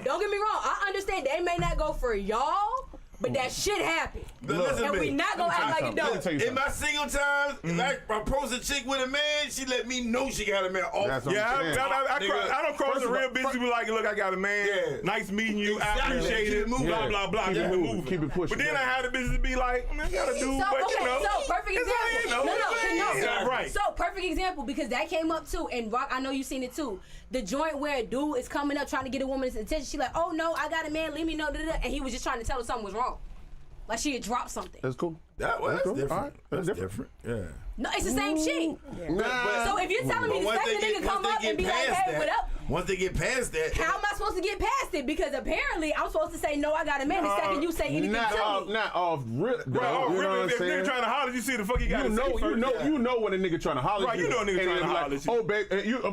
Speaker 4: don't get me wrong. I understand they may not go for y'all, but that shit happened.
Speaker 5: But listen
Speaker 4: And
Speaker 5: to
Speaker 4: we
Speaker 5: me.
Speaker 4: not gonna act like it
Speaker 3: Let me
Speaker 4: don't.
Speaker 3: tell you
Speaker 5: In
Speaker 3: something.
Speaker 5: my single times, if I approach a chick with a man, she let me know she got a man.
Speaker 3: That's what
Speaker 6: Yeah,
Speaker 3: I'm saying.
Speaker 6: I don't cross
Speaker 3: First
Speaker 6: the
Speaker 3: of
Speaker 6: real
Speaker 3: all-
Speaker 6: bitch. You be like, look, I got a man.
Speaker 5: Yeah.
Speaker 6: Nice meeting you. I
Speaker 5: Exactly.
Speaker 6: appreciate
Speaker 5: Keep
Speaker 6: it.
Speaker 5: it moving.
Speaker 6: Blah, blah, blah.
Speaker 3: Keep
Speaker 6: Keep
Speaker 3: it
Speaker 6: it
Speaker 3: moving.
Speaker 6: moving.
Speaker 3: Keep it pushing.
Speaker 6: But then I had the bitches be like, man, I gotta do,
Speaker 4: So,
Speaker 6: but
Speaker 4: okay,
Speaker 6: you know.
Speaker 4: so perfect
Speaker 6: it's all,
Speaker 4: example.
Speaker 6: you know,
Speaker 4: No.
Speaker 6: Right.
Speaker 4: So perfect example because that came up too, and Rock, I know you seen it too. The joint where a dude is coming up trying to get a woman's attention. She like, oh no, I got a man, leave me know, and he was just trying to tell her something was wrong, like she had dropped something.
Speaker 3: That's cool.
Speaker 5: That's
Speaker 3: cool.
Speaker 5: different.
Speaker 3: All right.
Speaker 5: That's
Speaker 3: That's
Speaker 5: different. Yeah.
Speaker 4: No, it's the same shit.
Speaker 3: Nah.
Speaker 4: So if you're telling me
Speaker 5: But
Speaker 4: to expect a nigga come up and be like, hey, what up?
Speaker 5: once they get past that,
Speaker 4: How am I supposed to get past it? Because apparently I'm supposed to say no, I got a man. The second you say anything
Speaker 3: Not
Speaker 4: to
Speaker 3: off,
Speaker 4: me.
Speaker 3: not off rip, though.
Speaker 6: Right, oh,
Speaker 3: You know what I'm
Speaker 6: if
Speaker 3: saying?
Speaker 6: nigga trying to holler, you see the fuck he got to say first.
Speaker 3: You know when a nigga trying to holler at
Speaker 6: Right,
Speaker 3: you.
Speaker 6: you know a nigga
Speaker 3: and
Speaker 6: trying
Speaker 3: they
Speaker 6: to
Speaker 3: be like,
Speaker 6: holler at you.
Speaker 3: Oh,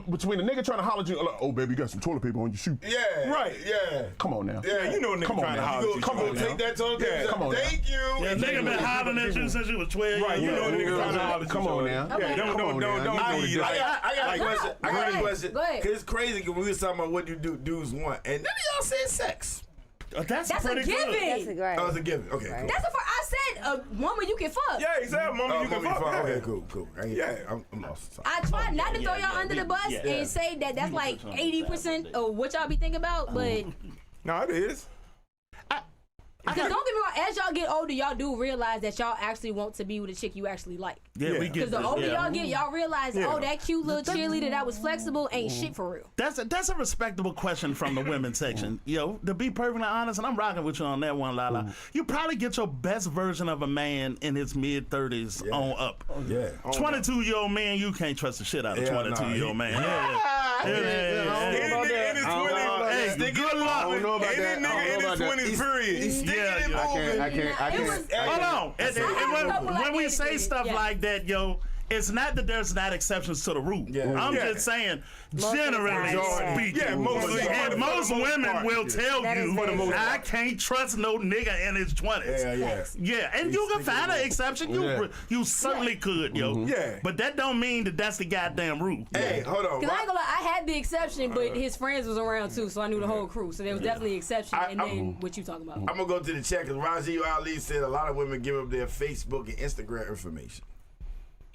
Speaker 3: babe, between a nigga trying to holler at you, like, oh, baby, you got some toilet paper on your shoe.
Speaker 5: yeah,
Speaker 6: Right.
Speaker 5: yeah.
Speaker 3: Come on now.
Speaker 6: Yeah, you know a nigga
Speaker 3: Come on
Speaker 6: trying to
Speaker 3: now.
Speaker 6: holler at you.
Speaker 3: Come on now.
Speaker 5: Take that toilet
Speaker 6: Yeah,
Speaker 5: paper.
Speaker 3: come on now.
Speaker 5: Thank you.
Speaker 2: Yeah, nigga been hollering at you since you was 12
Speaker 6: Right, you
Speaker 2: years
Speaker 6: know a
Speaker 2: old.
Speaker 6: nigga trying to holler at you.
Speaker 3: Come on
Speaker 6: shorty.
Speaker 3: now.
Speaker 6: Yeah,
Speaker 3: Come on now.
Speaker 6: don't
Speaker 3: You know
Speaker 6: be
Speaker 3: the
Speaker 6: like.
Speaker 5: I got
Speaker 6: Like,
Speaker 5: a question. I got a question.
Speaker 4: Go ahead.
Speaker 5: Cause it's crazy because we was talking about what do dudes want, and none of y'all said sex.
Speaker 2: That's
Speaker 4: That's a
Speaker 2: pretty
Speaker 4: given.
Speaker 2: good.
Speaker 7: That's a great.
Speaker 5: Oh, it's a given. Okay, cool.
Speaker 4: That's the first. I said a woman you can fuck.
Speaker 6: Yeah, he said, mama, you can fuck. Yeah.
Speaker 5: Okay, cool.
Speaker 6: Yeah.
Speaker 5: I'm lost.
Speaker 4: I try not to throw y'all under the bus
Speaker 2: yeah.
Speaker 4: and say that that's like 80% of what y'all be thinking about, but
Speaker 6: No, it is.
Speaker 4: because don't get me wrong, as y'all get older, y'all do realize that y'all actually want to be with a chick you actually like.
Speaker 2: Yeah, we get
Speaker 4: Because the
Speaker 2: this,
Speaker 4: older
Speaker 2: yeah.
Speaker 4: y'all get, y'all realize,
Speaker 6: Yeah.
Speaker 4: oh, that cute little cheerleader that was flexible ain't shit for real.
Speaker 2: That's a respectable question from the women's section. Yo, to be perfectly honest, and I'm rocking with you on that one, Lala. You probably get your best version of a man in his mid-30s on up.
Speaker 5: Yeah.
Speaker 2: 22-year-old man, you can't trust the shit out of
Speaker 5: Yeah,
Speaker 2: 22-year-old
Speaker 5: nah,
Speaker 2: man. Yeah.
Speaker 6: Any nigga in his 20s,
Speaker 2: Hey, good luck.
Speaker 3: I don't know about
Speaker 6: any
Speaker 3: that. I
Speaker 6: nigga
Speaker 3: don't
Speaker 6: in
Speaker 3: know
Speaker 6: his
Speaker 3: about that.
Speaker 6: 20s, period.
Speaker 5: He's sticking
Speaker 2: Yeah,
Speaker 5: and
Speaker 2: yeah.
Speaker 5: moving.
Speaker 3: I can't.
Speaker 4: It was-
Speaker 2: Hold on. And
Speaker 4: I have a couple
Speaker 2: when we
Speaker 4: like
Speaker 2: say
Speaker 4: that,
Speaker 2: stuff
Speaker 4: yeah.
Speaker 2: like that, yo, It's not that there's not exceptions to the rule.
Speaker 5: Yeah.
Speaker 2: I'm
Speaker 6: Yeah.
Speaker 2: just saying,
Speaker 7: Most
Speaker 2: generally
Speaker 7: of the time,
Speaker 2: speaking.
Speaker 6: Yeah, mostly.
Speaker 2: And most
Speaker 6: For the most
Speaker 2: women
Speaker 6: part,
Speaker 2: will
Speaker 6: yeah.
Speaker 2: tell
Speaker 7: That is
Speaker 2: you,
Speaker 7: very true.
Speaker 2: I can't trust no nigga in his 20s.
Speaker 5: Yeah.
Speaker 2: Yeah, and you can find an exception. You certainly could, yo.
Speaker 6: Yeah.
Speaker 2: But that don't mean that that's the goddamn rule.
Speaker 5: Hey, hold on.
Speaker 4: Cause I ain't gonna lie, I had the exception, but his friends was around too, so I knew the whole crew. So there was definitely an exception, and then what you talking about?
Speaker 5: I'm gonna go to the chat because Raji Ali said a lot of women give up their Facebook and Instagram information.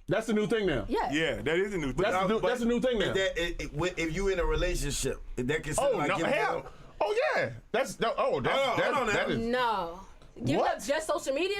Speaker 3: That's the new thing now.
Speaker 4: Yeah.
Speaker 6: Yeah, that is a new thing.
Speaker 3: That's the new thing now.
Speaker 5: Is that if you in a relationship, is that considered
Speaker 3: Oh
Speaker 5: like
Speaker 3: no,
Speaker 5: giving
Speaker 3: hell.
Speaker 5: up?
Speaker 3: Oh yeah. That's no. Oh,
Speaker 5: Hold on now.
Speaker 3: that is.
Speaker 4: No. Give
Speaker 3: What?
Speaker 4: up just social media?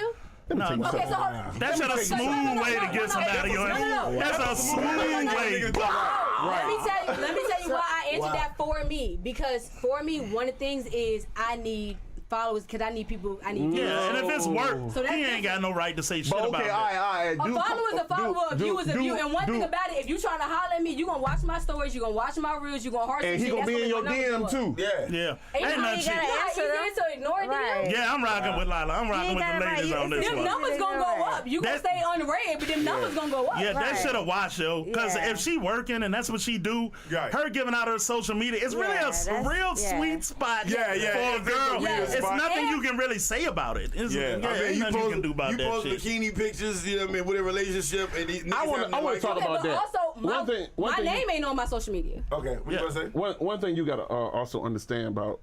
Speaker 2: No,
Speaker 4: Okay, so
Speaker 2: that's a smooth way to get somebody on. That's a smooth way.
Speaker 4: Let me tell you why I answered that for me. Because for me, one of the things is I need followers because I need people.
Speaker 2: Yeah, and if it's work,
Speaker 4: So that's
Speaker 2: he ain't got no right to say shit
Speaker 3: But
Speaker 2: about
Speaker 3: okay,
Speaker 2: that.
Speaker 3: all right.
Speaker 4: A follower is a follower, a view is a view. And one thing about it, if you trying to holler at me, you gonna watch my stories, you gonna watch my reels, you gonna heart
Speaker 3: And
Speaker 4: some
Speaker 3: he
Speaker 4: shit.
Speaker 3: gonna be in your DM too.
Speaker 5: Yeah.
Speaker 2: Yeah,
Speaker 4: Ain't
Speaker 2: ain't nothing cheap.
Speaker 4: It's easy to ignore
Speaker 7: Right.
Speaker 4: them.
Speaker 2: Yeah, I'm rocking with Lila. I'm rocking with the ladies on this
Speaker 4: Them
Speaker 2: one.
Speaker 4: numbers gonna go up. You gonna
Speaker 2: That's-
Speaker 4: stay unread, but them numbers gonna go up.
Speaker 2: Yeah, that
Speaker 7: Right.
Speaker 2: should have watched, yo. Because
Speaker 7: Yeah.
Speaker 2: if she working and that's what she do,
Speaker 6: Right.
Speaker 2: her giving out her social media, it's really
Speaker 7: Yeah,
Speaker 2: a
Speaker 7: that's-
Speaker 2: real
Speaker 7: yeah.
Speaker 2: sweet spot
Speaker 6: Yeah,
Speaker 2: for
Speaker 6: yeah,
Speaker 2: a
Speaker 6: it's a
Speaker 2: girl.
Speaker 6: weird
Speaker 2: It's
Speaker 6: spot.
Speaker 2: nothing you can really say about it. It's,
Speaker 6: Yeah.
Speaker 2: ain't
Speaker 6: I mean,
Speaker 2: nothing you can do about
Speaker 5: you
Speaker 2: that
Speaker 5: post
Speaker 2: shit.
Speaker 5: bikini pictures, you know what I mean, with a relationship, and these
Speaker 3: I want to talk
Speaker 4: Okay,
Speaker 3: about
Speaker 4: but
Speaker 3: that.
Speaker 4: also,
Speaker 3: One thing.
Speaker 4: my name ain't on my social media.
Speaker 5: Okay, what you
Speaker 2: Yeah.
Speaker 5: gonna say?
Speaker 3: One thing you gotta also understand about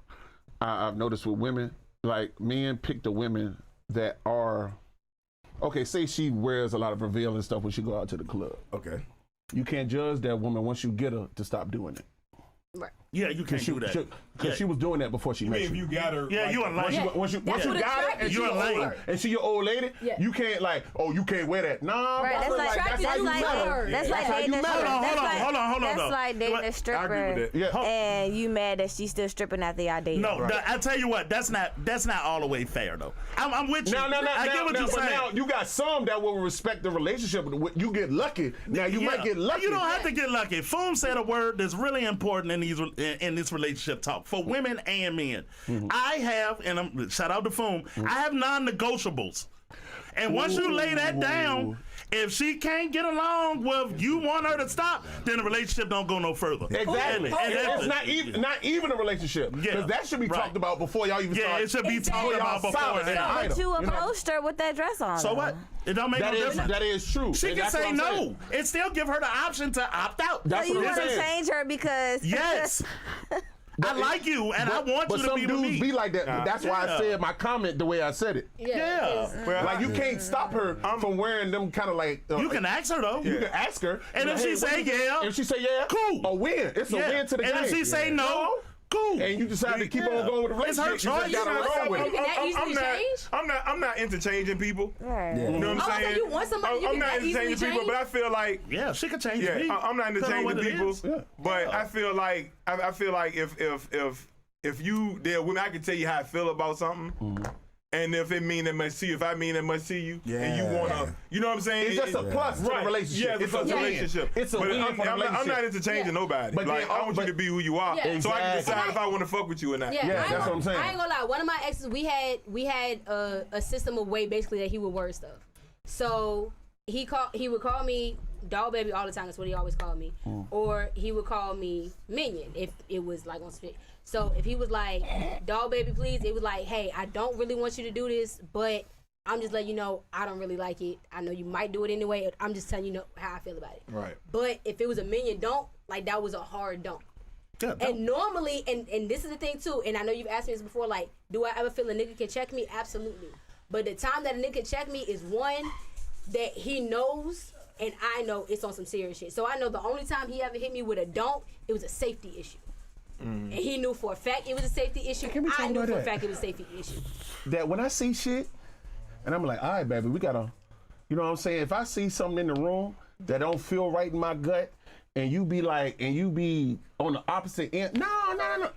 Speaker 3: I've noticed with women, like men pick the women that are okay. Say she wears a lot of revealing stuff when she go out to the club.
Speaker 5: Okay.
Speaker 3: You can't judge that woman once you get her to stop doing it.
Speaker 4: Right.
Speaker 2: Yeah, you can't do that.
Speaker 3: Because she was doing that before she
Speaker 6: I
Speaker 3: met
Speaker 6: mean, if
Speaker 3: you.
Speaker 6: you got her.
Speaker 2: Yeah, you a
Speaker 3: Once
Speaker 2: lame.
Speaker 3: you, once you,
Speaker 4: That's
Speaker 3: once you
Speaker 4: what
Speaker 3: got it
Speaker 4: attracted
Speaker 3: and she
Speaker 2: you
Speaker 3: your
Speaker 2: to
Speaker 3: old,
Speaker 2: her.
Speaker 3: and she your old lady,
Speaker 4: Yeah.
Speaker 3: you can't like, oh, you can't wear that. Nah,
Speaker 7: Right,
Speaker 3: brother,
Speaker 7: that's
Speaker 3: that's how you met her.
Speaker 7: That's like
Speaker 3: That's how
Speaker 7: dating
Speaker 3: you
Speaker 7: a
Speaker 3: met her.
Speaker 7: stripper.
Speaker 2: Hold on,
Speaker 7: That's
Speaker 2: hold on,
Speaker 7: like-
Speaker 2: hold on, hold on,
Speaker 7: That's
Speaker 2: though.
Speaker 7: like dating a
Speaker 6: I agree
Speaker 7: stripper,
Speaker 6: with that.
Speaker 3: Yeah.
Speaker 7: and you mad that she's still stripping after y'all dating.
Speaker 2: No, I tell you what, that's not all the way fair though. I'm with you.
Speaker 3: No,
Speaker 2: I get what you're
Speaker 3: but
Speaker 2: saying.
Speaker 3: now you got some that will respect the relationship. You get lucky. Now you might get lucky.
Speaker 2: You don't have to get lucky. Foom said a word that's really important in this relationship talk for women and men. I have, and shout out to Foom, I have non-negotiables. And once you lay that down, if she can't get along with you want her to stop, then the relationship don't go no further.
Speaker 3: Exactly.
Speaker 2: And that's-
Speaker 3: It's not even a relationship.
Speaker 2: Yeah,
Speaker 3: Because that should be
Speaker 2: right.
Speaker 3: talked about before y'all even
Speaker 2: Yeah,
Speaker 3: start.
Speaker 2: it should be talked
Speaker 3: y'all
Speaker 2: about before.
Speaker 3: solid and
Speaker 2: that.
Speaker 3: idle.
Speaker 7: But you
Speaker 3: know?
Speaker 7: approached her with that dress on.
Speaker 2: So what? It don't make no difference.
Speaker 3: That is true.
Speaker 2: She
Speaker 3: And
Speaker 2: can
Speaker 3: that's what
Speaker 2: say
Speaker 3: I'm
Speaker 2: no
Speaker 3: saying.
Speaker 2: and still give her the option to opt out.
Speaker 7: So
Speaker 3: That's
Speaker 7: you
Speaker 3: what I'm
Speaker 7: want to
Speaker 3: saying.
Speaker 7: change her because
Speaker 2: Yes. I like you, and I want
Speaker 3: But
Speaker 2: you to
Speaker 3: some
Speaker 2: be
Speaker 3: dudes
Speaker 2: with me.
Speaker 3: be like that. But that's why I
Speaker 2: Yeah.
Speaker 3: said my comment the way I said it.
Speaker 2: Yeah.
Speaker 6: Well,
Speaker 3: Like you can't stop her from wearing them kind of like.
Speaker 2: You can ask her though.
Speaker 3: You can ask her.
Speaker 2: And if
Speaker 3: like,
Speaker 2: she
Speaker 3: hey,
Speaker 2: say
Speaker 3: what you-
Speaker 2: yeah,
Speaker 3: if she say yeah,
Speaker 2: cool.
Speaker 3: a win. It's a
Speaker 2: Yeah.
Speaker 3: win to the
Speaker 2: and
Speaker 3: game.
Speaker 2: if she say no, cool.
Speaker 3: and you decide to keep on going with the
Speaker 2: It's her
Speaker 3: relationship, you
Speaker 2: choice.
Speaker 3: just gotta roll with it.
Speaker 4: Can that easily change?
Speaker 6: I'm not interchanging people.
Speaker 7: Right.
Speaker 6: You know what
Speaker 4: Oh,
Speaker 6: I'm
Speaker 4: so
Speaker 6: saying?
Speaker 4: you want somebody you
Speaker 6: I'm
Speaker 4: can
Speaker 6: not
Speaker 4: that easily
Speaker 6: interchanging people,
Speaker 4: change?
Speaker 6: but I feel like
Speaker 2: Yeah, she could change me.
Speaker 6: I'm not
Speaker 2: Depending on what
Speaker 6: interchanging
Speaker 2: it
Speaker 6: people.
Speaker 2: is.
Speaker 3: Yeah.
Speaker 6: But I feel like if you there women, I can tell you how I feel about something. And if it mean that must see you, if I mean that must see you, and you wanna, you know what I'm saying?
Speaker 3: It's just a plus to the
Speaker 6: Right.
Speaker 3: relationship.
Speaker 6: Yeah, it's a plus to the
Speaker 3: win.
Speaker 6: relationship.
Speaker 3: It's a
Speaker 6: But
Speaker 3: win
Speaker 6: I'm
Speaker 3: for the
Speaker 6: not
Speaker 3: relationship.
Speaker 6: interchanging
Speaker 4: Yeah.
Speaker 6: nobody.
Speaker 3: But
Speaker 6: Like
Speaker 3: then-
Speaker 6: I want you
Speaker 3: but-
Speaker 6: to be who you are,
Speaker 4: Yeah.
Speaker 6: so I can
Speaker 3: Exactly.
Speaker 6: decide if I want to fuck with you or not.
Speaker 4: Yeah,
Speaker 3: Yeah, that's what I'm saying.
Speaker 4: I ain't gonna lie. One of my exes, we had a system of way basically that he would word stuff. So he would call me dog baby all the time. That's what he always called me. Or he would call me minion if it was like on spit. So if he was like dog baby please, it was like, hey, I don't really want you to do this, but I'm just letting you know I don't really like it. I know you might do it anyway. I'm just telling you how I feel about it.
Speaker 6: Right.
Speaker 4: But if it was a minion don't, like that was a hard don't.
Speaker 2: Yeah,
Speaker 4: And normally, and this is the thing too, and I know you've asked me this before, like, do I ever feel a nigga can check me? Absolutely. But the time that a nigga can check me is one, that he knows, and I know it's on some serious shit. So I know the only time he ever hit me with a don't, it was a safety issue. And he knew for a fact it was a safety issue.
Speaker 3: Can we talk
Speaker 4: I knew
Speaker 3: about
Speaker 4: for a
Speaker 3: that?
Speaker 4: fact it was a safety issue.
Speaker 3: That when I see shit, and I'm like, all right, baby, we gotta, you know what I'm saying? If I see something in the room that don't feel right in my gut, and you be like, and you be on the opposite end, no.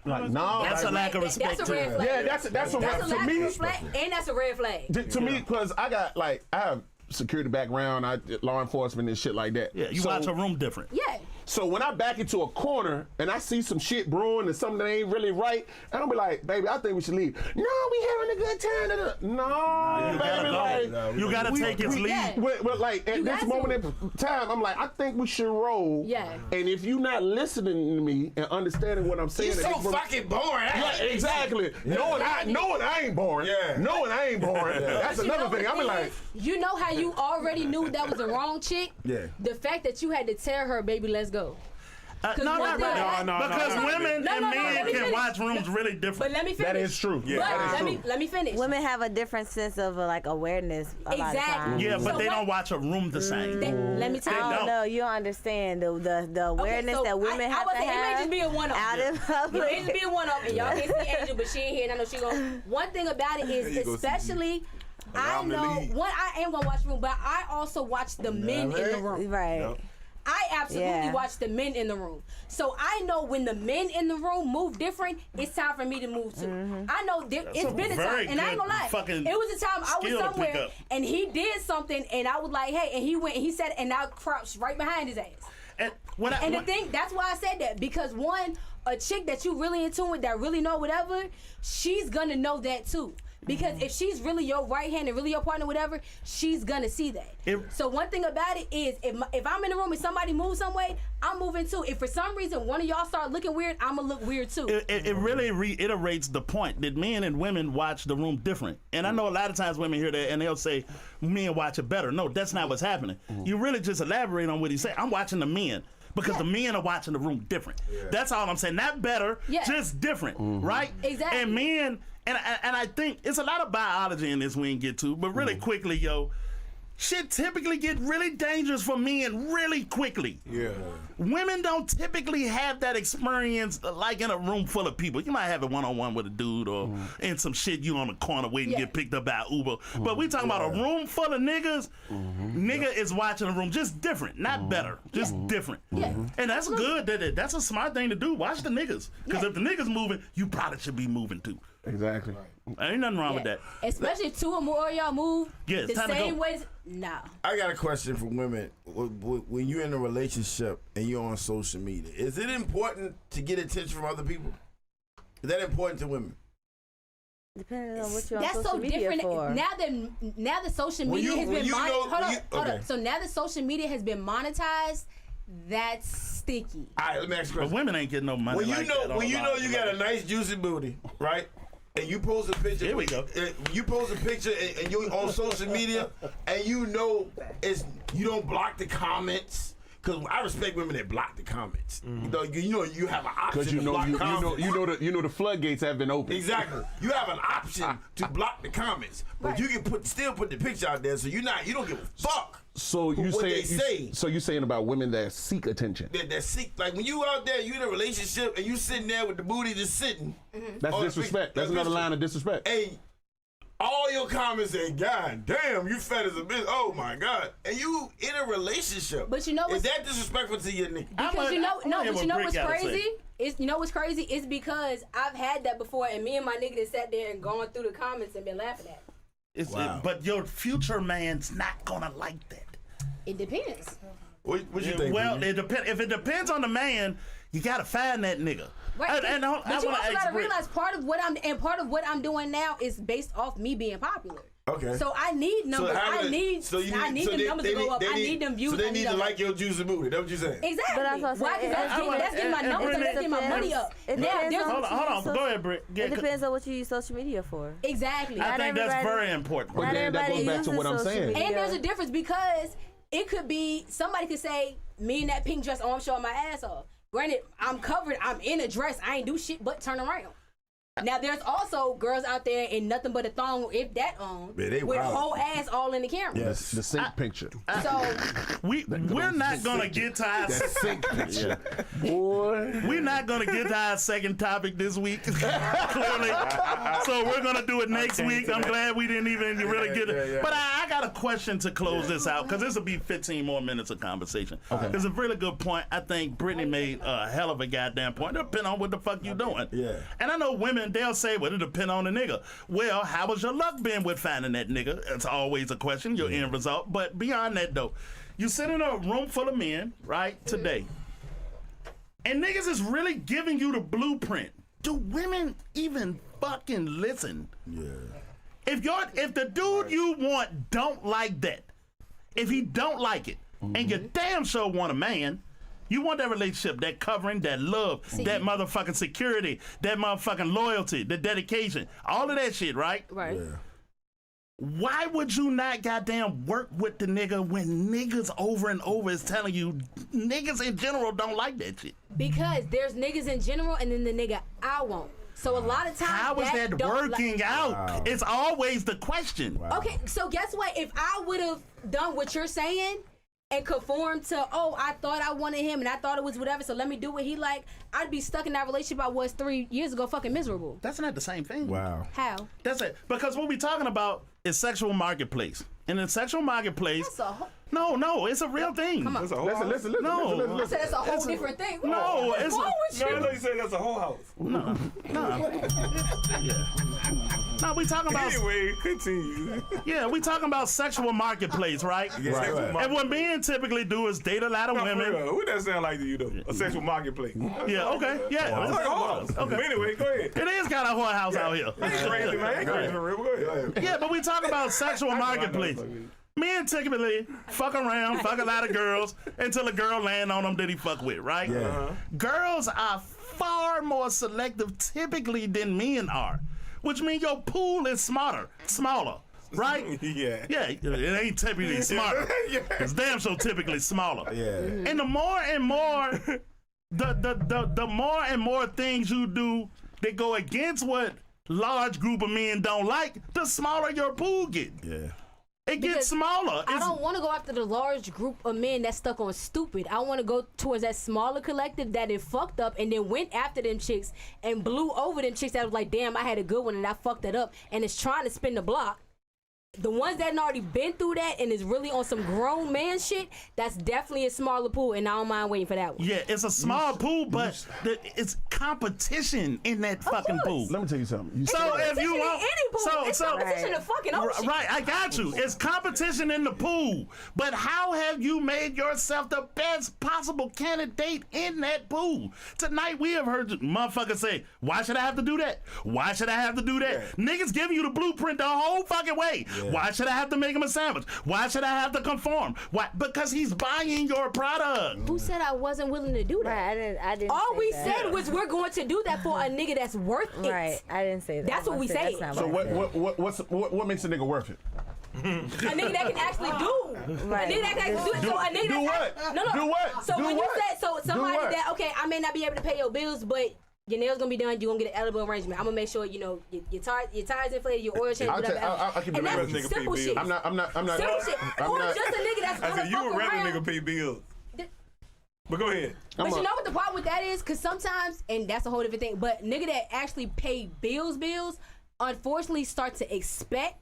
Speaker 3: Like, no.
Speaker 2: That's
Speaker 3: like,
Speaker 2: a lack of respect.
Speaker 4: That's a red flag.
Speaker 3: Yeah, that's a
Speaker 4: That's a
Speaker 3: to
Speaker 4: lack
Speaker 3: me.
Speaker 4: of respect, and that's a red flag.
Speaker 3: To me, because I have security background, law enforcement and shit like that.
Speaker 2: Yeah, you
Speaker 3: So-
Speaker 2: watch a room different.
Speaker 4: Yeah.
Speaker 3: So when I back into a corner and I see some shit brewing and something that ain't really right, and I'll be like, baby, I think we should leave. No, we having a good time. No,
Speaker 2: You
Speaker 3: baby,
Speaker 2: gotta
Speaker 3: like,
Speaker 2: You gotta take his lead.
Speaker 4: Yeah.
Speaker 3: but like at
Speaker 4: You
Speaker 3: this
Speaker 4: got
Speaker 3: moment in time, I'm like, I think we should roll.
Speaker 4: Yeah.
Speaker 3: And if you're not listening to me and understanding what I'm saying,
Speaker 5: You so fucking boring.
Speaker 3: yeah, exactly. Knowing I ain't boring.
Speaker 5: Yeah.
Speaker 3: Knowing I ain't boring. That's
Speaker 4: But you
Speaker 3: another
Speaker 4: know
Speaker 3: thing.
Speaker 4: what
Speaker 3: I'm
Speaker 4: the
Speaker 3: like,
Speaker 4: thing is? You know how you already knew that was the wrong chick?
Speaker 5: Yeah.
Speaker 4: The fact that you had to tell her, baby, let's go.
Speaker 2: No,
Speaker 4: one
Speaker 2: not
Speaker 4: thing-
Speaker 2: really.
Speaker 6: No,
Speaker 2: Because
Speaker 6: no,
Speaker 2: women
Speaker 4: no,
Speaker 2: and
Speaker 4: no,
Speaker 2: men
Speaker 4: let me
Speaker 2: can
Speaker 4: finish.
Speaker 2: watch rooms really
Speaker 4: But
Speaker 2: different.
Speaker 4: let me finish.
Speaker 3: that is true.
Speaker 6: Yeah,
Speaker 4: But
Speaker 6: that is
Speaker 4: let me finish.
Speaker 7: Women have a different sense of like awareness. A lot of
Speaker 4: Exactly.
Speaker 7: times.
Speaker 2: Yeah, but
Speaker 4: So
Speaker 2: they
Speaker 4: what-
Speaker 2: don't watch a room the same.
Speaker 4: Let me tell
Speaker 7: I
Speaker 4: you.
Speaker 7: don't
Speaker 2: don't.
Speaker 7: know. You don't understand the awareness
Speaker 4: so
Speaker 7: that women
Speaker 4: I
Speaker 7: have
Speaker 4: was
Speaker 7: to
Speaker 4: saying,
Speaker 7: have.
Speaker 4: it may just be a one-off.
Speaker 7: Out in
Speaker 4: It
Speaker 7: public.
Speaker 4: may just be a one-off, and y'all can't see Angel, but she ain't here, and I know she gonna. One thing about it
Speaker 6: There you
Speaker 4: is,
Speaker 6: go,
Speaker 4: especially,
Speaker 6: Allow
Speaker 4: I
Speaker 6: me to
Speaker 4: know,
Speaker 6: lead.
Speaker 4: one, I am gonna watch the room, but I also watch the men in the room.
Speaker 7: Right.
Speaker 6: Yep.
Speaker 4: I absolutely
Speaker 7: Yeah.
Speaker 4: watch the men in the room. So I know when the men in the room move different, it's time for me to move too.
Speaker 7: Mm-hmm.
Speaker 4: I know it's
Speaker 2: a
Speaker 4: been a
Speaker 2: very
Speaker 4: time, and I ain't gonna
Speaker 2: good
Speaker 4: lie.
Speaker 2: fucking
Speaker 4: It was a time I was
Speaker 2: skill to pick
Speaker 4: somewhere
Speaker 2: up.
Speaker 4: and he did something, and I was like, hey, and he went and he said, and I crouched right behind his ass.
Speaker 2: And when I,
Speaker 4: And the
Speaker 2: when-
Speaker 4: thing, that's why I said that, because one, a chick that you really in tune with, that really know whatever, she's gonna know that too. Because if she's really your right hand and really your partner, whatever, she's gonna see that. So one thing about it is, if I'm in the room and somebody moves some way, I'm moving too. If for some reason one of y'all start looking weird, I'ma look weird too.
Speaker 2: it really reiterates the point that men and women watch the room different. And I know a lot of times women hear that and they'll say, men watch it better. No, that's not what's happening. You really just elaborate on what he's saying. I'm watching the men. Because the men are watching the room different. That's all I'm saying. Not better,
Speaker 4: Yeah.
Speaker 2: just different, right?
Speaker 4: Exactly.
Speaker 2: And men, and I think it's a lot of biology in this we can get to, but really quickly, yo, shit typically get really dangerous for men really quickly.
Speaker 6: Yeah.
Speaker 2: Women don't typically have that experience like in a room full of people. You might have it one-on-one with a dude or in some shit you on the corner waiting to
Speaker 4: Yeah.
Speaker 2: get picked up by Uber. But we talking about a room full of niggas. Nigga is watching the room just different, not better, just different.
Speaker 4: Yeah.
Speaker 2: And that's good. That's a smart thing to do. Watch the niggas. Because if the niggas moving, you probably should be moving too.
Speaker 3: exactly.
Speaker 2: Ain't nothing wrong with that.
Speaker 4: Especially if two or more of y'all move
Speaker 2: Yeah, it's
Speaker 4: the
Speaker 2: time to
Speaker 4: same
Speaker 2: go.
Speaker 4: way. Nah.
Speaker 5: I got a question for women. When you're in a relationship and you're on social media, is it important to get attention from other people? Is that important to women?
Speaker 7: Depending on what you're on
Speaker 4: That's
Speaker 7: social
Speaker 4: so
Speaker 7: media
Speaker 4: different.
Speaker 7: for.
Speaker 4: Now that social
Speaker 5: When
Speaker 4: media
Speaker 5: you-
Speaker 4: has
Speaker 5: when
Speaker 4: been
Speaker 5: you know-
Speaker 4: hold
Speaker 5: when
Speaker 4: up,
Speaker 5: you-
Speaker 4: hold
Speaker 5: okay.
Speaker 4: up. So now that social media has been monetized, that's sticky.
Speaker 5: All right, let me ask you a
Speaker 2: But
Speaker 5: question.
Speaker 2: women ain't getting no money
Speaker 5: When you
Speaker 2: like
Speaker 5: know,
Speaker 2: that.
Speaker 5: when you know you got a nice juicy booty, right? And you post a picture.
Speaker 2: Here we go.
Speaker 5: You post a picture and you on social media, and you know you don't block the comments. Cause I respect women that block the comments. You know you have an option
Speaker 3: Because you
Speaker 5: to
Speaker 3: know
Speaker 5: block comments.
Speaker 3: you know the floodgates have been open.
Speaker 5: Exactly. You have an option to block the comments, but you can still put the picture out there, so you don't give a fuck.
Speaker 3: So you
Speaker 5: what they
Speaker 3: say,
Speaker 5: say.
Speaker 3: so you saying about women that seek attention?
Speaker 5: That seek, like when you out there, you in a relationship and you sitting there with the booty just sitting.
Speaker 3: That's
Speaker 5: Oh,
Speaker 3: disrespect. That's
Speaker 5: that's
Speaker 3: another
Speaker 5: disrespect.
Speaker 3: line of disrespect.
Speaker 5: Hey, all your comments say, "God damn, you fat as a bitch." Oh my God, and you in a relationship.
Speaker 4: But you know
Speaker 5: is
Speaker 4: what's-
Speaker 5: that disrespectful to your nigga?
Speaker 4: Because you know, no,
Speaker 2: hear
Speaker 4: but
Speaker 2: what
Speaker 4: you know
Speaker 2: Brick
Speaker 4: what's
Speaker 2: gotta say.
Speaker 4: crazy? You know what's crazy? It's because I've had that before, and me and my nigga that sat there and gone through the comments and been laughing at it.
Speaker 5: Wow.
Speaker 2: But your future man's not gonna like that.
Speaker 4: It depends.
Speaker 5: What you think?
Speaker 2: Well,
Speaker 5: Brittany?
Speaker 2: it depends. If it depends on the man, you gotta find that nigga.
Speaker 4: Right.
Speaker 2: And
Speaker 4: but
Speaker 2: I
Speaker 4: you
Speaker 2: wanna
Speaker 4: also
Speaker 2: ask
Speaker 4: gotta
Speaker 2: Britt-
Speaker 4: realize part of what I'm doing now is based off me being popular.
Speaker 5: Okay.
Speaker 4: So I need numbers. I need the numbers to go up. I need them views.
Speaker 5: So they
Speaker 4: I
Speaker 5: need to
Speaker 4: all
Speaker 5: like
Speaker 4: that.
Speaker 5: your juicy booty. That's what you saying?
Speaker 4: Exactly.
Speaker 7: But that's what I'm
Speaker 4: Why?
Speaker 7: saying.
Speaker 4: Because that's getting my
Speaker 2: and
Speaker 4: numbers up. That's getting my
Speaker 7: depends.
Speaker 4: money up.
Speaker 7: It
Speaker 4: Now,
Speaker 7: depends
Speaker 4: there's
Speaker 7: on
Speaker 2: Hold on. Go ahead, Britt.
Speaker 7: It depends on what you use social media for.
Speaker 4: exactly.
Speaker 2: I think that's
Speaker 7: everybody-
Speaker 2: very important.
Speaker 3: But
Speaker 7: Not
Speaker 3: then that
Speaker 7: everybody
Speaker 3: goes back to
Speaker 7: uses
Speaker 3: what I'm
Speaker 7: social
Speaker 3: saying.
Speaker 7: media.
Speaker 4: And there's a difference because it could be somebody could say me in that pink dress. Oh, I'm showing my ass off. Granted, I'm covered. I'm in a dress. I ain't do shit but turn around. Now there's also girls out there in nothing but a thong, if that on,
Speaker 5: Man, they
Speaker 4: with
Speaker 5: wild.
Speaker 4: whole ass all in the camera.
Speaker 5: Yes.
Speaker 3: The sync picture.
Speaker 4: So
Speaker 2: We're not gonna get to our
Speaker 3: That sync picture. Boy.
Speaker 2: we're not gonna get to our second topic this week. Clearly, so we're gonna do it next week. I'm glad we didn't even really get it.
Speaker 5: yeah.
Speaker 2: But I got a question to close this out because this will be 15 more minutes of conversation. It's a really good point. I think Brittany made a hell of a goddamn point. It depends on what the fuck you doing.
Speaker 5: Yeah.
Speaker 2: And I know women, they'll say, well, it depends on the nigga. Well, how was your luck been with finding that nigga? It's always a question, your end result. But beyond that, though, you sit in a room full of men, right, today, and niggas is really giving you the blueprint, do women even fucking listen?
Speaker 5: Yeah.
Speaker 2: If the dude you want don't like that, if he don't like it, and you damn sure want a man, you want that relationship, that covering, that love, that motherfucking security, that motherfucking loyalty, the dedication, all of that shit, right?
Speaker 4: Right.
Speaker 5: Yeah.
Speaker 2: Why would you not goddamn work with the nigga when niggas over and over is telling you niggas in general don't like that shit?
Speaker 4: Because there's niggas in general and then the nigga I want. So a lot of times
Speaker 2: How is that
Speaker 4: don't
Speaker 2: working out? It's always the question.
Speaker 4: Okay, so guess what? If I would have done what you're saying and conformed to, oh, I thought I wanted him and I thought it was whatever, so let me do what he like, I'd be stuck in that relationship I was 3 years ago, fucking miserable.
Speaker 2: That's not the same thing.
Speaker 5: Wow.
Speaker 4: How?
Speaker 2: That's it. Because what we're talking about is sexual marketplace. And in sexual marketplace,
Speaker 4: That's a whole,
Speaker 2: no, it's a real thing.
Speaker 4: Come on.
Speaker 6: That's a whole
Speaker 3: Listen,
Speaker 6: house.
Speaker 2: No.
Speaker 4: I said that's a whole different thing.
Speaker 2: No,
Speaker 4: What's
Speaker 2: it's
Speaker 4: wrong with
Speaker 6: No,
Speaker 4: you?
Speaker 6: I know you said that's a whole house.
Speaker 2: No, we talking about
Speaker 6: Anyway, continue.
Speaker 2: we talking about sexual marketplace, right?
Speaker 6: Sexual
Speaker 2: And what men typically do is date a lot of
Speaker 6: No, for
Speaker 2: women.
Speaker 6: real. What that sound like to you though? A sexual marketplace.
Speaker 2: Yeah, okay, yeah.
Speaker 6: It's like a whole house.
Speaker 2: Okay.
Speaker 6: But anyway, go ahead.
Speaker 2: It is kind of a whorehouse out here.
Speaker 6: Ain't crazy, man. Ain't crazy for real. Go ahead.
Speaker 2: Yeah, but we talk about sexual marketplace. Men typically fuck around, fuck a lot of girls until a girl land on them that he fuck with, right?
Speaker 5: Yeah.
Speaker 2: Girls are far more selective typically than men are, which means your pool is smaller, right?
Speaker 6: Yeah.
Speaker 2: Yeah, it ain't typically smarter.
Speaker 6: Yeah.
Speaker 2: It's damn so typically smaller.
Speaker 5: Yeah.
Speaker 2: And the more and more, the more and more things you do that go against what large group of men don't like, the smaller your pool get.
Speaker 5: Yeah.
Speaker 2: It gets
Speaker 4: Because
Speaker 2: smaller.
Speaker 4: I don't want to go after the large group of men that's stuck on stupid. I want to go towards that smaller collective that it fucked up and then went after them chicks and blew over them chicks that was like, damn, I had a good one and I fucked that up and it's trying to spin the block. The ones that had already been through that and is really on some grown man shit, that's definitely a smaller pool, and I don't mind waiting for that one.
Speaker 2: Yeah, it's a small pool, but it's competition in that fucking pool.
Speaker 3: Let me tell you something.
Speaker 2: So if you want,
Speaker 4: any pool, it's competition in the fucking ocean.
Speaker 2: Right, I got you. It's competition in the pool. But how have you made yourself the best possible candidate in that pool? Tonight we have heard motherfuckers say, why should I have to do that? Why should I have to do that? Niggas giving you the blueprint the whole fucking way. Why should I have to make him a sandwich? Why should I have to conform? Why? Because he's buying your product.
Speaker 4: Who said I wasn't willing to do that?
Speaker 7: Right, I didn't.
Speaker 4: All
Speaker 7: say
Speaker 4: we
Speaker 7: that.
Speaker 4: said was we're going to do that for a nigga that's worth it.
Speaker 7: Right, I didn't say that.
Speaker 4: That's what we
Speaker 7: That's
Speaker 4: said.
Speaker 7: not
Speaker 3: So
Speaker 7: what I said.
Speaker 3: what makes a nigga worth it?
Speaker 4: A nigga that can actually do.
Speaker 7: Right.
Speaker 4: A nigga that can actually do it. So a nigga
Speaker 3: do
Speaker 4: that's
Speaker 3: what?
Speaker 4: No.
Speaker 3: Do what?
Speaker 4: So
Speaker 3: Do
Speaker 4: when
Speaker 3: what?
Speaker 4: you said somebody
Speaker 3: what?
Speaker 4: that, okay, I may not be able to pay your bills, but your nails gonna be done. You're gonna get an eligible arrangement. I'm gonna make sure your tires inflated, your oil change, whatever.
Speaker 3: I'll keep it
Speaker 4: And
Speaker 3: real
Speaker 4: that's
Speaker 3: with
Speaker 6: you.
Speaker 4: simple
Speaker 6: Nigga pay
Speaker 4: shit.
Speaker 6: bills.
Speaker 3: I'm not.
Speaker 4: Simple shit. Or just a nigga that's
Speaker 6: I
Speaker 4: gonna
Speaker 6: said you
Speaker 4: fuck
Speaker 6: would rather
Speaker 4: around.
Speaker 6: nigga pay bills. But go ahead.
Speaker 4: But you know what the problem with that is? Because sometimes, and that's a whole different thing, but nigga that actually pay bills, unfortunately start to expect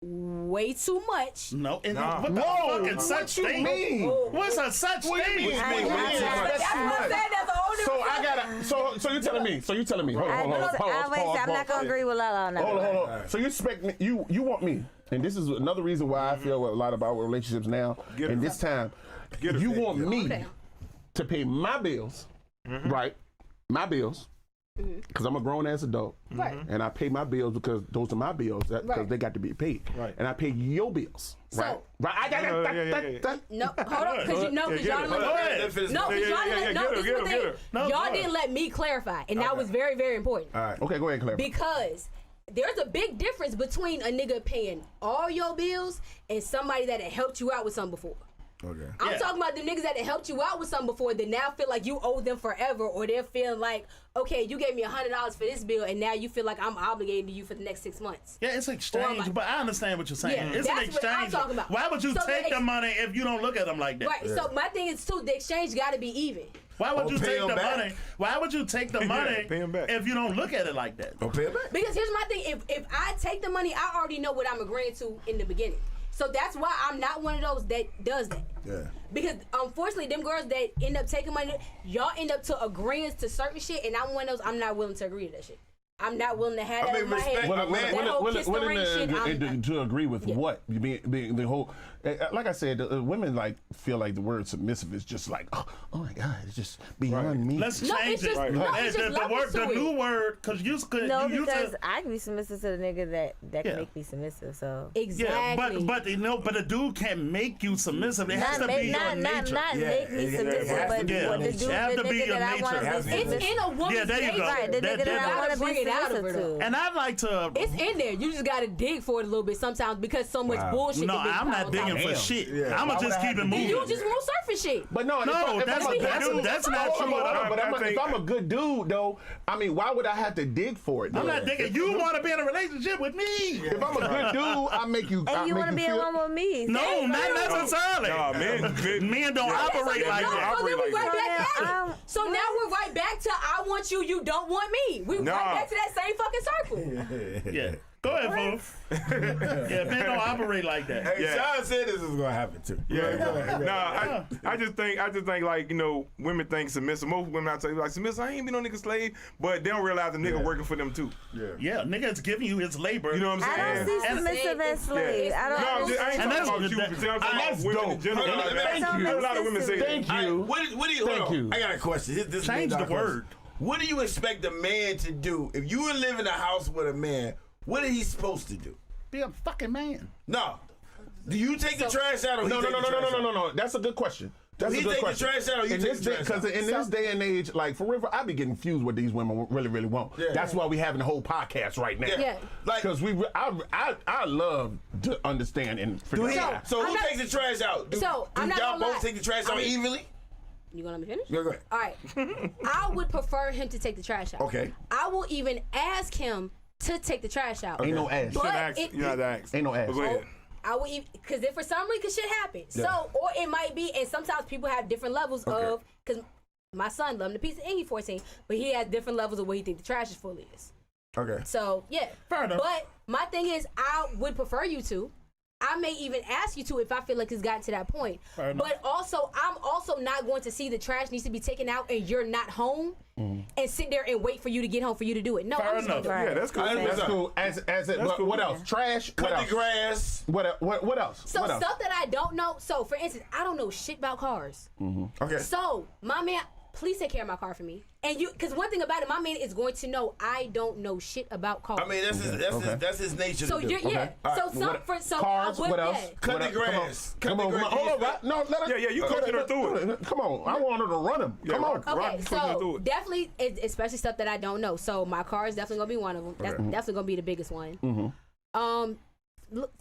Speaker 4: way too much.
Speaker 2: No, and
Speaker 6: Nah.
Speaker 2: what the fucking such
Speaker 3: What you
Speaker 2: thing?
Speaker 3: mean?
Speaker 2: What's a such
Speaker 3: What
Speaker 2: thing?
Speaker 3: you mean? What you mean?
Speaker 7: I-
Speaker 4: That's what I'm saying. That's a whole
Speaker 3: So
Speaker 4: different
Speaker 3: I gotta. So you telling me? So you telling me? Hold
Speaker 7: I
Speaker 3: on.
Speaker 7: I'm not gonna agree with Lala on that.
Speaker 3: Hold on. So you expect me? You want me? And this is another reason why I feel a lot about relationships now.
Speaker 6: Get it.
Speaker 3: And this time,
Speaker 6: Get it.
Speaker 3: you want me
Speaker 4: Okay.
Speaker 3: to pay my bills, right? My bills. Because I'm a grown ass adult,
Speaker 4: Right.
Speaker 3: and I pay my bills because those are my bills because
Speaker 4: Right.
Speaker 3: they got to be paid,
Speaker 6: Right.
Speaker 3: and I pay your bills, right?
Speaker 4: So-
Speaker 3: Right? I got
Speaker 6: Yeah.
Speaker 4: No, hold on, because y'all
Speaker 2: Go
Speaker 4: didn't
Speaker 2: ahead.
Speaker 4: let no,
Speaker 6: Yeah,
Speaker 4: y'all didn't. No,
Speaker 6: get
Speaker 4: this
Speaker 6: her,
Speaker 4: is the
Speaker 6: get
Speaker 4: thing.
Speaker 6: her.
Speaker 2: No,
Speaker 4: Y'all
Speaker 2: go
Speaker 4: didn't let me clarify, and that was very, very important.
Speaker 3: All right. Okay, go ahead, Claire.
Speaker 4: Because there's a big difference between a nigga paying all your bills and somebody that had helped you out with something before.
Speaker 5: Okay.
Speaker 4: I'm
Speaker 2: Yeah.
Speaker 4: talking about the niggas that had helped you out with something before that now feel like you owe them forever, or they're feeling like, okay, you gave me $100 for this bill, and now you feel like I'm obligated to you for the next 6 months.
Speaker 2: Yeah, it's exchange, but I understand what you're saying.
Speaker 4: Yeah,
Speaker 2: It's an
Speaker 4: that's what I'm
Speaker 2: exchange.
Speaker 4: talking about.
Speaker 2: Why would you
Speaker 4: So
Speaker 2: take
Speaker 4: the
Speaker 2: the money if you don't look at them like that?
Speaker 4: Right. So my thing is too, the exchange got to be even.
Speaker 2: Why would
Speaker 5: Or
Speaker 2: you
Speaker 5: pay
Speaker 2: take
Speaker 5: them
Speaker 2: the
Speaker 5: back.
Speaker 2: money? Why would you take the money
Speaker 6: pay 'em back.
Speaker 2: if you don't look at it like that?
Speaker 5: Don't pay it back.
Speaker 4: Because here's my thing: if I take the money, I already know what I'm agreeing to in the beginning. So that's why I'm not one of those that does that.
Speaker 5: Yeah.
Speaker 4: Because unfortunately, them girls that end up taking money, y'all end up to agreeing to certain shit, and I'm one of those. I'm not willing to agree to that shit. I'm not willing to have
Speaker 5: I
Speaker 4: that
Speaker 5: mean,
Speaker 4: in my
Speaker 5: respect
Speaker 4: head.
Speaker 5: my
Speaker 3: Willing
Speaker 5: man.
Speaker 4: That whole kiss the ring shit, I'm-
Speaker 3: to agree with
Speaker 4: Yeah.
Speaker 3: what? You mean the whole? Like I said, women like feel like the word submissive is just like, oh my God, it's just beyond me.
Speaker 2: Let's
Speaker 4: No,
Speaker 2: change
Speaker 4: it's
Speaker 2: it.
Speaker 4: just- no, it's just levels to
Speaker 2: The
Speaker 4: it.
Speaker 2: new word, because you could.
Speaker 7: No,
Speaker 2: you
Speaker 7: because
Speaker 2: to,
Speaker 7: I can be submissive to the nigga that
Speaker 2: Yeah.
Speaker 7: can make me submissive. So
Speaker 4: Exactly.
Speaker 2: but a dude can't make you submissive. It has to be your nature.
Speaker 7: not
Speaker 5: Yeah,
Speaker 7: make me
Speaker 5: it
Speaker 7: submissive,
Speaker 5: has to
Speaker 7: but
Speaker 5: be
Speaker 2: your
Speaker 7: the
Speaker 2: nature.
Speaker 7: dude,
Speaker 2: It has
Speaker 7: the
Speaker 2: to be
Speaker 7: nigga
Speaker 2: your
Speaker 7: that I
Speaker 2: nature.
Speaker 7: want
Speaker 5: It
Speaker 7: to
Speaker 5: has
Speaker 7: be
Speaker 5: to be.
Speaker 4: it's
Speaker 7: submissive.
Speaker 4: in a woman's
Speaker 2: Yeah, there you go.
Speaker 4: nature.
Speaker 7: Right, the
Speaker 2: That-
Speaker 7: nigga that
Speaker 2: that-
Speaker 7: I want to
Speaker 4: Bring
Speaker 7: be
Speaker 4: it out of
Speaker 7: submissive
Speaker 4: her, though.
Speaker 7: to.
Speaker 2: And I'd like to.
Speaker 4: It's in there. You just gotta dig for it a little bit sometimes because so much bullshit.
Speaker 2: No,
Speaker 4: that gets
Speaker 2: I'm
Speaker 4: piled
Speaker 2: not
Speaker 4: on
Speaker 2: digging
Speaker 4: top.
Speaker 2: for
Speaker 3: Damn.
Speaker 2: shit.
Speaker 5: Yeah.
Speaker 2: I'ma
Speaker 3: Why would
Speaker 2: just
Speaker 3: I
Speaker 2: keep
Speaker 3: have
Speaker 2: it
Speaker 3: to
Speaker 2: moving.
Speaker 3: dig?
Speaker 4: You just want surface shit.
Speaker 3: But no,
Speaker 2: No,
Speaker 3: if
Speaker 2: that's
Speaker 3: I'm a good
Speaker 2: that's,
Speaker 3: dude,
Speaker 2: that's not
Speaker 3: hold
Speaker 2: true
Speaker 3: on,
Speaker 2: at all.
Speaker 3: but
Speaker 6: I think-
Speaker 3: if I'm a good dude though, I mean, why would I have to dig for it?
Speaker 2: I'm
Speaker 3: though?
Speaker 2: not digging. You want to be in a relationship with me?
Speaker 3: If I'm a good dude, I make you.
Speaker 7: And you
Speaker 3: want to
Speaker 7: be in one with me.
Speaker 2: No, not necessarily.
Speaker 6: Nah, men
Speaker 2: don't operate like
Speaker 4: no,
Speaker 2: that.
Speaker 4: so then we right back
Speaker 7: So
Speaker 4: at
Speaker 7: now,
Speaker 4: it. So now we're right back to I want you, you don't want me. We
Speaker 6: Nah.
Speaker 4: right back to that same fucking circle.
Speaker 2: Yeah. Go ahead, fool. Yeah, men don't operate like that.
Speaker 5: Hey,
Speaker 6: Yeah.
Speaker 5: Sean said this was gonna happen too.
Speaker 6: Yeah, nah. I just think like women think submissive. Most women I tell you like submissive. I ain't been no nigga slave, but they don't realize the nigga working for them too.
Speaker 2: Yeah, nigga's giving you his labor.
Speaker 6: You know what I'm
Speaker 7: I
Speaker 6: saying?
Speaker 7: don't see
Speaker 2: And-
Speaker 7: submissive as slaves. I
Speaker 6: No,
Speaker 7: don't.
Speaker 6: I ain't
Speaker 2: And
Speaker 6: talking
Speaker 2: that's-
Speaker 6: about you.
Speaker 2: that-
Speaker 6: I'm talking about
Speaker 3: that's
Speaker 6: women in
Speaker 3: dope.
Speaker 6: general.
Speaker 5: Hold on,
Speaker 3: thank you.
Speaker 6: A lot of women say that.
Speaker 3: Thank
Speaker 5: All right,
Speaker 3: you.
Speaker 5: what do you?
Speaker 3: Thank
Speaker 5: hold on.
Speaker 3: you.
Speaker 5: I got a question. This
Speaker 2: Change
Speaker 5: is
Speaker 2: the
Speaker 5: a question.
Speaker 2: word.
Speaker 5: What do you expect a man to do if you would live in a house with a man? What are he supposed to do?
Speaker 2: Be a fucking man.
Speaker 5: No. Do you take the trash out or he
Speaker 3: No.
Speaker 5: take the trash out?
Speaker 3: No. That's a good question. That's
Speaker 5: He
Speaker 3: a good
Speaker 5: take the
Speaker 3: question.
Speaker 5: trash out or you
Speaker 3: in
Speaker 5: take
Speaker 3: this
Speaker 5: the
Speaker 3: day,
Speaker 5: trash
Speaker 3: because
Speaker 5: out?
Speaker 3: in this day and age, like for real, I be getting confused what these women really want.
Speaker 5: Yeah.
Speaker 3: That's why we having the whole podcast right now.
Speaker 4: Yeah.
Speaker 5: Like,
Speaker 3: Because I love to understand and
Speaker 5: do
Speaker 3: figure
Speaker 5: he,
Speaker 3: out.
Speaker 5: so who
Speaker 4: I'm not-
Speaker 5: takes the trash out? Do,
Speaker 4: So,
Speaker 5: do
Speaker 4: I'm not
Speaker 5: y'all
Speaker 4: gonna
Speaker 5: both
Speaker 4: lie.
Speaker 5: take the trash out evenly?
Speaker 4: You gonna let me finish?
Speaker 5: Yeah, go ahead.
Speaker 4: All right. I would prefer him to take the trash out.
Speaker 5: Okay.
Speaker 4: I will even ask him to take the trash out.
Speaker 3: Ain't no ass.
Speaker 4: But
Speaker 6: You don't have to ask.
Speaker 3: Ain't no ass.
Speaker 6: But go ahead.
Speaker 4: I will even, because if for some reason shit happens. So, or it might be, and sometimes people have different levels of, because my son loved the pizza and he's 14, but he has different levels of what he thinks the trash is full is.
Speaker 5: Okay.
Speaker 4: So, yeah.
Speaker 2: Fair enough.
Speaker 4: But my thing is, I would prefer you to. I may even ask you to if I feel like it's gotten to that point.
Speaker 2: Fair enough.
Speaker 4: But also, I'm also not going to see the trash needs to be taken out and you're not home and sit there and wait for you to get home for you to do it. No,
Speaker 2: Fair
Speaker 4: I'm just gonna
Speaker 2: enough.
Speaker 4: do it.
Speaker 6: Yeah, that's cool.
Speaker 5: I
Speaker 3: That's
Speaker 5: understand.
Speaker 3: cool.
Speaker 6: cool.
Speaker 3: What else? Trash.
Speaker 5: Cut
Speaker 3: What
Speaker 5: the
Speaker 3: else?
Speaker 5: grass.
Speaker 3: What else?
Speaker 4: So
Speaker 3: What else?
Speaker 4: stuff that I don't know. So for instance, I don't know shit about cars.
Speaker 5: Okay.
Speaker 4: So my man, please take care of my car for me. And you, because one thing about it, my man is going to know I don't know shit about cars.
Speaker 5: I mean, that's his nature.
Speaker 4: so
Speaker 5: to do.
Speaker 4: you're yeah.
Speaker 3: All
Speaker 4: So
Speaker 3: right,
Speaker 4: some
Speaker 3: what-
Speaker 4: for so
Speaker 3: Cars.
Speaker 4: I would,
Speaker 3: What else?
Speaker 4: yeah.
Speaker 5: Cut
Speaker 3: What
Speaker 5: the
Speaker 3: else? Come on.
Speaker 5: grass. Cut
Speaker 3: Come
Speaker 5: the
Speaker 3: on.
Speaker 5: grass.
Speaker 3: Hold on. Right? No, let her.
Speaker 6: Yeah, you coaching her through it.
Speaker 3: Come on. I want her to run him.
Speaker 6: Yeah,
Speaker 3: Come on.
Speaker 6: rock-
Speaker 4: Okay,
Speaker 6: Rock pushing her through
Speaker 4: so
Speaker 6: it.
Speaker 4: definitely, especially stuff that I don't know. So my car is definitely gonna be one of them. That's definitely gonna be the biggest one.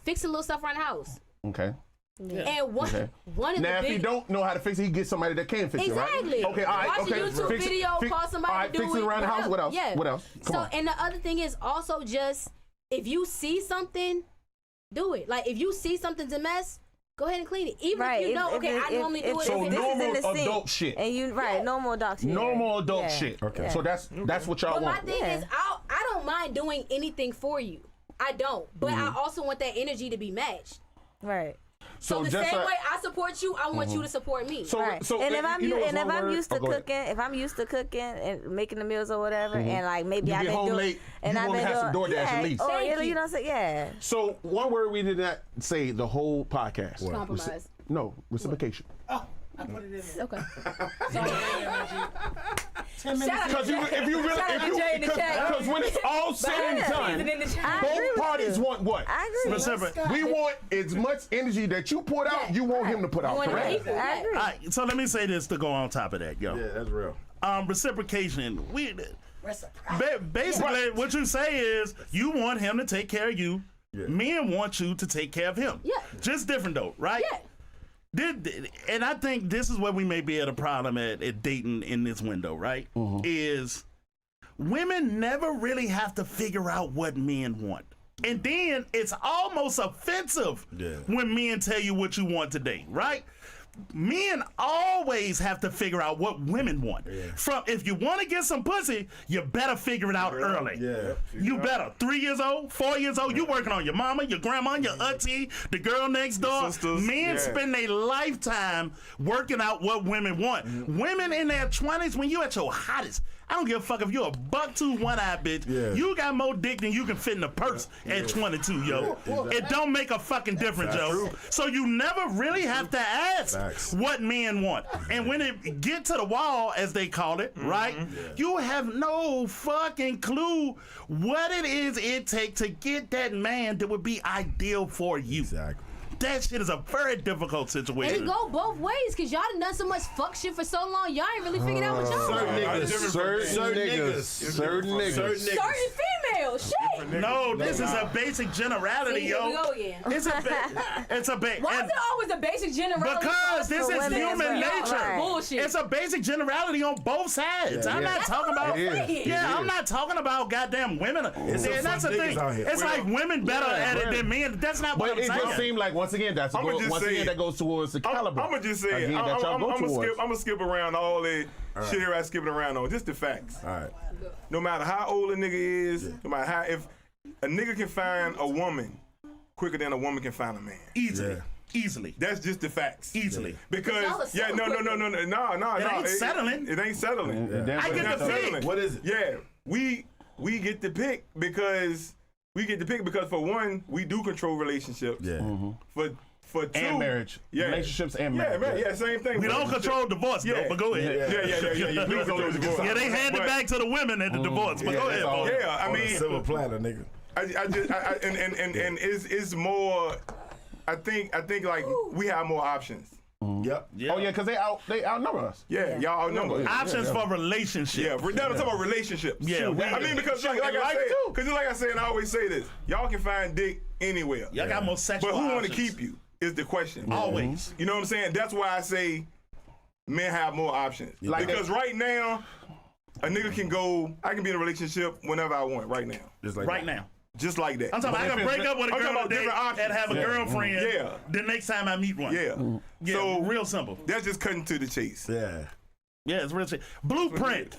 Speaker 4: Fixing little stuff around the house.
Speaker 3: Okay.
Speaker 4: And one
Speaker 3: Okay.
Speaker 4: of
Speaker 3: Now,
Speaker 4: the
Speaker 3: if you
Speaker 4: big
Speaker 3: don't know how to fix it, he get somebody that can fix it, right?
Speaker 4: Exactly.
Speaker 3: Okay, all right,
Speaker 4: Watch
Speaker 3: okay.
Speaker 4: a YouTube video, call somebody
Speaker 3: all right,
Speaker 4: to do
Speaker 3: fix it around the house. What else?
Speaker 4: Yeah.
Speaker 3: What else? Come
Speaker 4: So
Speaker 3: on.
Speaker 4: and the other thing is also just if you see something, do it. Like if you see something's a mess, go ahead and clean it. Even
Speaker 7: Right.
Speaker 4: if you know,
Speaker 7: if-
Speaker 4: okay,
Speaker 7: if-
Speaker 4: I normally do it.
Speaker 3: So
Speaker 4: if
Speaker 7: this
Speaker 4: it's-
Speaker 7: is in the
Speaker 3: normal
Speaker 7: sink,
Speaker 3: adult shit.
Speaker 7: And you normal adult shit.
Speaker 3: Normal adult
Speaker 7: Yeah.
Speaker 3: shit.
Speaker 7: Okay.
Speaker 3: So that's what y'all
Speaker 4: But my
Speaker 3: want.
Speaker 4: thing
Speaker 7: Yeah.
Speaker 4: is, I don't mind doing anything for you. I don't. But
Speaker 3: Mm-hmm.
Speaker 4: I also want that energy to be matched.
Speaker 7: Right.
Speaker 4: So the
Speaker 3: just
Speaker 4: same
Speaker 3: like-
Speaker 4: way I support you, I want you to support me.
Speaker 3: So,
Speaker 7: Right.
Speaker 3: so
Speaker 7: and if I'm
Speaker 3: you know what's
Speaker 7: and if
Speaker 3: one
Speaker 7: I'm
Speaker 3: word?
Speaker 7: used to
Speaker 3: Oh, go ahead.
Speaker 7: cooking, if I'm used to cooking and making the meals or whatever, and like maybe
Speaker 3: You
Speaker 7: I
Speaker 3: get
Speaker 7: didn't
Speaker 3: home
Speaker 7: do
Speaker 3: late,
Speaker 7: and
Speaker 3: you
Speaker 7: I've
Speaker 3: wanna
Speaker 7: been
Speaker 3: have some
Speaker 7: doing,
Speaker 3: DoorDash
Speaker 7: yeah,
Speaker 3: at least.
Speaker 7: Or
Speaker 4: Thank
Speaker 7: you know
Speaker 4: you.
Speaker 7: what I'm saying? Yeah.
Speaker 3: So one word we did not say the whole podcast.
Speaker 4: Compromise.
Speaker 3: No, reciprocation.
Speaker 8: Oh, I put it in there.
Speaker 4: Okay.
Speaker 8: 10 minutes.
Speaker 3: Because if you really,
Speaker 4: Shout out to Jay in the chat.
Speaker 3: because when it's all said and done,
Speaker 4: in the chat.
Speaker 7: I agree
Speaker 3: both
Speaker 7: with
Speaker 3: parties
Speaker 7: you.
Speaker 3: want what?
Speaker 7: I agree.
Speaker 2: Specific.
Speaker 3: We want as much energy that you put out, you want him to put out,
Speaker 4: want it
Speaker 3: correct?
Speaker 4: equal.
Speaker 7: I agree.
Speaker 2: All right, so let me say this to go on top of that, yo.
Speaker 5: Yeah, that's real.
Speaker 2: Reciprocation.
Speaker 8: Reciprocity.
Speaker 2: Basically, what you say is you want him to take care of you. Men want you to take care of him.
Speaker 4: Yeah.
Speaker 2: Just different though, right?
Speaker 4: Yeah.
Speaker 2: And I think this is where we may be at a problem at dating in this window, right? Is women never really have to figure out what men want. And then it's almost offensive when men tell you what you want today, right? Men always have to figure out what women want. From if you want to get some pussy, you better figure it out early.
Speaker 5: Yeah.
Speaker 2: You better. 3 years old, 4 years old, you working on your mama, your grandma, your auntie, the girl next door.
Speaker 6: sisters,
Speaker 2: Men
Speaker 6: yeah.
Speaker 2: spend their lifetime working out what women want. Women in their 20s, when you at your hottest, I don't give a fuck if you're a buck-2, one-eyed bitch.
Speaker 9: Yeah.
Speaker 2: You got more dick than you can fit in a purse at 22, yo. It don't make a fucking difference, yo. So you never really have to ask
Speaker 9: Facts.
Speaker 2: what men want. And when it get to the wall, as they call it, right? You have no fucking clue what it is it takes to get that man that would be ideal for you.
Speaker 9: Exactly.
Speaker 2: That shit is a very difficult
Speaker 4: And
Speaker 2: situation.
Speaker 4: it go both ways, because y'all done so much fuck shit for so long, y'all ain't really figured out what y'all
Speaker 5: Certain
Speaker 4: want.
Speaker 5: niggas.
Speaker 3: Certain niggas.
Speaker 4: Certain females, shit.
Speaker 2: No, this is a basic generality,
Speaker 4: See, here we
Speaker 2: yo.
Speaker 4: go again.
Speaker 2: It's a
Speaker 4: Why is it always a basic generality?
Speaker 2: because this is
Speaker 7: women,
Speaker 2: human
Speaker 7: right.
Speaker 2: nature.
Speaker 7: Right.
Speaker 4: Bullshit.
Speaker 2: It's a basic generality on both sides. I'm not talking about.
Speaker 3: It is.
Speaker 2: Yeah, I'm not talking about goddamn women.
Speaker 9: some
Speaker 2: And that's the
Speaker 9: fuck
Speaker 2: thing.
Speaker 9: niggas out here.
Speaker 2: It's like women better at it than men. That's not what
Speaker 3: But
Speaker 2: I'm
Speaker 3: it
Speaker 2: saying.
Speaker 3: just seems like once again that goes towards the
Speaker 6: I'm
Speaker 3: caliber.
Speaker 6: gonna just say it.
Speaker 3: Again, that y'all go
Speaker 6: I'm
Speaker 3: towards.
Speaker 6: gonna skip around all that shit here I skipping around on. Just the facts.
Speaker 9: All right.
Speaker 6: No matter how old a nigga is, no matter how, if a nigga can find a woman quicker than a woman can find a man.
Speaker 2: Easily.
Speaker 9: Yeah.
Speaker 2: Easily.
Speaker 6: That's just the facts.
Speaker 2: Easily.
Speaker 4: Y'all are
Speaker 6: Because
Speaker 4: so
Speaker 6: no.
Speaker 2: It ain't settling.
Speaker 6: It ain't settling.
Speaker 2: I get
Speaker 6: Not
Speaker 2: the
Speaker 6: settling.
Speaker 2: pick.
Speaker 5: What is it?
Speaker 6: Yeah, we get the pick because for one, we do control relationships.
Speaker 9: Yeah.
Speaker 6: For two,
Speaker 3: And marriage. Relationships and marriage.
Speaker 6: Yeah, man, yeah, same thing.
Speaker 2: We don't
Speaker 6: Relationship.
Speaker 2: control divorce, though,
Speaker 6: Yeah.
Speaker 2: but go ahead.
Speaker 6: Yeah. We control divorce.
Speaker 2: Yeah, they hand it
Speaker 6: But-
Speaker 2: back to the women at the divorce, but go ahead, boy.
Speaker 6: Yeah, I
Speaker 9: On a
Speaker 6: mean,
Speaker 9: silver platter, nigga.
Speaker 6: and it's more. I think like we have more options.
Speaker 9: Yep.
Speaker 3: Oh yeah, because they outnumber us.
Speaker 6: Yeah, y'all outnumber.
Speaker 3: Yeah.
Speaker 2: Options for relationships.
Speaker 6: Yeah, we're not talking about relationships.
Speaker 2: Yeah, we-
Speaker 6: I mean because like I
Speaker 3: life
Speaker 6: say,
Speaker 3: too.
Speaker 6: because like I say, and I always say this, y'all can find dick anywhere.
Speaker 2: Y'all got more sexual
Speaker 6: But who want to
Speaker 2: options.
Speaker 6: keep you is the question.
Speaker 2: Always.
Speaker 6: You know what I'm saying? That's why I say men have more options.
Speaker 3: Like
Speaker 6: because right now, a nigga can go. I can be in a relationship whenever I want. Right now,
Speaker 9: Just like
Speaker 2: Right
Speaker 9: that.
Speaker 2: now.
Speaker 6: just like that.
Speaker 2: I'm talking about I can break up with a
Speaker 6: I'm talking
Speaker 2: girl
Speaker 6: about
Speaker 2: today
Speaker 6: different options.
Speaker 2: and have a girlfriend
Speaker 6: Yeah.
Speaker 2: the next time I meet one.
Speaker 6: Yeah.
Speaker 2: Yeah,
Speaker 6: So
Speaker 2: real simple.
Speaker 6: that's just cutting to the chase.
Speaker 9: Yeah.
Speaker 2: Yeah, it's real simple. Blueprint.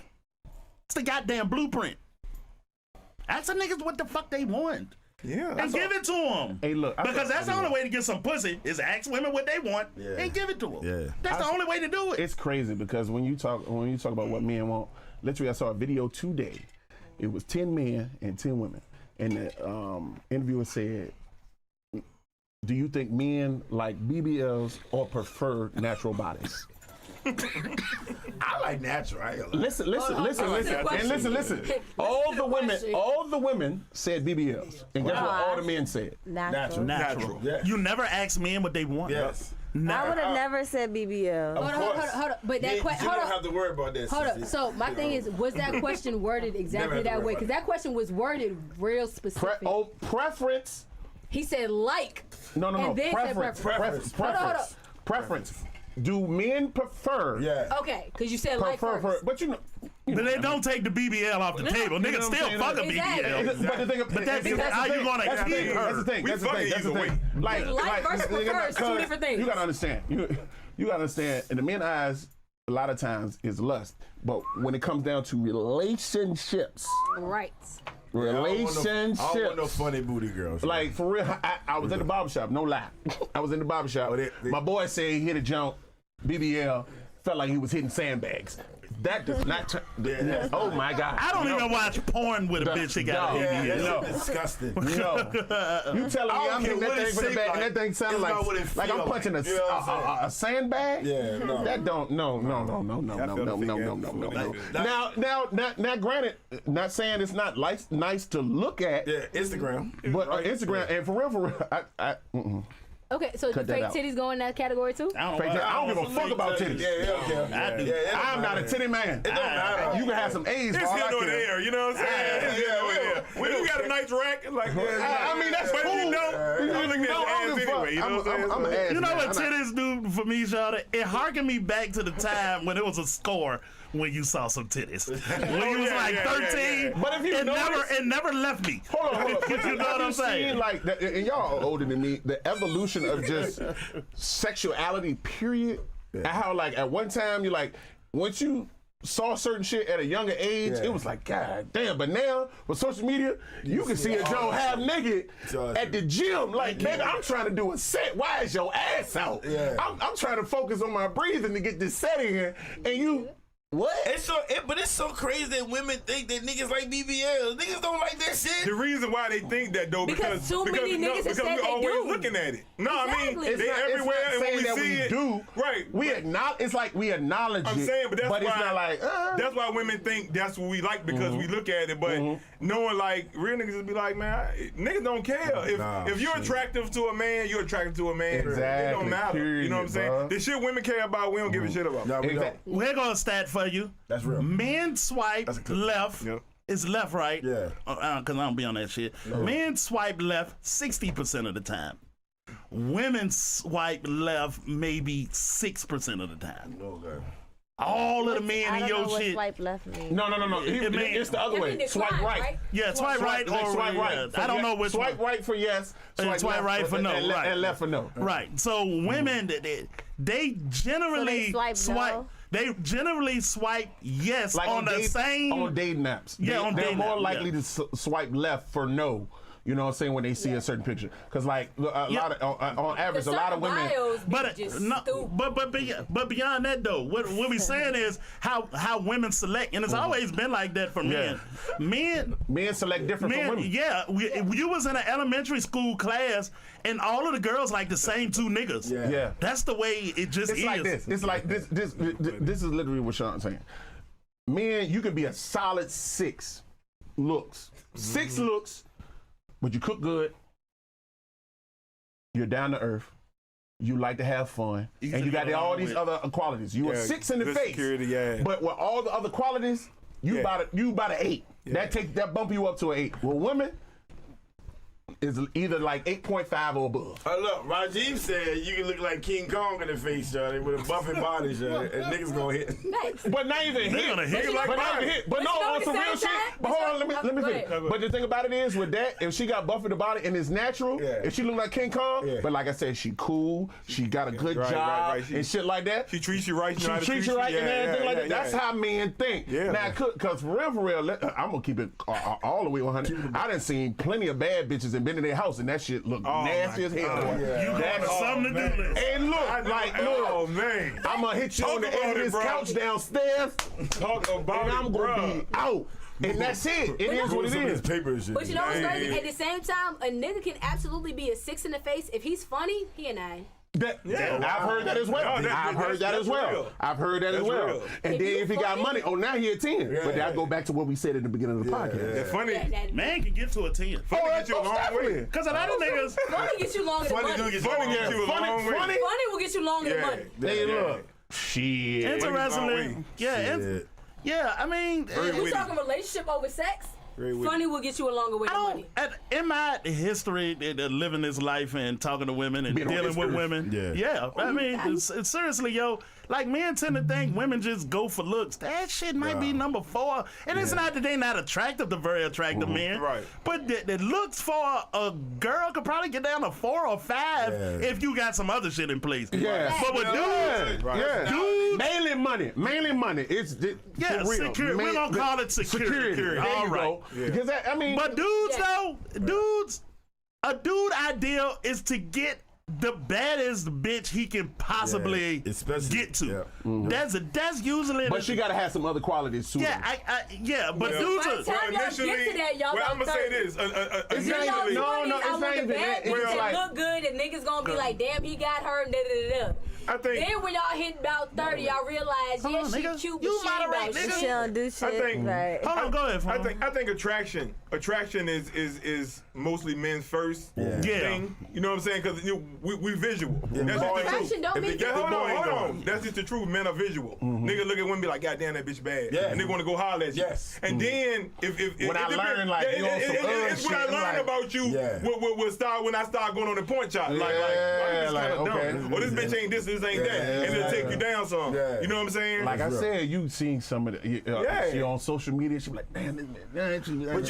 Speaker 2: It's the goddamn blueprint. Ask the niggas what the fuck they want.
Speaker 6: Yeah.
Speaker 2: And give it to them.
Speaker 3: Hey, look,
Speaker 2: Because that's the only way to get some pussy is ask women what they want and give it to them.
Speaker 9: Yeah.
Speaker 2: That's the only way to do it.
Speaker 3: It's crazy because when you talk about what men want, literally I saw a video today. It was 10 men and 10 women, and the interviewer said, "Do you think men like BBLs or prefer natural bodies?"
Speaker 9: I like natural. I ain't gonna lie.
Speaker 3: Listen,
Speaker 4: question.
Speaker 3: and listen. All the women said BBLs, and guess what? All the men said.
Speaker 7: Natural.
Speaker 2: Natural.
Speaker 9: Yeah.
Speaker 2: You never ask men what they want.
Speaker 9: Yes.
Speaker 7: I would have never said BBL.
Speaker 4: Hold on. But that
Speaker 5: You
Speaker 4: question,
Speaker 5: don't
Speaker 4: hold
Speaker 5: have
Speaker 4: on.
Speaker 5: to worry about that.
Speaker 4: Hold
Speaker 5: sissy.
Speaker 4: up. So my thing is, was that question worded exactly
Speaker 5: Never have to
Speaker 4: that
Speaker 5: worry
Speaker 4: way?
Speaker 5: about
Speaker 4: Because that question was worded real specific.
Speaker 3: Preference.
Speaker 4: He said like.
Speaker 3: No.
Speaker 4: And then said
Speaker 3: Preference.
Speaker 4: Hold on.
Speaker 3: Preference. Do men prefer?
Speaker 9: Yeah.
Speaker 4: Okay, because you said like first.
Speaker 3: But you know.
Speaker 2: But they don't take the BBL off the table.
Speaker 3: You
Speaker 2: Niggas
Speaker 3: know what
Speaker 2: still
Speaker 3: I'm
Speaker 2: fuck a
Speaker 3: saying?
Speaker 4: Exactly.
Speaker 2: BBL.
Speaker 3: But the thing,
Speaker 2: But that's how you gonna
Speaker 3: That's the
Speaker 2: keep
Speaker 3: thing.
Speaker 2: her.
Speaker 3: That's the thing.
Speaker 6: We
Speaker 3: That's the
Speaker 6: fucking
Speaker 3: thing. That's the
Speaker 6: either
Speaker 3: thing.
Speaker 4: Like versus prefer is two different things.
Speaker 3: You gotta understand. You gotta understand. In the men's eyes, a lot of times is lust. But when it comes down to relationships,
Speaker 4: Right.
Speaker 9: I don't
Speaker 3: relationships.
Speaker 9: want no funny booty girls.
Speaker 3: Like for real, I was in the barbershop, no lie. I was in the barbershop.
Speaker 9: Oh, they-
Speaker 3: My boy said he hit a jump, BBL, felt like he was hitting sandbags. That does not oh my God.
Speaker 2: I don't even watch porn with a
Speaker 3: Duh,
Speaker 2: bitch that got a
Speaker 3: duh.
Speaker 2: BBL.
Speaker 3: No.
Speaker 9: disgusting.
Speaker 3: No. You telling me
Speaker 5: I don't
Speaker 3: I'm hitting
Speaker 5: care
Speaker 3: that
Speaker 5: what it
Speaker 3: thing from the
Speaker 5: say
Speaker 3: back
Speaker 5: like.
Speaker 3: and that thing sound
Speaker 5: It's
Speaker 3: like
Speaker 5: about what it
Speaker 3: I'm
Speaker 5: feel
Speaker 3: punching
Speaker 5: like. You know what I'm
Speaker 3: a sandbag?
Speaker 9: Yeah, no.
Speaker 3: That don't no. Now granted, not saying it's not nice to look at,
Speaker 9: Yeah, Instagram.
Speaker 3: but on Instagram and for real,
Speaker 4: Okay, so
Speaker 3: Cut
Speaker 4: the
Speaker 3: that
Speaker 4: fake
Speaker 3: out.
Speaker 4: titties go in that category too?
Speaker 2: I
Speaker 3: I don't give a fuck about titties.
Speaker 2: I do.
Speaker 3: I'm not a titty man.
Speaker 5: It don't matter.
Speaker 3: You can have some A's.
Speaker 6: It's
Speaker 3: for all
Speaker 6: here
Speaker 3: I
Speaker 6: nor
Speaker 3: care.
Speaker 6: there, you know what I'm saying? It's here nor there. When you got a nice rack, like,
Speaker 3: I mean, that's
Speaker 6: but
Speaker 3: cool.
Speaker 6: you don't, you look at
Speaker 3: No,
Speaker 6: the
Speaker 3: I
Speaker 6: ass
Speaker 3: don't give a
Speaker 6: anyway, you know what I'm saying?
Speaker 3: I'm an ass
Speaker 2: You know
Speaker 3: man.
Speaker 2: what
Speaker 3: I'm not-
Speaker 2: titties do for me, Shawty? It harkened me back to the time when it was a score when you saw some titties. When you was
Speaker 6: Yeah,
Speaker 2: like
Speaker 6: yeah,
Speaker 2: 13,
Speaker 6: yeah.
Speaker 3: But if you notice-
Speaker 2: it never left me.
Speaker 3: Hold on.
Speaker 2: You know what I'm saying?
Speaker 3: Seen, like, and y'all are older than me, the evolution of just sexuality, period. And how, like, at one time, you like, once you saw certain shit at a younger age, it was like, God damn. But now, with social media, you can see a Joe half naked at the gym. Like, baby, I'm trying to do a set. Why is your ass out?
Speaker 9: Yeah.
Speaker 3: I'm trying to focus on my breathing to get this set in, and you
Speaker 9: What?
Speaker 5: But it's so crazy that women think that niggas like BBL. Niggas don't like that shit.
Speaker 6: The reason why they think that though
Speaker 4: Because too many niggas have
Speaker 6: because
Speaker 4: said
Speaker 6: we
Speaker 4: they
Speaker 6: always
Speaker 4: do.
Speaker 6: looking at it. No, I
Speaker 4: Exactly.
Speaker 6: mean they
Speaker 3: It's
Speaker 6: everywhere,
Speaker 3: not
Speaker 6: and when
Speaker 3: saying
Speaker 6: we
Speaker 3: that
Speaker 6: see
Speaker 3: we
Speaker 6: it,
Speaker 3: do.
Speaker 6: right?
Speaker 3: We acknowledge. It's like we acknowledge
Speaker 6: I'm
Speaker 3: it.
Speaker 6: saying, but that's why
Speaker 3: it's not like.
Speaker 6: that's why women think that's what we like because we look at it. But knowing like real niggas just be like, man, niggas don't care if you're attractive to a man, you're attractive to a man. It
Speaker 3: Exactly.
Speaker 6: don't matter. You know what I'm saying?
Speaker 3: Period,
Speaker 6: The shit women care about, we don't give a shit about.
Speaker 9: No, we don't.
Speaker 3: Exactly.
Speaker 2: Here goes a stat for you.
Speaker 9: That's real.
Speaker 2: Men swipe
Speaker 9: That's a good-
Speaker 2: left.
Speaker 6: Yep.
Speaker 2: It's left, right?
Speaker 9: Yeah.
Speaker 2: Because I don't be on that shit. Men swipe left 60% of the time. Women swipe left maybe 6% of the time.
Speaker 9: Okay.
Speaker 2: All of the men
Speaker 7: I
Speaker 2: in
Speaker 7: don't know
Speaker 2: your
Speaker 7: what
Speaker 2: shit.
Speaker 7: swipe left means.
Speaker 3: No.
Speaker 2: It mean-
Speaker 3: It's the other way.
Speaker 4: Every
Speaker 3: Swipe
Speaker 4: decline,
Speaker 3: right.
Speaker 4: right?
Speaker 2: Yeah, swipe right or
Speaker 3: swipe right.
Speaker 2: I don't know which
Speaker 3: Swipe
Speaker 2: one.
Speaker 3: right for yes.
Speaker 2: And swipe
Speaker 3: left
Speaker 2: right for no,
Speaker 3: and,
Speaker 2: right.
Speaker 3: and left for no.
Speaker 2: Right. So women, they generally
Speaker 7: So they swipe no?
Speaker 2: They generally swipe yes
Speaker 3: Like
Speaker 2: on the same.
Speaker 3: on dating apps.
Speaker 2: Yeah, on
Speaker 3: they're
Speaker 2: dating
Speaker 3: more
Speaker 2: apps,
Speaker 3: likely
Speaker 2: yeah.
Speaker 3: to swipe left for no. You know what I'm saying, when they see a certain picture, because like a lot of on average, a lot of women.
Speaker 2: But
Speaker 4: just
Speaker 2: no,
Speaker 4: stupid.
Speaker 2: but beyond that though, what we saying is how women select, and it's always been like that for men. Men
Speaker 3: select different from women.
Speaker 2: yeah, you was in an elementary school class, and all of the girls like the same two niggas.
Speaker 3: Yeah.
Speaker 2: That's the way it just
Speaker 3: It's
Speaker 2: is.
Speaker 3: like this. It's like this. This is literally what Sean's saying. Men, you could be a solid 6 looks. 6 looks, but you cook good. You're down to earth. You like to have fun,
Speaker 2: Easy
Speaker 3: and you
Speaker 2: to
Speaker 3: got
Speaker 2: get
Speaker 3: all
Speaker 2: along
Speaker 3: these
Speaker 2: with.
Speaker 3: other qualities. You a 6 in the
Speaker 6: good
Speaker 3: face,
Speaker 6: security, yeah.
Speaker 3: but with all the other qualities, you about an 8. That bump you up to an 8. Well, women is either like 8.5 or above.
Speaker 5: Look, Rajiv said you can look like King Kong in the face, Johnny, with a buffy body, Johnny, and niggas gonna hit.
Speaker 3: But not even
Speaker 2: They're
Speaker 3: hit.
Speaker 2: gonna hit like
Speaker 3: But not even hit. But no,
Speaker 4: you know
Speaker 3: on
Speaker 4: at
Speaker 3: some
Speaker 4: the
Speaker 3: real
Speaker 4: same
Speaker 3: shit.
Speaker 4: time-
Speaker 3: But hold on, let me
Speaker 4: Go
Speaker 3: finish.
Speaker 4: ahead.
Speaker 3: But the thing about it is, with that, if she got buffy the body and it's natural, if she look like King Kong, but like I said, she cool, she got a good job
Speaker 6: right.
Speaker 3: and shit like that.
Speaker 6: She treats you right.
Speaker 3: She treats you right and everything like that. That's how men think.
Speaker 6: Yeah.
Speaker 3: Now, because for real, I'm gonna keep it all the way 100. I done seen plenty of bad bitches and been in their house and that shit look nasty as hell.
Speaker 2: You got something to do with.
Speaker 3: And look,
Speaker 6: oh man,
Speaker 3: I'm gonna hit you on the
Speaker 6: Talk
Speaker 3: edge
Speaker 6: about
Speaker 3: of
Speaker 6: it,
Speaker 3: this
Speaker 6: bro.
Speaker 3: couch downstairs,
Speaker 6: talk about
Speaker 3: and I'm
Speaker 6: it,
Speaker 3: gonna
Speaker 6: bruh.
Speaker 3: be out. And that's it. It is what it
Speaker 9: Some of
Speaker 3: is.
Speaker 9: this paper and shit.
Speaker 4: But you know what's
Speaker 6: Yeah,
Speaker 4: crazy?
Speaker 6: yeah.
Speaker 4: At the same time, a nigga can absolutely be a 6 in the face. If he's funny, he a 9.
Speaker 3: I've heard that as well.
Speaker 6: No,
Speaker 3: I've heard that as well.
Speaker 6: real.
Speaker 3: I've heard that as
Speaker 6: That's
Speaker 3: well.
Speaker 6: real.
Speaker 3: And
Speaker 4: If
Speaker 3: then
Speaker 4: you
Speaker 3: if he got
Speaker 4: funny-
Speaker 3: money, now he a 10. But that go back to what we said at the beginning of the podcast.
Speaker 6: Yeah, funny.
Speaker 2: Man can get to a 10.
Speaker 6: Funny get you a long
Speaker 3: definitely.
Speaker 6: way.
Speaker 2: Because a lot of niggas.
Speaker 4: Funny gets you longer than
Speaker 5: Funny
Speaker 4: money.
Speaker 5: dude gets
Speaker 6: Funny
Speaker 5: you
Speaker 6: get you a long way.
Speaker 3: Funny.
Speaker 4: Funny will get you longer than money.
Speaker 3: Hey, look. Shit.
Speaker 2: Interestingly,
Speaker 9: Shit.
Speaker 2: yeah, I mean,
Speaker 4: If we
Speaker 6: witty.
Speaker 4: talking relationship over sex,
Speaker 6: Very witty.
Speaker 4: funny will get you a longer way
Speaker 2: I
Speaker 4: than
Speaker 2: don't.
Speaker 4: money.
Speaker 2: In my history, living this life and talking to women and
Speaker 3: Being on
Speaker 2: dealing
Speaker 3: this
Speaker 2: with
Speaker 3: earth.
Speaker 2: women,
Speaker 9: Yeah.
Speaker 2: I mean, it's seriously, yo, like men tend to think women just go for looks. That shit might be number 4, and it's not that they not attractive to very attractive men,
Speaker 6: Right.
Speaker 2: But the looks for a girl could probably get down to 4 or 5 if you got some other shit in place.
Speaker 3: Yeah.
Speaker 2: But with dudes,
Speaker 3: Yeah.
Speaker 2: dudes.
Speaker 3: Mainly money. It's
Speaker 2: Yeah,
Speaker 3: for real.
Speaker 2: security. We're gonna call it security.
Speaker 3: There
Speaker 2: All
Speaker 3: you
Speaker 2: right.
Speaker 3: go. Because that, I mean,
Speaker 2: But dudes,
Speaker 4: Yeah.
Speaker 2: though, a dude ideal is to get the baddest bitch he can possibly
Speaker 9: Yeah, especially-
Speaker 2: get to.
Speaker 9: yeah.
Speaker 2: That's usually.
Speaker 3: but she gotta have some other qualities too.
Speaker 2: yeah, but
Speaker 4: Yeah.
Speaker 2: dudes
Speaker 4: By
Speaker 2: are.
Speaker 4: the time y'all get to that, y'all
Speaker 6: well, I'm
Speaker 4: about
Speaker 6: gonna say
Speaker 4: 30.
Speaker 6: this.
Speaker 3: It's not
Speaker 6: Initially,
Speaker 3: even- no,
Speaker 4: I
Speaker 3: it's
Speaker 4: want
Speaker 3: not
Speaker 4: the
Speaker 3: even
Speaker 4: bad
Speaker 3: that.
Speaker 4: bitch
Speaker 3: It's
Speaker 4: that
Speaker 3: like-
Speaker 4: look good and niggas gonna be like, damn, he got her, and da-da-da-da.
Speaker 6: I think.
Speaker 4: Then when y'all hit about 30, y'all realize,
Speaker 2: Hold
Speaker 4: yeah,
Speaker 2: on,
Speaker 4: she
Speaker 2: nigga.
Speaker 4: cute, but
Speaker 2: You
Speaker 4: she ain't
Speaker 2: moderate,
Speaker 4: about
Speaker 2: nigga.
Speaker 7: She
Speaker 4: shit.
Speaker 7: don't do shit.
Speaker 6: think-
Speaker 7: right.
Speaker 2: Hold on, go ahead.
Speaker 6: I think attraction is mostly men's first
Speaker 2: Yeah.
Speaker 6: thing. You know what I'm saying? Because we visual. That's just the
Speaker 4: Attraction
Speaker 6: truth.
Speaker 4: don't
Speaker 9: If
Speaker 4: mean
Speaker 9: it get the
Speaker 6: Hold
Speaker 9: boy
Speaker 6: on.
Speaker 9: going.
Speaker 6: That's just the truth. Men are visual. Niggas look at women be like, God damn, that bitch bad.
Speaker 9: Yeah.
Speaker 6: And they want to go holler at you.
Speaker 9: Yes.
Speaker 6: And then if
Speaker 3: When I learn, like, you on some other
Speaker 6: it's when I
Speaker 3: shit,
Speaker 6: learn
Speaker 3: like-
Speaker 6: about you.
Speaker 9: Yeah.
Speaker 6: When I start going on the point shot. Like,
Speaker 3: Yeah,
Speaker 6: oh, this
Speaker 3: like,
Speaker 6: kind of
Speaker 3: okay.
Speaker 6: dumb. Or this bitch ain't this ain't that. And it'll take you down some.
Speaker 9: Yeah.
Speaker 6: You know what I'm saying?
Speaker 3: Like I
Speaker 9: real.
Speaker 3: said, you seen some of the.
Speaker 6: Yeah.
Speaker 3: She on social media. She be like, damn, this man.
Speaker 5: But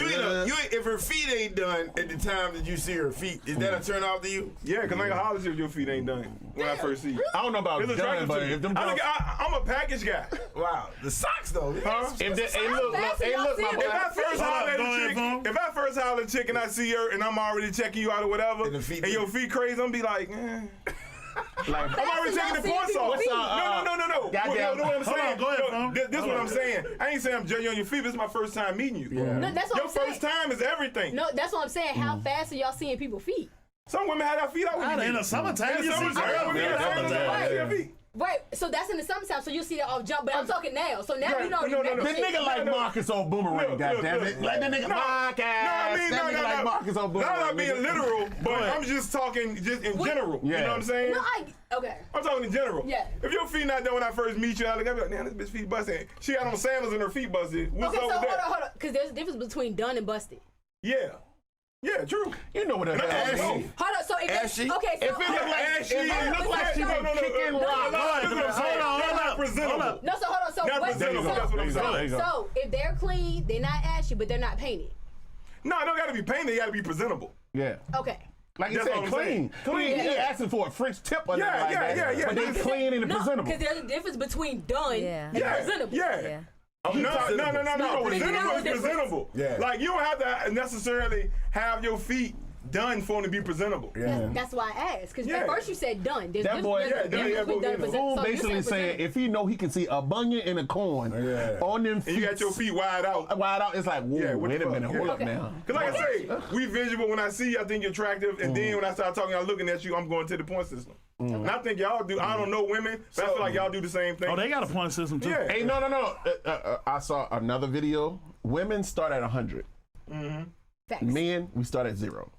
Speaker 5: if her feet ain't done at the time that you see her feet, is that a turn off to you?
Speaker 6: Yeah, because nigga holler at you if your feet ain't done when I first see you.
Speaker 3: I don't know about
Speaker 6: It's
Speaker 3: done,
Speaker 6: attractive
Speaker 3: but
Speaker 6: to me.
Speaker 3: if them girls,
Speaker 6: I'm a package guy.
Speaker 5: Wow, the socks though.
Speaker 6: Huh?
Speaker 3: if they, hey look,
Speaker 4: fast
Speaker 3: hey
Speaker 4: y'all
Speaker 3: look,
Speaker 4: see
Speaker 3: my
Speaker 4: it?
Speaker 3: boy.
Speaker 6: If I first holler at
Speaker 2: Go
Speaker 6: a
Speaker 2: ahead,
Speaker 6: chick,
Speaker 2: Vaughn.
Speaker 6: if I first holler at a chick and I see her and I'm already checking you out or whatever,
Speaker 5: And the feet
Speaker 6: and your
Speaker 5: do.
Speaker 6: feet crazy, I'm be like, eh.
Speaker 3: Like,
Speaker 6: I'm already taking the points off.
Speaker 3: What's
Speaker 6: No.
Speaker 3: Goddamn.
Speaker 6: What I'm saying.
Speaker 2: Go ahead, Fum.
Speaker 6: This is what I'm saying. I ain't saying I'm judging you on your feet. This is my first time meeting you.
Speaker 4: No, that's what
Speaker 6: Your
Speaker 4: I'm saying.
Speaker 6: first time is everything.
Speaker 4: No, that's what I'm saying. How fast are y'all seeing people feet?
Speaker 6: Some women have their feet out when you
Speaker 2: In
Speaker 6: meet
Speaker 2: the summertime,
Speaker 6: In
Speaker 2: you
Speaker 6: the
Speaker 2: see
Speaker 6: summertime,
Speaker 2: girls.
Speaker 6: you
Speaker 2: Yeah,
Speaker 6: see
Speaker 2: summertime.
Speaker 6: your feet.
Speaker 4: Right, so that's in the summertime, so you'll see that off jump, but I'm talking now. So now you know
Speaker 6: No.
Speaker 3: The nigga like Marcus on Boomerang,
Speaker 6: Look,
Speaker 3: goddammit. Like the nigga Marcus. That nigga like Marcus on Boomerang.
Speaker 6: Not being
Speaker 3: nigga.
Speaker 6: literal, but I'm just talking just in general. You
Speaker 3: Yeah.
Speaker 6: know what I'm saying?
Speaker 4: No, okay.
Speaker 6: I'm talking in general.
Speaker 4: Yeah.
Speaker 6: If your feet not done when I first meet you, I look at like, damn, this bitch feet busted. She had on sandals and her feet busted. What's
Speaker 4: Okay, so
Speaker 6: up with that?
Speaker 4: hold on, because there's a difference between done and busted.
Speaker 6: Yeah, true.
Speaker 3: You know what the hell
Speaker 5: Ashy.
Speaker 3: I mean.
Speaker 4: Hold on, so if
Speaker 5: Ashy?
Speaker 4: okay, so
Speaker 3: If it look like,
Speaker 6: Ashy.
Speaker 3: if it look like she
Speaker 6: No,
Speaker 3: been kicking rock.
Speaker 6: Not presentable.
Speaker 4: no, so hold on, so
Speaker 6: Not
Speaker 4: what?
Speaker 6: presentable,
Speaker 4: So,
Speaker 6: that's what I'm saying.
Speaker 4: so if they're clean, they're not ashy, but they're not painted.
Speaker 6: No, it don't gotta be painted, they gotta be presentable.
Speaker 3: Yeah.
Speaker 4: Okay.
Speaker 3: Like you
Speaker 6: That's
Speaker 3: said,
Speaker 6: what I'm
Speaker 3: clean.
Speaker 6: saying.
Speaker 3: Clean. He
Speaker 4: Yeah.
Speaker 3: asking for a French tip or
Speaker 6: Yeah,
Speaker 3: nothing like
Speaker 6: yeah,
Speaker 3: that.
Speaker 6: yeah.
Speaker 3: But they clean and
Speaker 4: No,
Speaker 3: presentable.
Speaker 4: because there's a difference between done
Speaker 7: Yeah.
Speaker 4: and
Speaker 6: Yeah,
Speaker 4: presentable.
Speaker 6: yeah. No.
Speaker 3: presentable.
Speaker 6: Presentable is presentable.
Speaker 9: Yeah.
Speaker 6: Like you don't have to necessarily have your feet done for them to be presentable.
Speaker 9: Yeah.
Speaker 4: That's why I asked. Because
Speaker 6: Yeah.
Speaker 4: at first you said done. There's
Speaker 3: That boy-
Speaker 4: there's a
Speaker 6: yeah,
Speaker 4: difference
Speaker 6: yeah,
Speaker 4: between done and
Speaker 6: yeah.
Speaker 4: presentable.
Speaker 3: Fool
Speaker 4: So you
Speaker 3: basically
Speaker 4: said
Speaker 3: saying
Speaker 4: presentable.
Speaker 3: if he know he can see a bunion and a corn
Speaker 9: Yeah.
Speaker 3: on them feet,
Speaker 6: And you got your feet wide out.
Speaker 3: wide out, it's like, whoa,
Speaker 6: Yeah, what
Speaker 3: wait
Speaker 6: the
Speaker 3: a minute,
Speaker 6: fuck?
Speaker 3: hold
Speaker 6: Yeah.
Speaker 3: up now.
Speaker 6: Cause like I say, we visual. When I see you, I think you're attractive, and then when I start talking, I'm looking at you. I'm going to the point system. And I think y'all do. I don't know women, but I feel like y'all do the same thing.
Speaker 2: Oh, they got a point system too.
Speaker 6: Yeah.
Speaker 3: Hey, no. I saw another video. Women start at 100.
Speaker 4: Facts.
Speaker 3: Men, we start at 0.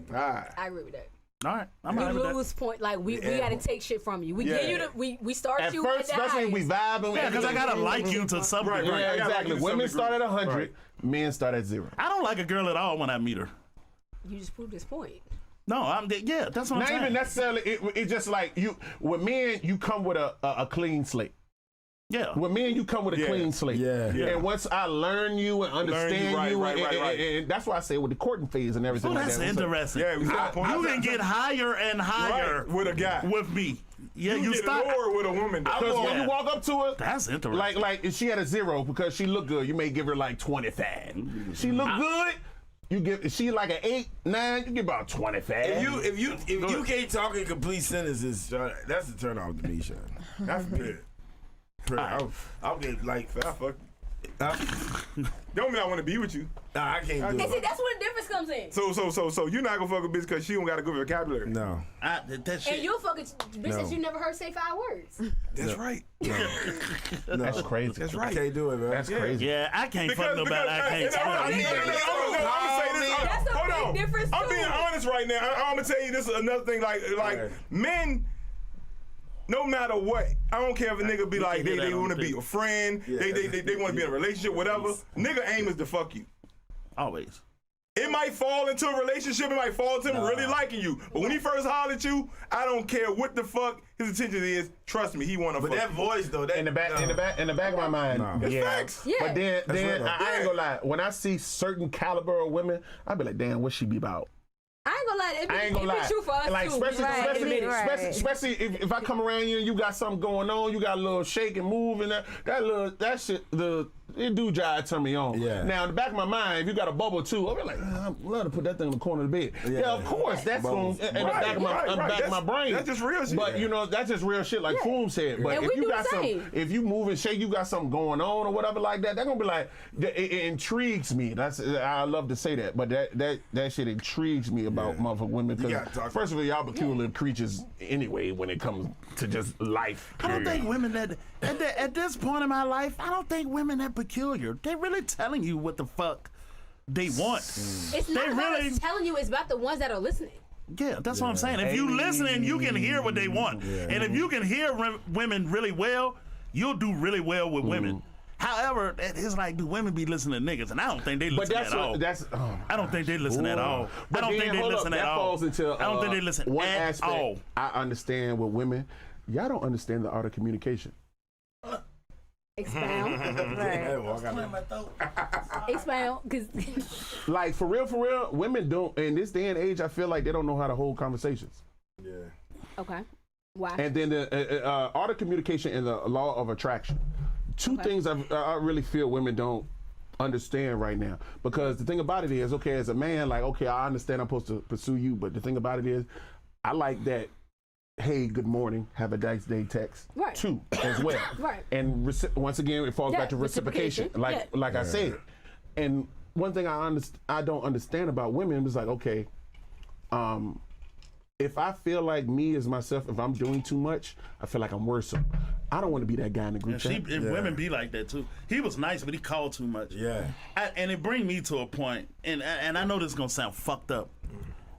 Speaker 6: Alright.
Speaker 4: I agree with that.
Speaker 2: All right, I'm
Speaker 4: You
Speaker 2: all right with that.
Speaker 4: lose point. Like we gotta take shit from you. We
Speaker 3: Yeah.
Speaker 4: give you the we start
Speaker 3: At
Speaker 4: you
Speaker 3: first,
Speaker 4: at the
Speaker 3: especially we
Speaker 4: highest.
Speaker 3: vibing.
Speaker 2: Yeah, because I gotta like you to some
Speaker 6: Right,
Speaker 2: degree.
Speaker 6: right.
Speaker 3: Yeah,
Speaker 6: I gotta like
Speaker 3: exactly.
Speaker 6: you to some
Speaker 3: Women
Speaker 6: degree.
Speaker 3: start at 100.
Speaker 6: Right.
Speaker 3: Men start at 0.
Speaker 2: I don't like a girl at all when I meet her.
Speaker 4: You just proved this point.
Speaker 2: No, yeah, that's what I'm
Speaker 3: Not
Speaker 2: saying.
Speaker 3: even necessarily. It's just like you. With men, you come with a clean slate.
Speaker 2: Yeah.
Speaker 3: With men, you come with a
Speaker 6: Yeah.
Speaker 3: clean slate.
Speaker 9: Yeah.
Speaker 6: Yeah.
Speaker 3: And once I learn you and understand
Speaker 6: right,
Speaker 3: you,
Speaker 6: right, right.
Speaker 3: and that's why I say with the courting phase and everything
Speaker 2: Oh,
Speaker 3: like
Speaker 2: that's
Speaker 3: that.
Speaker 2: interesting.
Speaker 6: Yeah, we got a point.
Speaker 2: You can get higher and higher
Speaker 6: Right, with a guy.
Speaker 2: with me. Yeah, you
Speaker 6: get
Speaker 2: stop.
Speaker 6: lower with a woman. Though.
Speaker 3: Because when
Speaker 2: Yeah.
Speaker 3: you walk up to her,
Speaker 2: That's interesting.
Speaker 3: like if she had a 0 because she looked good, you may give her like 25. She look good, you give. If she like an 8, 9, you give about 25.
Speaker 5: If you can't talk in complete sentences, that's a turn off to me, Sean.
Speaker 6: That's me.
Speaker 5: I'll get like,
Speaker 6: Fuck. Don't mean I want to be with you.
Speaker 5: nah, I can't do
Speaker 4: And see,
Speaker 5: it.
Speaker 4: that's where the difference comes in.
Speaker 6: So you're not gonna fuck a bitch because she don't got a good vocabulary.
Speaker 9: No.
Speaker 2: that shit.
Speaker 4: And you'll fuck a bitch
Speaker 9: No.
Speaker 4: that you never heard say 5 words.
Speaker 6: That's right.
Speaker 3: That's crazy.
Speaker 6: That's
Speaker 9: I
Speaker 6: right.
Speaker 9: can't do it, man.
Speaker 3: That's crazy.
Speaker 2: Yeah, I can't fuck nobody. I can't
Speaker 6: I'm
Speaker 2: spell.
Speaker 6: gonna say this.
Speaker 4: That's a
Speaker 6: Hold
Speaker 4: big
Speaker 6: on.
Speaker 4: difference,
Speaker 6: I'm
Speaker 4: too.
Speaker 6: being honest right now. I'm gonna tell you this is another thing. Like
Speaker 9: Right.
Speaker 6: men. No matter what, I don't care if a nigga be like
Speaker 2: hear that
Speaker 6: they
Speaker 2: on
Speaker 6: want to
Speaker 2: the
Speaker 6: be
Speaker 2: tape.
Speaker 6: a friend, they want to be in a relationship, whatever. Nigga aim is to fuck you.
Speaker 2: Always.
Speaker 6: It might fall into a relationship, it might fall into him really liking you. But when he first hollered at you, I don't care what the fuck his intention is. Trust me, he wanna
Speaker 5: But
Speaker 6: fuck
Speaker 5: that
Speaker 6: you.
Speaker 5: voice though, that
Speaker 3: In the back of my mind,
Speaker 9: Nah.
Speaker 3: yeah.
Speaker 6: facts.
Speaker 4: Yeah.
Speaker 3: But then
Speaker 9: real, though.
Speaker 3: I ain't gonna lie. When I see certain caliber of women, I be like, damn, what she be about?
Speaker 4: I ain't gonna lie.
Speaker 3: I ain't gonna
Speaker 4: It
Speaker 3: lie.
Speaker 4: be true for us
Speaker 3: Like
Speaker 4: too.
Speaker 3: especially if I come around you and you got something going on, you got a little shake and move and that shit it do jive turn me on.
Speaker 9: Yeah.
Speaker 3: Now in the back of my mind, if you got a bubble too, I'll be like, I'd love to put that thing in the corner of the bed. Yeah, of course that's
Speaker 9: Bubbles.
Speaker 3: going in the back of my brain.
Speaker 6: That's just real shit.
Speaker 3: But you know, that's just real shit like Foom said. But
Speaker 4: And
Speaker 3: if
Speaker 4: we
Speaker 3: you
Speaker 4: do
Speaker 3: got
Speaker 4: the
Speaker 3: some,
Speaker 4: same.
Speaker 3: if you move and shake, you got something going on or whatever like that, they're gonna be like, it intrigues me. I love to say that, but that shit intrigues me about motherfucking women.
Speaker 5: gotta
Speaker 3: Because
Speaker 5: talk-
Speaker 3: first of all, y'all peculiar creatures anyway when it comes to just life.
Speaker 2: I don't
Speaker 3: period.
Speaker 2: think women that at this point in my life, I don't think women that peculiar. They really telling you what the fuck they want.
Speaker 4: It's not
Speaker 2: They
Speaker 4: about
Speaker 2: really-
Speaker 4: us telling you. It's about the ones that are listening.
Speaker 2: Yeah, that's what I'm saying. If you listening, you can hear what they want, and if you can hear women really well, you'll do really well with women. However, it's like, do women be listening to niggas? And I don't think they
Speaker 3: But
Speaker 2: listen
Speaker 3: that's
Speaker 2: at all.
Speaker 3: what, that's.
Speaker 2: I don't think they listen at all.
Speaker 3: But
Speaker 2: I don't
Speaker 3: then,
Speaker 2: think they
Speaker 3: hold up,
Speaker 2: listen at
Speaker 3: that
Speaker 2: all.
Speaker 3: falls into,
Speaker 2: I don't think they listen
Speaker 3: one
Speaker 2: at
Speaker 3: aspect
Speaker 2: all.
Speaker 3: I understand with women. Y'all don't understand the art of communication.
Speaker 4: Expound.
Speaker 8: Clear my throat.
Speaker 4: Expound. Because
Speaker 3: Like for real, women don't. In this day and age, I feel like they don't know how to hold conversations.
Speaker 4: okay. Why?
Speaker 3: And then the art of communication and the law of attraction. Two things I really feel women don't understand right now. Because the thing about it is, okay, as a man, like, okay, I understand I'm supposed to pursue you, but the thing about it is, I like that hey, good morning, have a nice day text
Speaker 4: Right.
Speaker 3: too as well.
Speaker 4: Right.
Speaker 3: And once again, it falls
Speaker 4: Yeah,
Speaker 3: back to reciprocation. Like I said. And one thing I don't understand about women is like, okay, if I feel like me as myself, if I'm doing too much, I feel like I'm worse. I don't want to be that guy in the group chat.
Speaker 2: And women be like that too. He was nice, but he called too much.
Speaker 9: Yeah.
Speaker 2: And it bring me to a point, and I know this is gonna sound fucked up.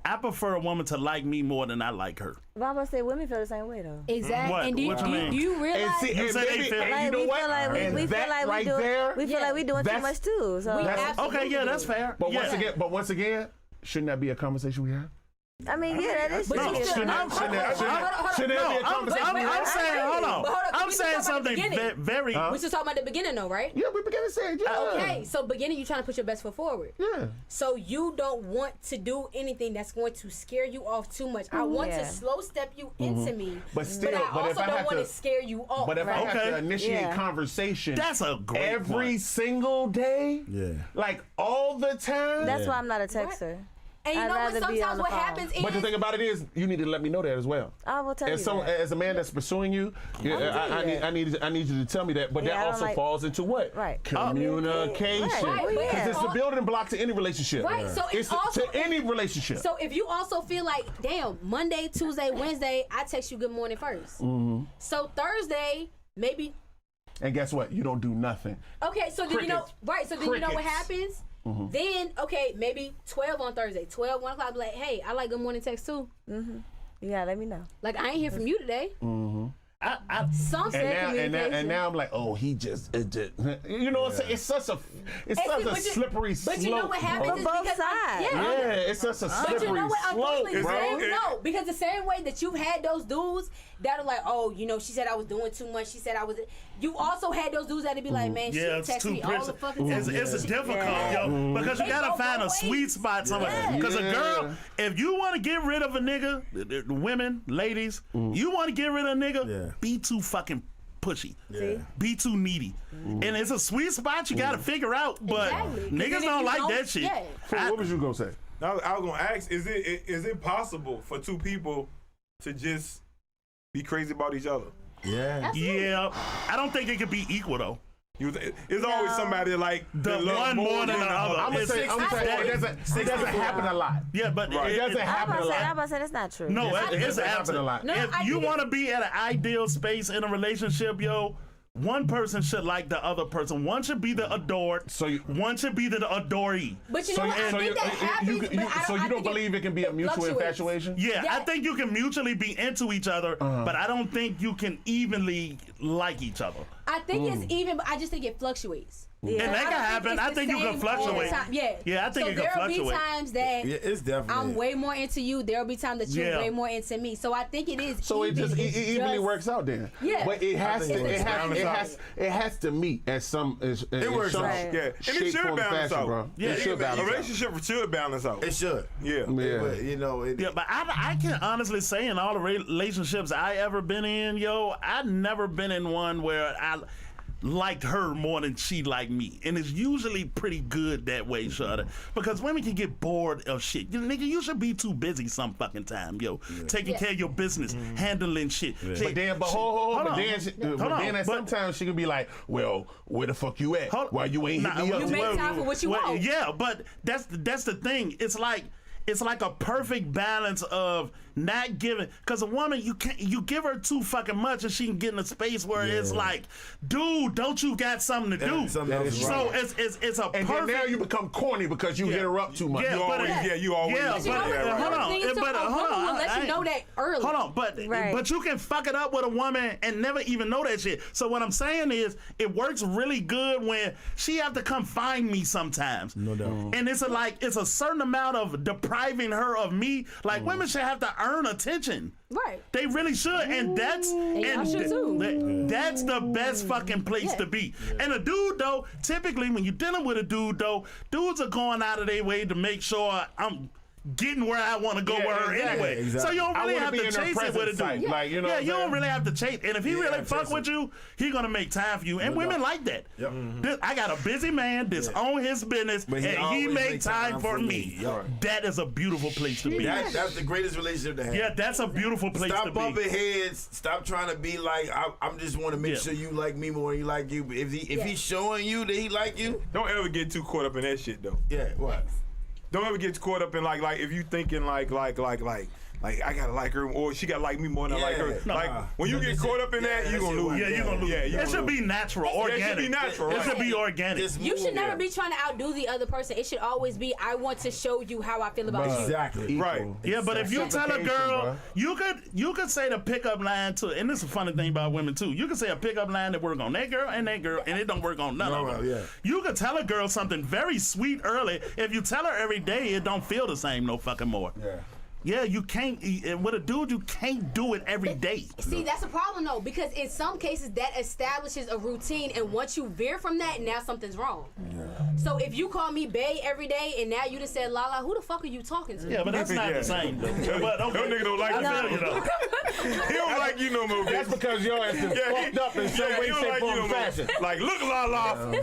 Speaker 2: I prefer a woman to like me more than I like her.
Speaker 7: But I'm about to say women feel the same way though.
Speaker 4: Exactly.
Speaker 2: What?
Speaker 4: And do
Speaker 2: What you mean?
Speaker 4: you realize?
Speaker 3: And see,
Speaker 2: You
Speaker 3: and
Speaker 2: say they
Speaker 3: maybe,
Speaker 2: feel-
Speaker 3: and
Speaker 7: Like,
Speaker 3: you know
Speaker 7: we
Speaker 3: what?
Speaker 7: feel like
Speaker 3: And
Speaker 7: we feel
Speaker 3: that
Speaker 7: like
Speaker 3: right
Speaker 7: we do.
Speaker 3: there,
Speaker 7: We feel like we doing too
Speaker 3: that's-
Speaker 7: much too. So
Speaker 4: We
Speaker 3: That's-
Speaker 4: absolutely
Speaker 2: Okay, yeah, that's
Speaker 4: do.
Speaker 2: fair.
Speaker 3: But
Speaker 2: yeah.
Speaker 3: once again, shouldn't that be a conversation we have?
Speaker 7: I mean, yeah, that is.
Speaker 4: But
Speaker 2: No,
Speaker 4: you still-
Speaker 2: shouldn't
Speaker 4: hold on, hold on, hold on.
Speaker 3: Shouldn't that be a
Speaker 2: I'm
Speaker 3: conversation?
Speaker 2: saying, hold on.
Speaker 4: But hold on,
Speaker 2: I'm
Speaker 4: we just
Speaker 2: saying
Speaker 4: talking about the
Speaker 2: something
Speaker 4: beginning.
Speaker 2: very.
Speaker 4: We just talking about the beginning though, right?
Speaker 3: Yeah, we began to say, yeah.
Speaker 4: Okay, so beginning, you trying to put your best foot forward.
Speaker 3: Yeah.
Speaker 4: So you don't want to do anything that's going to scare you off too much. I want to
Speaker 7: Yeah.
Speaker 4: slow step you into me,
Speaker 3: But still,
Speaker 4: I
Speaker 3: but
Speaker 4: also
Speaker 3: if I
Speaker 4: don't
Speaker 3: have
Speaker 4: want
Speaker 3: to-
Speaker 4: to scare you off.
Speaker 3: But if I have
Speaker 2: Okay.
Speaker 3: to initiate
Speaker 7: Yeah.
Speaker 3: conversation
Speaker 2: That's a great
Speaker 3: every
Speaker 2: point.
Speaker 3: single day,
Speaker 9: Yeah.
Speaker 3: like all the time.
Speaker 7: That's why I'm not a texter.
Speaker 4: and you
Speaker 7: I'd
Speaker 4: know what?
Speaker 7: rather be on
Speaker 4: Sometimes
Speaker 7: the
Speaker 4: what
Speaker 7: phone.
Speaker 4: happens is
Speaker 3: But the thing about it is, you need to let me know that as well.
Speaker 7: I will tell you.
Speaker 3: As
Speaker 7: that.
Speaker 3: as a man that's pursuing you, I need you to tell me that. But
Speaker 7: Yeah, I
Speaker 3: that
Speaker 7: don't
Speaker 3: also
Speaker 7: like-
Speaker 3: falls into what?
Speaker 7: Right.
Speaker 3: Communication.
Speaker 7: Right,
Speaker 4: but
Speaker 3: Because
Speaker 4: yeah.
Speaker 3: it's the building block to any relationship.
Speaker 4: Right, so it's also-
Speaker 3: to any relationship.
Speaker 4: So if you also feel like, damn, Monday, Tuesday, Wednesday, I text you good morning 1st. So Thursday, maybe.
Speaker 3: And guess what? You don't do nothing.
Speaker 4: Okay, so then you know,
Speaker 3: Crickets.
Speaker 4: right? So then you know what
Speaker 3: Crickets.
Speaker 4: happens. Then okay, maybe 12 on Thursday, 12, 1 o'clock. Be like, hey, I like good morning text too.
Speaker 7: Yeah, let me know.
Speaker 4: Like I ain't hear from you today. Something.
Speaker 3: And now I'm like, oh, he just, you know what I'm saying? It's such a slippery slope.
Speaker 4: But you know what happens
Speaker 7: On
Speaker 4: is
Speaker 7: both
Speaker 4: because
Speaker 7: sides.
Speaker 3: Yeah, it's such a
Speaker 4: But
Speaker 3: slippery
Speaker 4: you know what?
Speaker 3: slope,
Speaker 4: Unfortunately,
Speaker 3: bro.
Speaker 4: no, because the same way that you've had those dudes that are like, oh, you know, she said I was doing too much. She said I was. You also had those dudes that'd be like, man, she
Speaker 2: Yeah, it's
Speaker 4: text
Speaker 2: too
Speaker 4: me all the fucking time.
Speaker 2: It's difficult,
Speaker 7: Yeah.
Speaker 2: yo, because you
Speaker 4: They
Speaker 2: gotta
Speaker 4: go
Speaker 2: find a
Speaker 4: both
Speaker 2: sweet
Speaker 4: ways.
Speaker 2: spot somewhere.
Speaker 4: Yeah.
Speaker 2: Because a
Speaker 3: Yeah.
Speaker 2: girl, if you want to get rid of a nigga, the women, ladies, you want to get rid of a nigga,
Speaker 9: Yeah.
Speaker 2: be too fucking pushy.
Speaker 9: Yeah.
Speaker 2: Be too needy. And it's a sweet spot you gotta figure out, but
Speaker 4: Exactly. 'Cause
Speaker 2: niggas
Speaker 4: then if
Speaker 2: don't
Speaker 4: you
Speaker 2: like
Speaker 4: don't-
Speaker 2: that shit.
Speaker 4: yeah.
Speaker 3: So what was you gonna say?
Speaker 6: I was gonna ask: Is it possible for two people to just be crazy about each other?
Speaker 9: Yeah.
Speaker 2: Yeah, I don't think it could be equal though.
Speaker 6: It's always somebody like
Speaker 2: The
Speaker 6: that love
Speaker 2: one more than the other.
Speaker 3: I'm gonna
Speaker 2: It's
Speaker 3: say, it doesn't happen a lot.
Speaker 2: Yeah, but
Speaker 3: It doesn't
Speaker 7: I'm
Speaker 3: happen
Speaker 7: about
Speaker 3: a
Speaker 7: to say, I'm
Speaker 3: lot.
Speaker 7: about to say that's not true.
Speaker 2: No,
Speaker 3: It
Speaker 2: it's
Speaker 3: doesn't happen a
Speaker 2: absolute.
Speaker 3: lot.
Speaker 4: No, I
Speaker 2: If you
Speaker 4: think
Speaker 2: want to be at an ideal space in a relationship, yo, one person should like the other person. One should be the adored. One should be the adoree.
Speaker 4: But you know what? I think that happens. But I
Speaker 3: you don't
Speaker 4: think
Speaker 3: believe it can be a mutual
Speaker 4: fluctuates.
Speaker 3: infatuation?
Speaker 2: Yeah,
Speaker 4: Yeah.
Speaker 2: I think you can mutually be into each other, but I don't think you can evenly like each other.
Speaker 4: I think it's even, but I just think it fluctuates.
Speaker 2: And that
Speaker 4: I
Speaker 2: can
Speaker 4: don't
Speaker 2: happen.
Speaker 4: it's
Speaker 2: I
Speaker 4: the
Speaker 2: think you can
Speaker 4: same all the
Speaker 2: fluctuate.
Speaker 4: time. Yeah.
Speaker 2: Yeah, I think
Speaker 4: so
Speaker 2: it can
Speaker 4: there'll
Speaker 2: fluctuate.
Speaker 4: be times that
Speaker 9: Yeah, it's definitely.
Speaker 4: I'm way more into you. There'll be times that you're
Speaker 2: Yeah.
Speaker 4: way more into me. So I think it is.
Speaker 3: So it
Speaker 4: even.
Speaker 3: just
Speaker 4: It's
Speaker 3: evenly
Speaker 4: just-
Speaker 3: works out then.
Speaker 4: Yeah.
Speaker 3: But it has
Speaker 9: think
Speaker 3: to.
Speaker 9: it works.
Speaker 3: It has to meet at some. It
Speaker 9: works
Speaker 3: some
Speaker 9: out.
Speaker 6: Yeah, and
Speaker 3: shape,
Speaker 6: it should
Speaker 3: form,
Speaker 6: balance
Speaker 3: fashion,
Speaker 6: out.
Speaker 3: bro.
Speaker 2: Yeah,
Speaker 3: it should
Speaker 6: A
Speaker 3: balance out.
Speaker 6: relationship should balance out.
Speaker 9: It should.
Speaker 6: Yeah.
Speaker 3: Yeah.
Speaker 9: But, you know,
Speaker 2: Yeah, but I can honestly say in all the relationships I ever been in, yo, I've never been in one where I liked her more than she liked me. And it's usually pretty good that way, Shudder. Because women can get bored of shit. Nigga, you should be too busy some fucking time, yo. Taking care of your business, handling shit.
Speaker 3: But then, hold on.
Speaker 2: But
Speaker 3: Sometimes she could be like, "Well, where the fuck you at? Why you ain't hit me up?"
Speaker 4: You make time for what you want.
Speaker 2: Yeah, but that's the thing. It's like a perfect balance of not giving, because a woman, you give her too fucking much and she can get in a space where it's like, dude, don't you got something to do?
Speaker 9: something else is
Speaker 2: So
Speaker 9: right.
Speaker 2: it's a
Speaker 3: And
Speaker 2: perfect.
Speaker 3: then now you become corny because you hit her up too much.
Speaker 2: Yeah,
Speaker 6: You
Speaker 2: but
Speaker 6: always,
Speaker 2: it-
Speaker 6: you always.
Speaker 2: Yeah,
Speaker 6: do
Speaker 2: but
Speaker 6: that, right?
Speaker 2: hold on.
Speaker 4: The thing is,
Speaker 2: But
Speaker 4: a
Speaker 2: hold
Speaker 4: woman
Speaker 2: on.
Speaker 4: will let you know that early.
Speaker 2: Hold on,
Speaker 7: Right.
Speaker 2: but you can fuck it up with a woman and never even know that shit. So what I'm saying is, it works really good when she have to come find me sometimes.
Speaker 9: No doubt.
Speaker 2: And it's a certain amount of depriving her of me. Like women should have to earn attention.
Speaker 4: Right.
Speaker 2: They really should, and that's
Speaker 4: y'all should too.
Speaker 2: that's the best fucking place to be. And a dude though, typically when you're dealing with a dude though, dudes are going out of their way to make sure getting where I want to go with her anyway.
Speaker 9: exactly.
Speaker 2: So you don't
Speaker 3: I
Speaker 2: really
Speaker 3: wanna
Speaker 2: have
Speaker 3: be
Speaker 2: to
Speaker 3: in her
Speaker 2: chase it with
Speaker 3: presence
Speaker 2: a
Speaker 3: type,
Speaker 2: dude.
Speaker 3: like, you know what I'm
Speaker 2: you don't
Speaker 3: saying?
Speaker 2: really have to chase. And if he really fuck
Speaker 9: chase
Speaker 2: with you, he gonna make time for you. And women like that.
Speaker 9: Yep.
Speaker 2: I got a busy man that's on his business,
Speaker 9: But he
Speaker 2: and he
Speaker 9: always
Speaker 2: make
Speaker 9: make
Speaker 2: time for me.
Speaker 9: Yup.
Speaker 2: That is a beautiful place to be.
Speaker 5: That's the greatest relationship to have.
Speaker 2: Yeah, that's a beautiful place to
Speaker 5: Stop
Speaker 2: be.
Speaker 5: bumping heads. Stop trying to be like I'm just want to make
Speaker 2: Yeah.
Speaker 5: sure you like me more than you like you. But if he's showing you that he like you,
Speaker 6: Don't ever get too caught up in that shit though.
Speaker 5: yeah, what?
Speaker 6: Don't ever get caught up in like if you thinking like I gotta like her or she gotta like me more than I like her.
Speaker 5: Yeah.
Speaker 6: Like when you get caught up in that, you gonna lose.
Speaker 2: Yeah, you gonna lose.
Speaker 6: Yeah, you
Speaker 2: it
Speaker 6: gonna
Speaker 2: should
Speaker 6: lose.
Speaker 2: be natural,
Speaker 6: Yeah,
Speaker 2: organic.
Speaker 6: it should be natural.
Speaker 2: It
Speaker 6: Right.
Speaker 2: should be organic.
Speaker 5: Just
Speaker 4: You should
Speaker 5: move.
Speaker 4: never be trying to outdo the other person. It should always be, I want to show you how I feel about you.
Speaker 5: Exactly.
Speaker 6: Right.
Speaker 2: Yeah, but if you tell a
Speaker 3: Reciprocation,
Speaker 2: girl,
Speaker 3: bruh.
Speaker 2: you could say the pickup line too, and this is a funny thing about women too. You can say a pickup line that work on that girl, and it don't work on none of them.
Speaker 9: yeah.
Speaker 2: You could tell a girl something very sweet early. If you tell her every day, it don't feel the same no fucking more.
Speaker 9: Yeah.
Speaker 2: Yeah, you can't. With a dude, you can't do it every day.
Speaker 4: See, that's a problem though, because in some cases that establishes a routine, and once you veer from that, now something's wrong. So if you call me bae every day, and now you just said Lala, who the fuck are you talking to?
Speaker 2: Yeah, but that's not
Speaker 6: Yeah.
Speaker 2: the same. Though. But okay.
Speaker 6: That nigga don't like
Speaker 2: I
Speaker 6: you.
Speaker 2: feel you though.
Speaker 6: He don't like you no more, bitch.
Speaker 3: That's because your ass is fucked up in some
Speaker 6: yeah,
Speaker 3: way,
Speaker 6: he don't
Speaker 3: shape,
Speaker 6: like you
Speaker 3: form,
Speaker 6: no
Speaker 3: or
Speaker 6: more.
Speaker 3: fashion.
Speaker 6: Like, look, La.
Speaker 9: Look.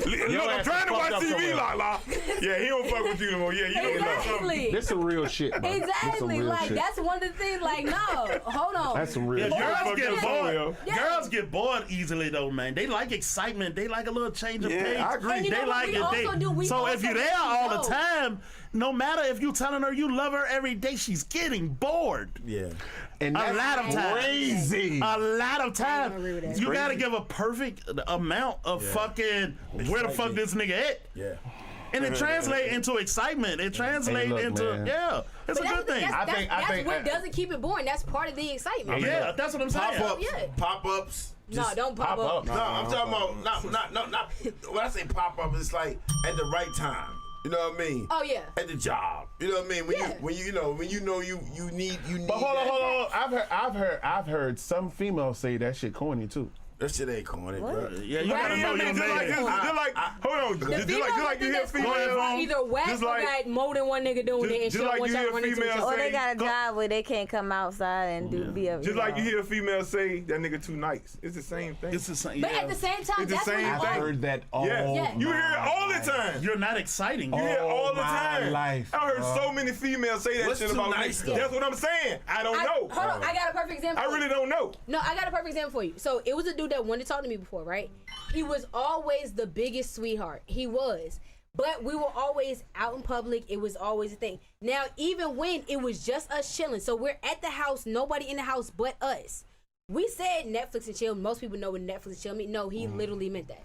Speaker 6: Look,
Speaker 3: Your
Speaker 6: I'm
Speaker 3: ass
Speaker 6: trying
Speaker 3: is
Speaker 6: to watch
Speaker 3: fucked up
Speaker 6: TV,
Speaker 3: somewhere.
Speaker 6: La. Yeah, he don't fuck with you no more. Yeah, you know
Speaker 4: Exactly.
Speaker 3: This some real shit, bro. This some
Speaker 4: Exactly.
Speaker 3: real
Speaker 4: Like
Speaker 3: shit.
Speaker 4: that's one of the things. Like, no, hold on.
Speaker 3: That's some real
Speaker 2: Yeah,
Speaker 3: shit.
Speaker 2: girls
Speaker 6: fuck
Speaker 2: get
Speaker 6: your
Speaker 2: bored.
Speaker 6: soul,
Speaker 4: yo.
Speaker 2: Girls get bored easily though, man. They like excitement. They like a little change of
Speaker 6: Yeah,
Speaker 2: pace.
Speaker 6: I agree.
Speaker 4: And you know
Speaker 2: They
Speaker 4: what
Speaker 2: like
Speaker 4: we
Speaker 2: it.
Speaker 4: also do? We
Speaker 2: So if
Speaker 4: also
Speaker 2: you're there
Speaker 4: let you
Speaker 2: all
Speaker 4: know.
Speaker 2: the time, no matter if you telling her you love her every day, she's getting bored.
Speaker 9: Yeah.
Speaker 3: And
Speaker 2: A
Speaker 3: that's
Speaker 2: lot of times.
Speaker 3: crazy.
Speaker 2: A lot of
Speaker 4: I don't agree with
Speaker 2: times.
Speaker 4: that.
Speaker 2: You gotta give a perfect amount of fucking where the fuck this nigga at.
Speaker 9: Yeah.
Speaker 2: And it translates into excitement. It translates
Speaker 3: look,
Speaker 2: into
Speaker 3: man.
Speaker 2: it's
Speaker 4: But
Speaker 2: a good thing.
Speaker 4: That's what doesn't keep it boring. That's part of the excitement.
Speaker 2: Yeah, that's what I'm saying.
Speaker 5: Pop-ups.
Speaker 4: Yeah.
Speaker 5: Pop-ups.
Speaker 4: No, don't pop up.
Speaker 5: No, I'm talking about not. When I say pop-up, it's like at the right time. You know what I mean?
Speaker 4: Oh yeah.
Speaker 5: At the job. You know what I mean? When you need.
Speaker 3: But hold
Speaker 5: that.
Speaker 3: on. I've heard some females say that shit corny too.
Speaker 5: That shit ain't corny, bro.
Speaker 2: Yeah, you gotta know your
Speaker 6: just like,
Speaker 2: man.
Speaker 6: hold on. Just like you hear females.
Speaker 4: Either whack
Speaker 6: just
Speaker 4: or
Speaker 6: like-
Speaker 4: got more than one nigga doing it, and
Speaker 6: just
Speaker 4: she don't
Speaker 6: like
Speaker 4: want
Speaker 6: you
Speaker 4: y'all to
Speaker 6: hear
Speaker 4: run into each
Speaker 6: females
Speaker 4: other.
Speaker 7: Or they
Speaker 6: say-
Speaker 7: got a job where they can't come outside and be a.
Speaker 6: Just like you hear a female say that nigga too nice. It's the same thing.
Speaker 2: It's the same.
Speaker 4: But
Speaker 2: yeah.
Speaker 4: at the same time,
Speaker 6: It's the
Speaker 4: that's when
Speaker 6: same
Speaker 4: you
Speaker 3: I've
Speaker 6: thing.
Speaker 3: heard that all
Speaker 6: Yeah, you hear it all the time.
Speaker 2: You're not exciting.
Speaker 6: You hear it all the
Speaker 3: my
Speaker 6: time.
Speaker 3: life,
Speaker 6: I heard
Speaker 3: bro.
Speaker 6: so many females say that
Speaker 5: What's
Speaker 6: shit
Speaker 5: too
Speaker 6: about
Speaker 5: nice,
Speaker 6: niggas.
Speaker 5: though?
Speaker 6: That's what I'm saying. I don't know.
Speaker 4: Hold on, I got a perfect example.
Speaker 6: I really don't know.
Speaker 4: No, I got a perfect example for you. So it was a dude that wanted to talk to me before, right? He was always the biggest sweetheart. He was. But we were always out in public. It was always a thing. Now, even when it was just us chilling, so we're at the house, nobody in the house but us. We said Netflix and chill. Most people know what Netflix and chill mean. No, he literally meant that.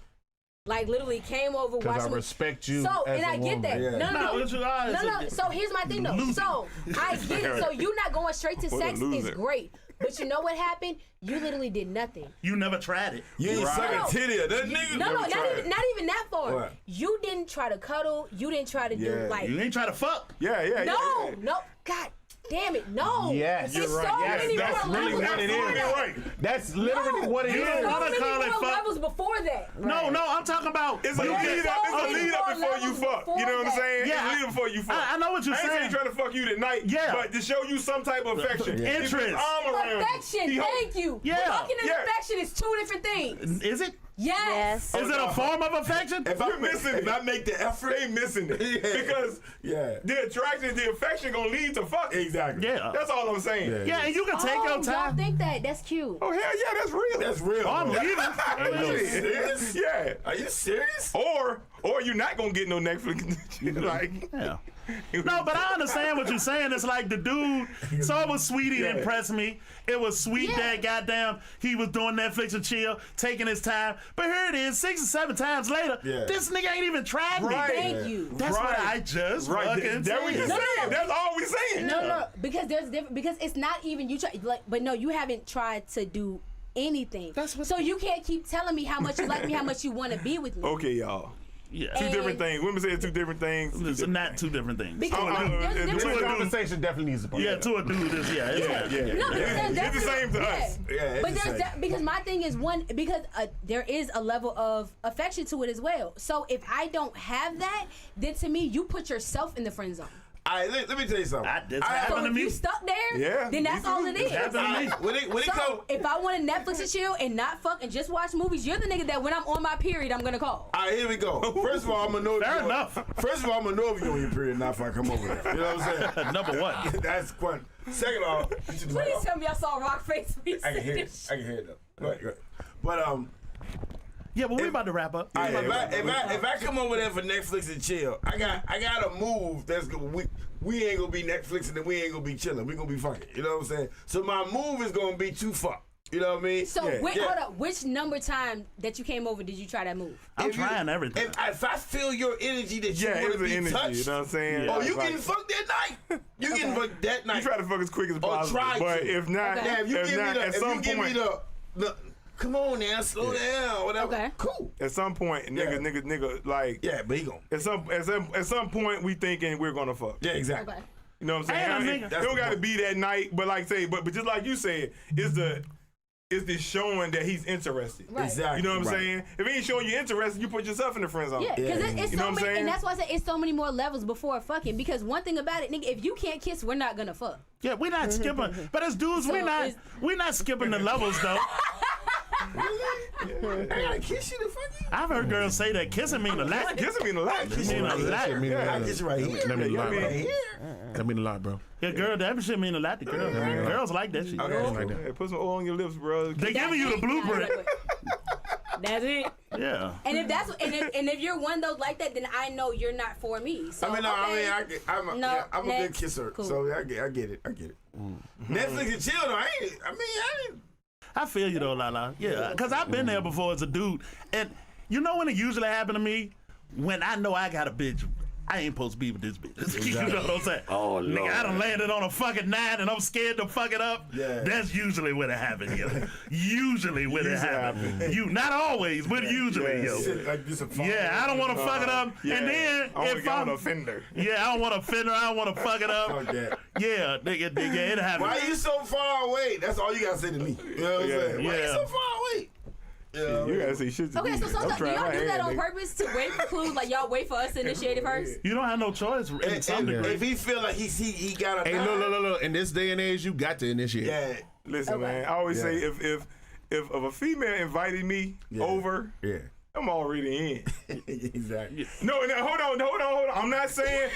Speaker 4: Like, literally came over, watched
Speaker 3: I
Speaker 4: me.
Speaker 3: respect you
Speaker 4: So,
Speaker 3: as
Speaker 4: and
Speaker 3: a
Speaker 4: I get
Speaker 3: woman.
Speaker 4: that.
Speaker 9: Yeah.
Speaker 4: No.
Speaker 2: No.
Speaker 4: So here's my thing though. So I get it. So you not going straight to
Speaker 6: What a
Speaker 4: sex is
Speaker 6: loser.
Speaker 4: great. But you know what happened? You literally did nothing.
Speaker 2: You never tried it.
Speaker 5: You ain't
Speaker 6: Right.
Speaker 5: sucking
Speaker 4: No.
Speaker 5: titty. That nigga.
Speaker 4: No,
Speaker 5: never tried.
Speaker 4: not even that far.
Speaker 5: What?
Speaker 4: You didn't try to cuddle. You didn't try to do
Speaker 6: Yeah.
Speaker 4: like.
Speaker 2: You ain't try to fuck.
Speaker 4: No. God damn it, no.
Speaker 3: Yes.
Speaker 4: There's
Speaker 3: You're right.
Speaker 4: so
Speaker 3: Yes,
Speaker 4: many
Speaker 3: that's
Speaker 4: more
Speaker 3: really
Speaker 4: levels
Speaker 3: what it
Speaker 4: before
Speaker 3: is.
Speaker 4: that.
Speaker 6: Right.
Speaker 3: That's literally what it
Speaker 2: You
Speaker 3: is.
Speaker 2: don't
Speaker 4: So
Speaker 2: wanna
Speaker 4: many
Speaker 2: call it
Speaker 4: more
Speaker 2: fuck.
Speaker 4: levels before that.
Speaker 2: No, I'm talking about.
Speaker 6: It's a
Speaker 2: you
Speaker 6: lead
Speaker 2: get-
Speaker 6: up. It's a
Speaker 4: many
Speaker 6: lead up
Speaker 4: more
Speaker 6: before you
Speaker 4: levels
Speaker 6: fuck. You know what I'm
Speaker 4: before
Speaker 6: saying?
Speaker 2: that.
Speaker 6: It's a lead up before you fuck.
Speaker 2: I know what you're
Speaker 6: I ain't
Speaker 2: saying.
Speaker 6: trying to fuck you tonight.
Speaker 2: Yeah.
Speaker 6: But to show you some type of affection.
Speaker 2: Yeah.
Speaker 6: He put his
Speaker 2: Interest.
Speaker 6: arm around you.
Speaker 4: Affection,
Speaker 6: He
Speaker 4: thank you.
Speaker 2: Yeah.
Speaker 4: Fucking and
Speaker 6: Yeah.
Speaker 4: affection is two different things.
Speaker 2: Is it?
Speaker 4: Yes.
Speaker 2: Is it a form of affection?
Speaker 5: If
Speaker 6: You're missing
Speaker 5: if
Speaker 6: it.
Speaker 5: I make the effort,
Speaker 6: They missing it.
Speaker 5: Yeah.
Speaker 6: Because
Speaker 9: Yeah.
Speaker 6: the attraction, the affection gonna lead to fucking.
Speaker 5: exactly.
Speaker 2: Yeah.
Speaker 6: That's all I'm saying.
Speaker 2: Yeah, and you can take your
Speaker 4: Y'all
Speaker 2: time.
Speaker 4: think that? That's cute.
Speaker 6: Oh, hell yeah, that's real.
Speaker 5: That's real.
Speaker 2: I'm
Speaker 5: bro.
Speaker 2: leaving.
Speaker 5: Are you serious?
Speaker 6: Yeah.
Speaker 5: Are you serious?
Speaker 6: Or you're not gonna get no Netflix. Like,
Speaker 2: Yeah. No, but I understand what you're saying. It's like the dude. So it was sweet. He
Speaker 6: Yeah.
Speaker 2: impressed me. It was sweet
Speaker 4: Yeah.
Speaker 2: that goddamn he was doing Netflix and chill, taking his time. But here it is, 6 or 7 times later.
Speaker 9: Yeah.
Speaker 2: This nigga ain't even tried me.
Speaker 6: Right.
Speaker 4: Thank you.
Speaker 2: That's what
Speaker 6: Right.
Speaker 2: I just
Speaker 6: right.
Speaker 2: fucking
Speaker 6: That we
Speaker 2: said.
Speaker 6: just saying. That's all we saying.
Speaker 4: No, because there's different. Because it's not even you try. Like, but no, you haven't tried to do anything.
Speaker 2: That's what-
Speaker 4: So you can't keep telling me how much you like me, how much you want to be with me.
Speaker 6: Okay, y'all.
Speaker 2: Yeah.
Speaker 6: Two
Speaker 4: And-
Speaker 6: different things. Women say two different things.
Speaker 2: It's not two different things.
Speaker 4: Because there's
Speaker 6: to
Speaker 4: different.
Speaker 3: This
Speaker 6: a dude.
Speaker 3: conversation definitely needs to be.
Speaker 2: Yeah, to a dude is
Speaker 6: Yeah.
Speaker 4: No, because there's
Speaker 6: It's the
Speaker 4: definitely-
Speaker 6: same to us.
Speaker 5: Yeah, it's
Speaker 4: But
Speaker 5: the
Speaker 4: there's
Speaker 5: same.
Speaker 4: because my thing is because there is a level of affection to it as well. So if I don't have that, then to me you put yourself in the friend zone.
Speaker 5: right, let me tell you something.
Speaker 2: This
Speaker 5: I-
Speaker 2: happened
Speaker 4: So
Speaker 2: to
Speaker 4: if
Speaker 2: me.
Speaker 4: you stuck there,
Speaker 6: Yeah,
Speaker 4: then that's all it is.
Speaker 2: happened to me.
Speaker 5: When it come,
Speaker 4: So if I want to Netflix and chill and not fuck and just watch movies, you're the nigga that when I'm on my period, I'm gonna call.
Speaker 5: all right, here we go. First of all, I'm gonna know.
Speaker 2: Fair enough.
Speaker 5: First of all, I'm gonna know if you're on your period, not if I come over there. You know what I'm saying?
Speaker 2: Number one.
Speaker 5: That's one. Second of all,
Speaker 4: Please tell me I saw Rock face.
Speaker 5: I can hear it. I can hear it though. Right. But
Speaker 2: Yeah, but we about to wrap up.
Speaker 5: all right, if I come over there for Netflix and chill, I got a move that's gonna we ain't gonna be Netflixing and we ain't gonna be chilling. We gonna be fucking. You know what I'm saying? So my move is gonna be too fuck. You know what I mean?
Speaker 4: So
Speaker 6: Yeah.
Speaker 4: hold up. Which number time that you came over did you try that move?
Speaker 2: I'm
Speaker 5: If you-
Speaker 2: trying everything.
Speaker 5: If I feel your energy that you
Speaker 6: Yeah,
Speaker 5: want
Speaker 6: it
Speaker 5: to
Speaker 6: was
Speaker 5: be
Speaker 6: an energy.
Speaker 5: touched,
Speaker 6: You know what I'm saying?
Speaker 5: oh, you
Speaker 6: Like,
Speaker 5: getting fucked that night? You getting fucked that night?
Speaker 6: You try to fuck as quick as possible.
Speaker 5: try
Speaker 6: But
Speaker 5: to.
Speaker 6: if not,
Speaker 4: Okay.
Speaker 5: Yeah, if you give me
Speaker 6: not,
Speaker 5: the,
Speaker 6: at
Speaker 5: if
Speaker 6: some
Speaker 5: you give me
Speaker 6: point,
Speaker 5: the, come on now, slow down, whatever.
Speaker 4: Okay.
Speaker 5: Cool.
Speaker 6: at some point, nigga, like,
Speaker 5: Yeah, but he gon'
Speaker 6: at some point, we thinking we're gonna fuck.
Speaker 5: Yeah, exactly.
Speaker 4: Okay.
Speaker 6: You know what I'm
Speaker 2: And a
Speaker 6: saying?
Speaker 2: nigga-
Speaker 6: It
Speaker 5: That's
Speaker 6: don't
Speaker 5: the
Speaker 6: got to
Speaker 5: point.
Speaker 6: be that night, but like say, but just like you said, it's the showing that he's interested.
Speaker 4: Right.
Speaker 5: Exactly.
Speaker 6: You know what I'm
Speaker 5: Right.
Speaker 6: saying? If he ain't showing you interest, you put yourself in the friend zone.
Speaker 4: Yeah, because it's
Speaker 6: You know
Speaker 4: so
Speaker 6: what I'm
Speaker 4: many,
Speaker 6: saying?
Speaker 4: and that's why I say it's so many more levels before fucking. Because one thing about it, nigga, if you can't kiss, we're not gonna fuck.
Speaker 2: Yeah, we're not skipping. But as dudes,
Speaker 4: So
Speaker 2: we're not skipping the levels though.
Speaker 5: I gotta kiss you to fuck you.
Speaker 2: I've heard girls say that kissing mean a lot.
Speaker 6: Kissing mean a lot.
Speaker 2: Mean a lot.
Speaker 3: Shit mean a
Speaker 5: I
Speaker 3: lot.
Speaker 5: kiss you right here.
Speaker 3: That mean a lot,
Speaker 6: Yeah,
Speaker 3: bro.
Speaker 6: I mean-
Speaker 3: That mean a lot, bro.
Speaker 2: Yeah, girl, that shit mean a lot to girls. Girls like that shit.
Speaker 5: Okay.
Speaker 6: Hey, put some oil on your lips, bro.
Speaker 2: They giving you the blueprint.
Speaker 4: That's it.
Speaker 2: Yeah.
Speaker 4: And if that's and if you're one of those like that, then I know you're not for me. So,
Speaker 5: I'm
Speaker 4: okay.
Speaker 5: a good
Speaker 4: next.
Speaker 5: kisser,
Speaker 4: Cool.
Speaker 5: so I get it. Netflix and chill though. I didn't.
Speaker 2: I feel you though, Lala. Yeah, because I've been there before as a dude. And you know when it usually happen to me? When I know I got a bitch. I ain't supposed to be with this bitch. You know what I'm saying?
Speaker 9: Oh,
Speaker 2: Nigga,
Speaker 9: Lord.
Speaker 2: I done landed on a fucking 9 and I'm scared to fuck it up.
Speaker 5: Yeah.
Speaker 2: That's usually when it happens, yo. Usually when it happens. You not always, but usually, yo.
Speaker 5: Shit like this.
Speaker 2: Yeah, I don't want to fuck it up.
Speaker 6: Yeah.
Speaker 2: And then
Speaker 6: I
Speaker 2: if
Speaker 6: got
Speaker 2: I'm
Speaker 6: an offender.
Speaker 2: yeah, I don't want to offend her. I don't want to fuck it up.
Speaker 5: Okay.
Speaker 2: Yeah, nigga, it happens.
Speaker 5: Why you so far away? That's all you gotta say to me. You know what I'm saying? Why you
Speaker 2: Yeah.
Speaker 5: so far away?
Speaker 6: You gotta say shit to me.
Speaker 4: Okay, so
Speaker 6: I'm
Speaker 4: sometimes do
Speaker 6: trying
Speaker 4: y'all
Speaker 6: my
Speaker 4: do that
Speaker 6: hand,
Speaker 4: on
Speaker 6: nigga.
Speaker 4: purpose to wait for clues? Like y'all wait for us to initiate it first?
Speaker 2: You don't have no choice in some degree.
Speaker 5: If he feel like he got a
Speaker 3: Hey, look. In this day and age, you got to initiate.
Speaker 5: Yeah.
Speaker 6: Listen, man. I always say if a female invited me over,
Speaker 3: Yeah.
Speaker 6: I'm already in.
Speaker 5: Exactly.
Speaker 6: No, hold on. I'm not saying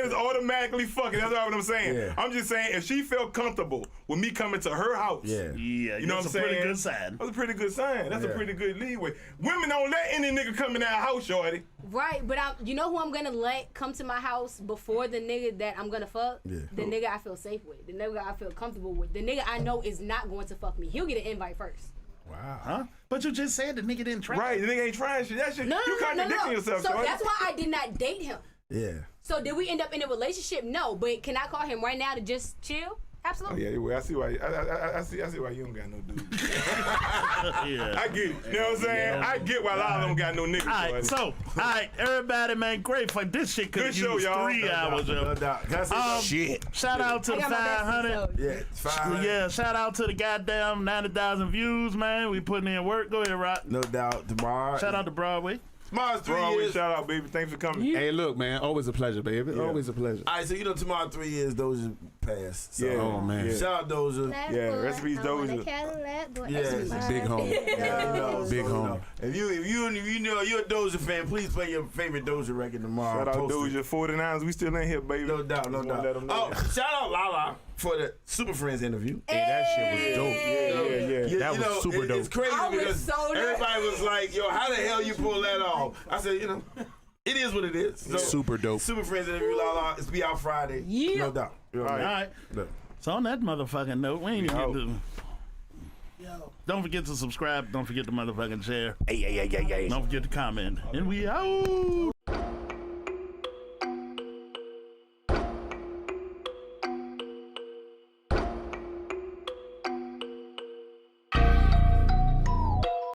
Speaker 6: it's automatically fucking. That's not what I'm saying.
Speaker 3: Yeah.
Speaker 6: I'm just saying if she felt comfortable with me coming to her house.
Speaker 3: Yeah.
Speaker 2: Yeah,
Speaker 6: You know what I'm
Speaker 2: that's a pretty
Speaker 6: saying?
Speaker 2: good sign.
Speaker 6: That's a pretty good sign. That's a
Speaker 3: Yeah.
Speaker 6: pretty good leeway. Women don't let any nigga come in our house, shorty.
Speaker 4: Right, but you know who I'm gonna let come to my house before the nigga that I'm gonna fuck?
Speaker 3: Yeah.
Speaker 4: The nigga I feel safe with. The nigga I feel comfortable with. The nigga I know is not going to fuck me. He'll get an invite first.
Speaker 3: Wow.
Speaker 2: Huh? But you just said the nigga didn't try.
Speaker 6: Right, the nigga ain't trying shit. That shit, you contradicting yourself,
Speaker 4: So
Speaker 6: shorty.
Speaker 4: that's why I did not date him.
Speaker 3: Yeah.
Speaker 4: So did we end up in a relationship? No, but can I call him right now to just chill?
Speaker 6: Oh,
Speaker 4: Absolutely.
Speaker 6: yeah, well, I see why. I see why you don't got no dude.
Speaker 2: Yeah.
Speaker 6: I get it. You know what I'm saying? I get why I don't got no niggas.
Speaker 2: All right,
Speaker 6: shorty.
Speaker 2: everybody, man, great for this shit. Could
Speaker 6: Good show,
Speaker 2: use
Speaker 6: y'all.
Speaker 2: 3 hours, yo.
Speaker 5: No doubt. Can I say
Speaker 3: Shit.
Speaker 2: Shout out to
Speaker 4: I
Speaker 2: the
Speaker 4: got my bestie,
Speaker 2: 500.
Speaker 4: so-
Speaker 5: yeah, it's fine.
Speaker 2: Yeah, shout out to the goddamn 90,000 views, man. We putting in work. Go ahead, Rock.
Speaker 5: No doubt. Tomorrow.
Speaker 2: Shout out to Broadway.
Speaker 5: Tomorrow's 3
Speaker 6: Broadway,
Speaker 5: years.
Speaker 6: shout out, baby. Thanks for coming.
Speaker 3: Hey, look, man. Always a pleasure, baby. Always a pleasure.
Speaker 5: All right, so tomorrow 3 years, Doja passed. So,
Speaker 6: Yeah.
Speaker 3: Oh, man.
Speaker 6: Yeah.
Speaker 5: shout out Doja.
Speaker 6: Yeah, recipes Doja.
Speaker 5: Yeah.
Speaker 3: Big home. Big home.
Speaker 5: If you know you're a Doja fan, please play your favorite Doja record tomorrow.
Speaker 6: Shout out
Speaker 5: Post it.
Speaker 6: Doja 49ers. We still in here, baby.
Speaker 5: No doubt, no
Speaker 6: Just wanna let
Speaker 5: doubt.
Speaker 6: them know
Speaker 5: Oh,
Speaker 6: that.
Speaker 5: shout out Lala for the Super Friends interview.
Speaker 3: Hey, that shit was dope.
Speaker 6: Yeah.
Speaker 3: That was super dope.
Speaker 5: It's crazy
Speaker 4: I was
Speaker 5: because
Speaker 4: so nervous.
Speaker 5: everybody was like, "Yo, how the hell you pull that off?" I said, it is what it is. So,
Speaker 3: Super dope.
Speaker 5: Super Friends interview, Lala. It's be out Friday.
Speaker 4: Yeah.
Speaker 5: No doubt. You know what I
Speaker 2: All
Speaker 5: mean?
Speaker 2: right.
Speaker 5: Look.
Speaker 2: So on that motherfucking note, we ain't even get to.
Speaker 8: Yo.
Speaker 2: Don't forget to subscribe. Don't forget to motherfucking share. Don't forget to comment. And we out.